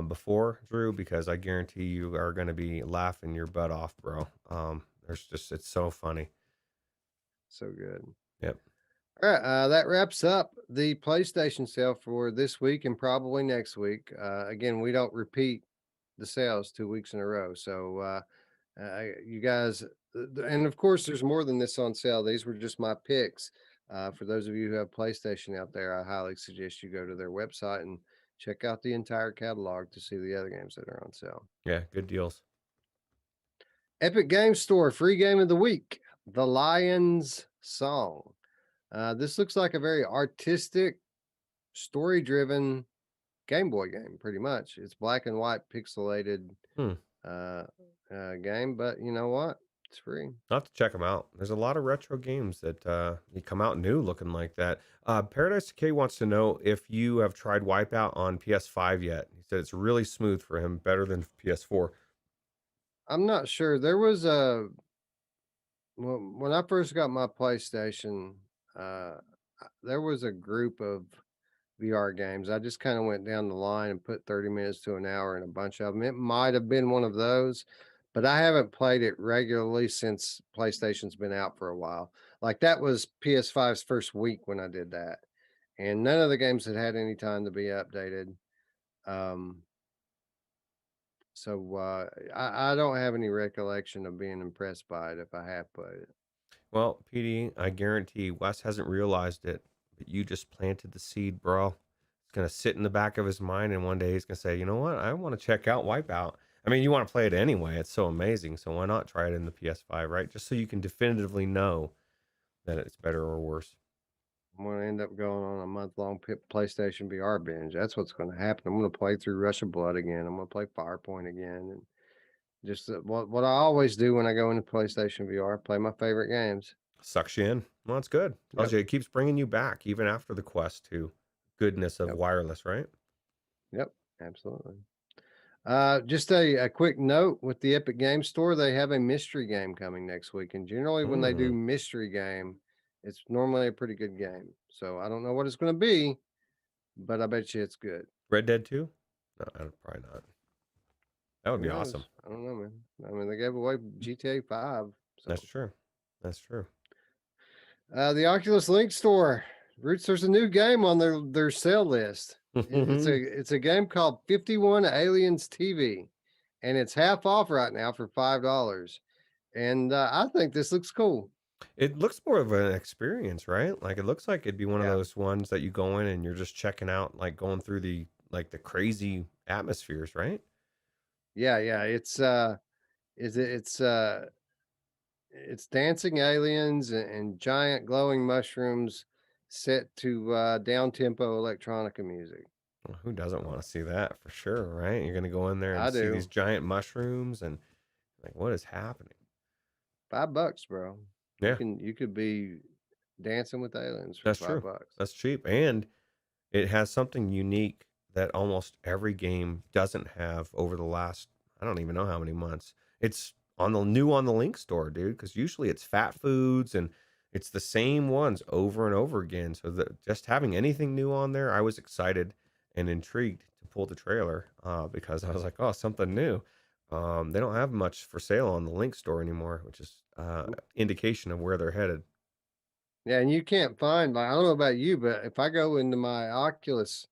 before Drew, because I guarantee you are going to be laughing your butt off, bro. It's so funny. So good. Yep. All right, that wraps up the PlayStation sale for this week and probably next week. Again, we don't repeat the sales 2 weeks in a row, so you guys, and of course, there's more than this on sale. These were just my picks. For those of you who have PlayStation out there, I highly suggest you go to their website and check out the entire catalog to see the other games that are on sale. Yeah, good deals. Epic Game Store free game of the week, The Lion's Song. This looks like a very artistic, story-driven Game Boy game, pretty much. It's black and white pixelated game, but you know what? It's free. I'll have to check them out. There's a lot of retro games that you come out new looking like that. Paradise Decay wants to know if you have tried Wipeout on PS5 yet. He said it's really smooth for him, better than PS4. I'm not sure. There was when I first got my PlayStation, there was a group of VR games. I just kind of went down the line and put 30 minutes to an hour in a bunch of them. It might have been one of those, but I haven't played it regularly since PlayStation's been out for a while. Like that was PS5's first week when I did that. And none of the games had any time to be updated. So I don't have any recollection of being impressed by it if I have played it. Well, PD, I guarantee Wes hasn't realized it, but you just planted the seed, bro. It's gonna sit in the back of his mind, and one day he's gonna say, "You know what? I want to check out Wipeout." I mean, you want to play it anyway. It's so amazing. So why not try it in the PS5, right? Just so you can definitively know that it's better or worse. I'm going to end up going on a month-long PlayStation VR binge. That's what's going to happen. I'm going to play through Rush of Blood again. I'm going to play Firepoint again, and just what I always do when I go into PlayStation VR, play my favorite games. Sucks you in. Well, that's good. Tells you it keeps bringing you back even after the Quest 2 goodness of wireless, right? Yep, absolutely. Just a quick note with the Epic Game Store, they have a mystery game coming next week. And generally, when they do mystery game, It's normally a pretty good game. So I don't know what it's going to be, but I bet you it's good. Red Dead 2? No, probably not. That would Who be knows? awesome. I don't know, man. I mean, they gave away GTA 5. That's So true. That's true. the Oculus Link store. Roots, there's a new game on their sale list. It's a game called 51 Aliens TV, and it's half off right now for $5. And I think this looks cool. It looks more of an experience, right? Like it looks like it'd be one of Yeah, those ones that you go in and you're just checking out, like going through the crazy atmospheres, right? yeah. It's dancing aliens and giant glowing mushrooms set to down tempo electronica music. Well, who doesn't So want to see that for sure, right? You're gonna go in there and I see these do. giant mushrooms and like what is happening? $5, bro. Yeah, You could be dancing with aliens for that's five true. bucks. That's cheap. And it has something unique that almost every game doesn't have over the last, I don't even know how many months. It's on the Link store, dude, because usually it's fat foods and it's the same ones over and over again. So that just having anything new on there, I was excited and intrigued to pull the trailer because I was like, oh, something new. They don't have much for sale on the Link store anymore, which is indication of where they're headed. Yeah, and you can't find, like, I don't know about you, but if I go into my Oculus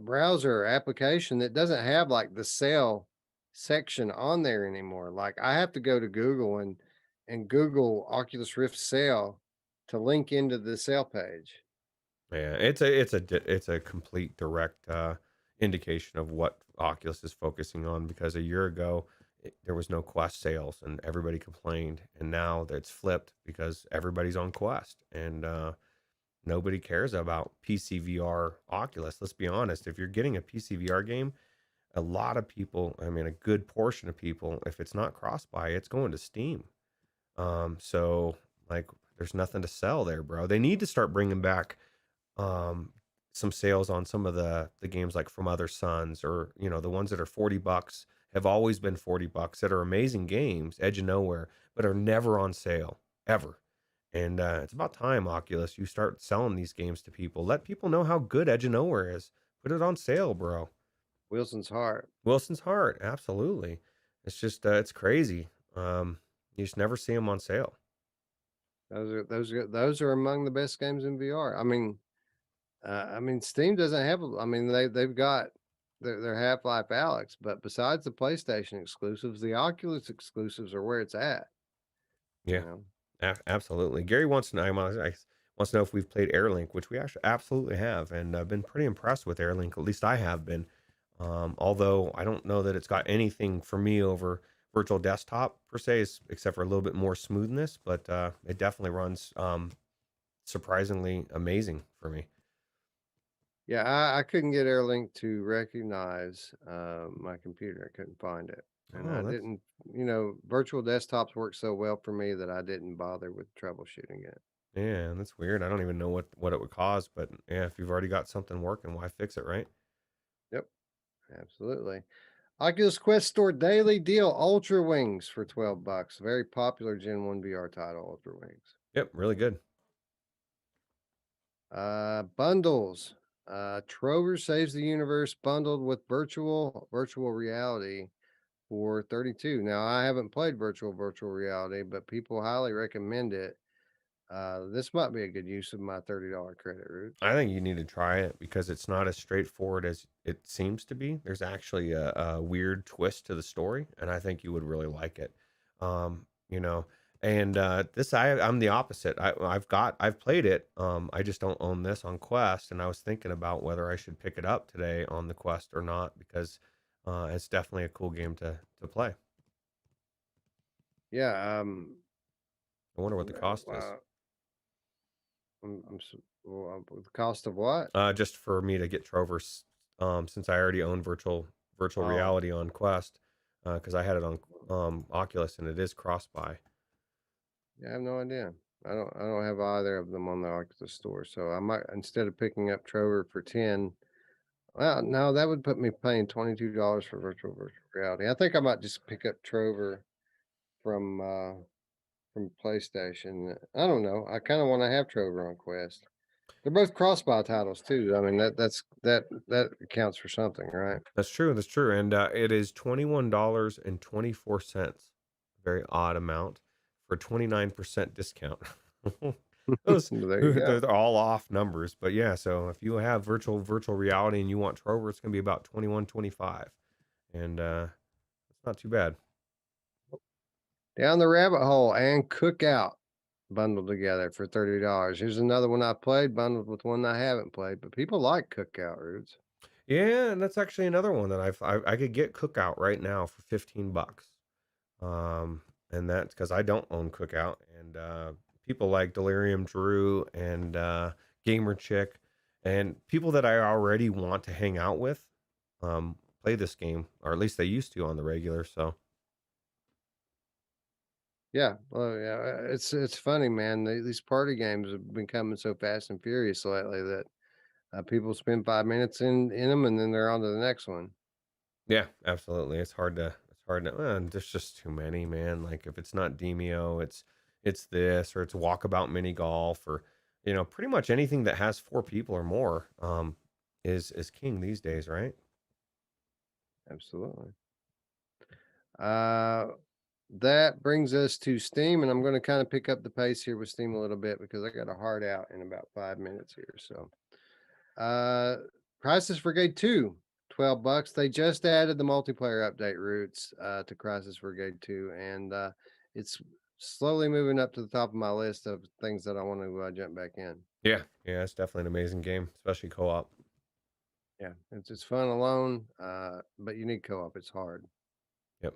browser application, it doesn't have like the sale section on there anymore. Like I have to go to Google and Google Oculus Rift sale to link into the sale page. Yeah, it's a complete direct indication of what Oculus is focusing on because a year ago there was no Quest sales and everybody complained, and now it's flipped because everybody's on Quest and nobody cares about PC VR Oculus. Let's be honest, if you're getting a PC VR game, a lot of people, I mean, a good portion of people, if it's not cross buy, it's going to Steam. So like, there's nothing to sell there, bro. They need to start bringing back um some sales on some of the games like From Other Suns or the ones that are $40 have always been $40 that are amazing games, Edge of Nowhere, but are never on sale ever. And it's about time, Oculus, you start selling these games to people. Let people know how good Edge of Nowhere is. Put it on sale, bro. Wilson's Heart. Wilson's Heart, absolutely. It's just it's crazy. You just never see them on sale. Those are among the best games in VR. I mean, Steam doesn't have. I mean, they've got their Half Life Alex, but besides the PlayStation exclusives, the Oculus exclusives are where it's at. You Yeah. know. Absolutely. Gary wants to know, wants to know if we've played Airlink, which we actually absolutely have, and I've been pretty impressed with Airlink. At least I have been. Although I don't know that it's got anything for me over virtual desktop per se, except for a little bit more smoothness. But it definitely runs surprisingly amazing for me. Yeah, I couldn't get Airlink to recognize my computer. I couldn't find it. And Oh, I that's didn't, virtual desktops work so well for me that I didn't bother with troubleshooting it. yeah, that's weird. I don't even know what it would cause, but yeah, if you've already got something working, why fix it, right? Yep, absolutely. Oculus Quest Store Daily Deal Ultra Wings for $12. Very popular Gen 1 VR title, Ultra Wings. Yep, really good. Bundles. Trover Saves the Universe bundled with virtual reality for 32. Now I haven't played virtual reality, but people highly recommend it. This might be a good use of my $30 credit, Roots. I think you need to try it because it's not as straightforward as it seems to be. There's actually a weird twist to the story, and I think you would really like it. Um, you know, and I'm the opposite. I've played it. I just don't own this on Quest, and I was thinking about whether I should pick it up today on the Quest or not because it's definitely a cool game to play. Yeah, I wonder what the cost is. wow. The cost of what? Just for me to get Trover's, since I already own virtual Oh, reality on Quest, because I had it on Oculus and it is cross buy. yeah, I have no idea. I don't have either of them on the Oculus store. So I might, instead of picking up Trover for 10, well, no, that would put me paying $22 for virtual reality. I think I might just pick up Trover from from PlayStation. I don't know. I kind of want to have Trover on Quest. They're both cross-buy titles too. I mean that accounts for something, right? That's true. That's true. And it is $21.24. Very odd amount for 29% discount. Those There you go. they're all off numbers, but yeah. So if you have virtual reality and you want Trover, it's gonna be about 21.25, and it's not too bad. Down the Rabbit Hole and Cookout bundled together for $30. Here's another one I played bundled with one I haven't played, but people like Cookout, Roots. Yeah, and that's actually another one that I could get Cookout right now for $15. And that's because I don't own Cookout, and people like Delirium Drew and Gamer Chick, and people that I already want to hang out with, play this game, or at least they used to on the regular. So Yeah, well, yeah, it's funny, man. These party games have been coming so fast and furious lately that people spend 5 minutes in them and then they're on to the next one. yeah, absolutely, it's hard to. There's just too many, man. Like if it's not Demio, it's this, or it's Walkabout Mini Golf, or pretty much anything that has 4 people or more, is king these days, right? Absolutely. That brings us to Steam, and I'm going to kind of pick up the pace here with Steam a little bit because I got a hard out in about 5 minutes here. So, Crisis Brigade 2, $12. They just added the multiplayer update routes to Crisis Brigade 2, and it's slowly moving up to the top of my list of things that I want to jump back in. Yeah, yeah, it's definitely an amazing game, especially co-op. Yeah, it's fun alone, but you need co-op. It's hard. Yep.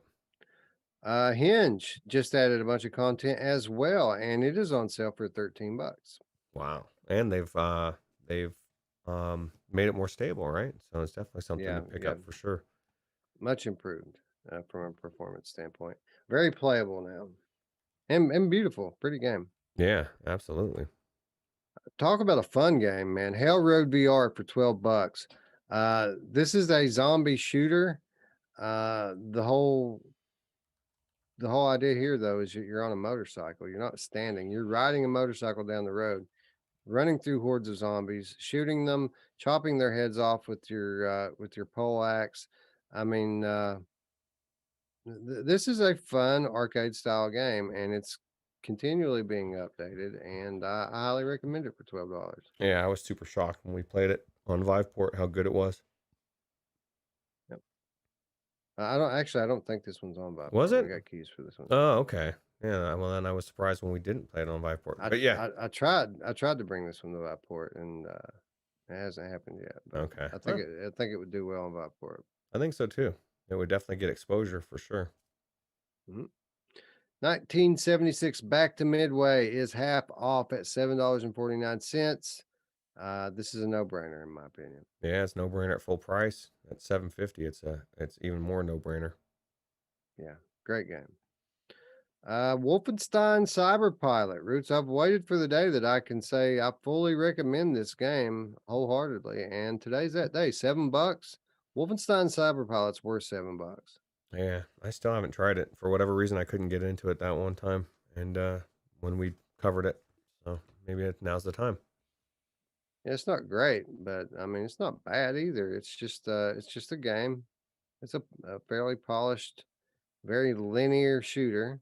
Hinge just added a bunch of content as well, and it is on sale for $13. Wow. And they've made it more stable, right? So it's definitely something Yeah, to pick yeah, up for sure. much improved from a performance standpoint. Very playable now, and beautiful, pretty game. Yeah, absolutely. Talk about a fun game, man. Hell Road VR for $12. This is a zombie shooter. The whole idea here though is you're on a motorcycle. You're not standing. You're riding a motorcycle down the road, running through hordes of zombies, shooting them, chopping their heads off with your pole axe. I mean, this is a fun arcade style game, and it's continually being updated. And I highly recommend it for $12. Yeah, I was super shocked when we played it on Viveport how good it was. Yep. I don't think this one's on Was Viveport. We it? got keys for this one. Oh, okay. Yeah, well then I was surprised when we didn't play it on Viveport. But yeah. I tried to bring this one to Viveport, and it hasn't happened yet. But Okay. I think it would do well on Viveport. I think so too. It would definitely get exposure for sure. Mhm. 1976 Back to Midway is half off at $7.49. This is a no-brainer in my opinion. Yeah, it's no brainer at full price. At $7.50, it's even more no brainer. Yeah, great game. Wolfenstein Cyberpilot. Roots, I've waited for the day that I can say I fully recommend this game wholeheartedly, and today's that day. $7. Wolfenstein Cyberpilot's worth $7. Yeah, I still haven't tried it. For whatever reason, I couldn't get into it that one time, and when we covered it, so maybe now's the time. Yeah, it's not great, but I mean it's not bad either. It's just a game. It's a fairly polished, very linear shooter.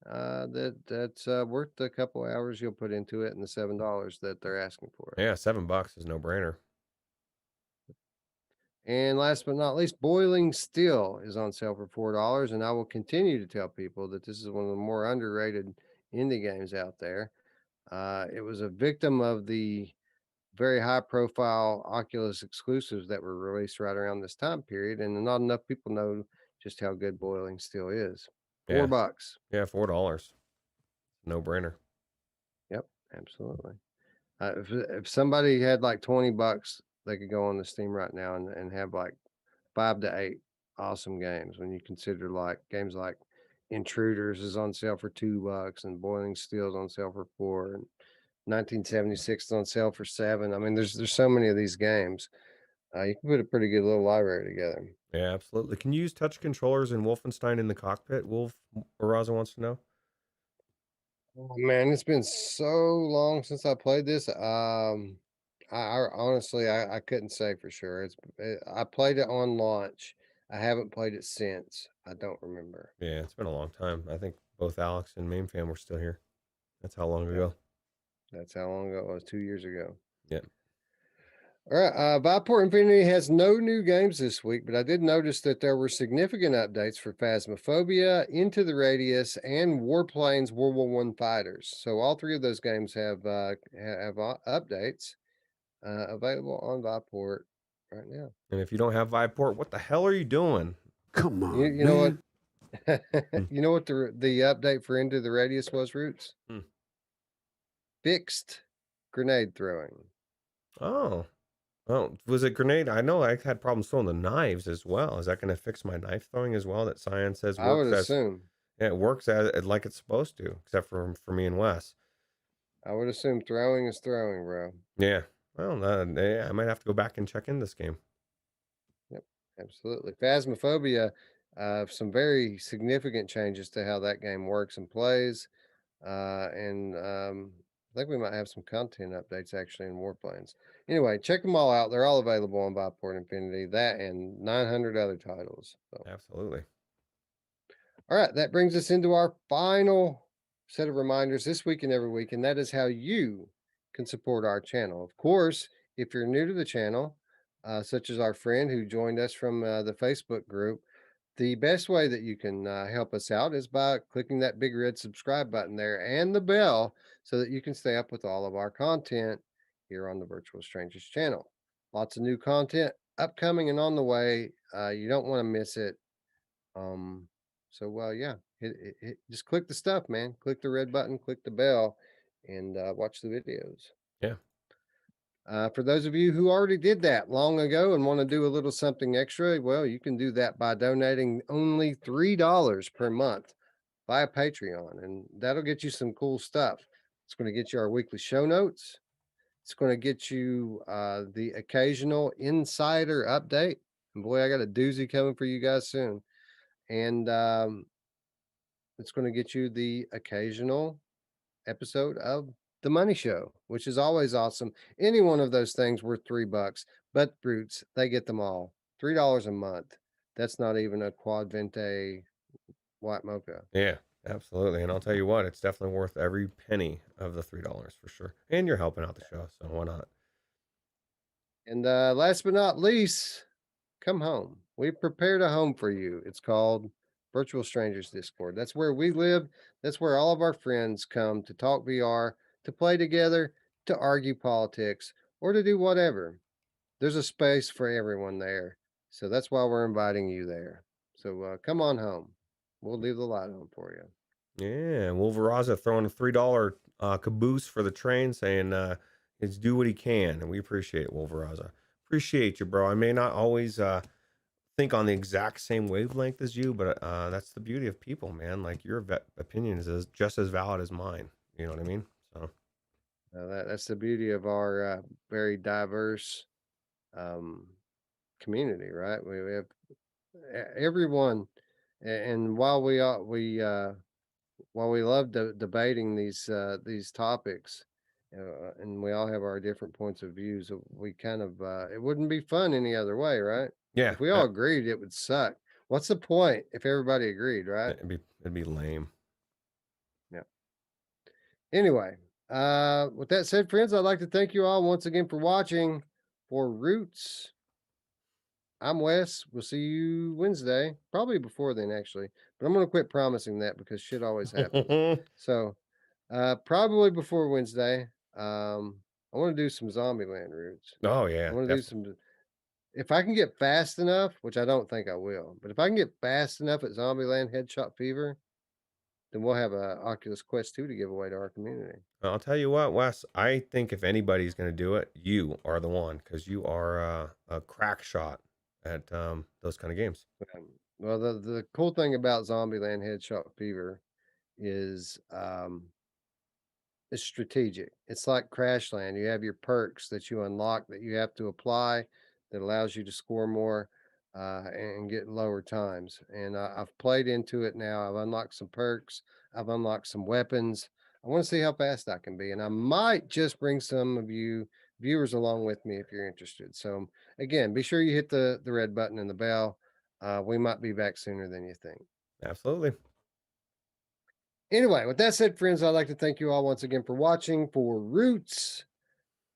That's worth the couple hours you'll put into it and the $7 that they're asking for it. Yeah, $7 is no brainer. And last but not least, Boiling Steel is on sale for $4, and I will continue to tell people that this is one of the more underrated indie games out there. It was a victim of the very high profile Oculus exclusives that were released right around this time period, and not enough people know just how good Boiling Steel is. Yeah, $4. yeah, $4, no brainer. Yep, absolutely. If somebody had like $20, they could go on the Steam right now and have like 5 to 8 awesome games. When you consider like games like Intruders is on sale for $2 and Boiling Steel is on sale for 4 and 1976 is on sale for 7. I mean, there's so many of these games. You can put a pretty good little library together. Yeah, absolutely. Can you use touch controllers in Wolfenstein in the cockpit? Wolf Raza wants to know. Oh, man, it's been so long since I played this. I honestly, I couldn't say for sure. I played it on launch. I haven't played it since. I don't remember. Yeah, it's been a long time. I think both Alex and Mainfam were still here. That's how long Yeah, ago. that's how long ago it was. 2 years ago. Yeah. All right, Viport Infinity has no new games this week, but I did notice that there were significant updates for Phasmophobia, Into the Radius, and Warplanes World War One Fighters. So all three of those games have updates available on Viport right now. And if you don't have Viport, what the hell are you doing? Come You on, you know what? man. Hmm. You know what the update for Into the Radius was, Roots? Hmm. Fixed grenade throwing. Oh. Oh, was it grenade? I know I had problems throwing the knives as well. Is that going to fix my knife throwing as well? That science says I would works as assume. yeah, it works as like it's supposed to, except for me and Wes. I would assume throwing is throwing, bro. Yeah. Well, yeah, I might have to go back and check in this game. Yep, absolutely. Phasmophobia, some very significant changes to how that game works and plays. And I think we might have some content updates actually in Warplanes. Anyway, check them all out. They're all available on Viport Infinity, that and 900 other titles. So, Absolutely. all right, that brings us into our final set of reminders this week and every week, and that is how you can support our channel. Of course, if you're new to the channel, such as our friend who joined us from the Facebook group, the best way that you can help us out is by clicking that big red subscribe button there and the bell so that you can stay up with all of our content here on the Virtual Strangers channel. Lots of new content upcoming and on the way. You don't want to miss it. Yeah, just click the stuff, man. Click the red button, click the bell, and watch the videos. Yeah. For those of you who already did that long ago and want to do a little something extra, well, you can do that by donating only $3 per month via Patreon, and that'll get you some cool stuff. It's going to get you our weekly show notes. It's going to get you the occasional insider update. And boy, I got a doozy coming for you guys soon. And it's going to get you the occasional episode of The Money Show, which is always awesome. Any one of those things worth $3, but Brutes, they get them all. $3 a month. That's not even a quad vente white mocha. Yeah. Absolutely. And I'll tell you what, it's definitely worth every penny of the $3 for sure. And you're helping out the show, so why not? And last but not least, come home. We've prepared a home for you. It's called Virtual Strangers Discord. That's where we live. That's where all of our friends come to talk VR, to play together, to argue politics, or to do whatever. There's a space for everyone there. So that's why we're inviting you there. So come on home. We'll leave the light on for you. Yeah, Wolveraza throwing a $3 caboose for the train, saying he's do what he can, and we appreciate it, Wolveraza. Appreciate you, bro. I may not always think on the exact same wavelength as you, but that's the beauty of people, man. Like your opinion is just as valid as mine. You know what I mean? So That's the beauty of our very diverse um, community, right? We have everyone, and while we love debating these topics, and we all have our different points of views, we kind of it wouldn't be fun any other way, right? yeah, If we all agreed, it would suck. What's the point if everybody agreed, right? it'd be lame. Yeah. Anyway, with that said, friends, I'd like to thank you all once again for watching. For Roots, I'm Wes. We'll see you Wednesday, probably before then, actually. But I'm going to quit promising that because shit always happens. So, probably before Wednesday. I want to do some Zombieland Roots. Oh I yeah, want to do some. If I can get fast enough, which I don't think I will, but if I can get fast enough at Zombieland Headshot Fever, then we'll have a Oculus Quest 2 to give away to our community. I'll tell you what, Wes. I think if anybody's going to do it, you are the one because you are a crack shot at those kind of games. Well, the cool thing about Zombieland Headshot Fever is it's strategic. It's like Crashland. You have your perks that you unlock that you have to apply that allows you to score more and get lower times. And I've played into it now. I've unlocked some perks. I've unlocked some weapons. I want to see how fast I can be. And I might just bring some of you viewers along with me if you're interested. So again, be sure you hit the red button and the bell. We might be back sooner than you think. Absolutely. Anyway, with that said, friends, I'd like to thank you all once again for watching. For Roots,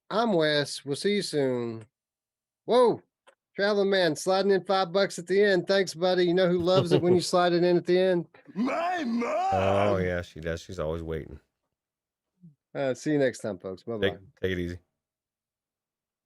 I'm Wes. We'll see you soon. Whoa, traveling man, sliding in $5 at the end. Thanks, buddy. You know who loves it when you slide it in at the end? My mom! Oh, yeah, she does. She's always waiting. See you next time, folks. Bye-bye. Take it easy.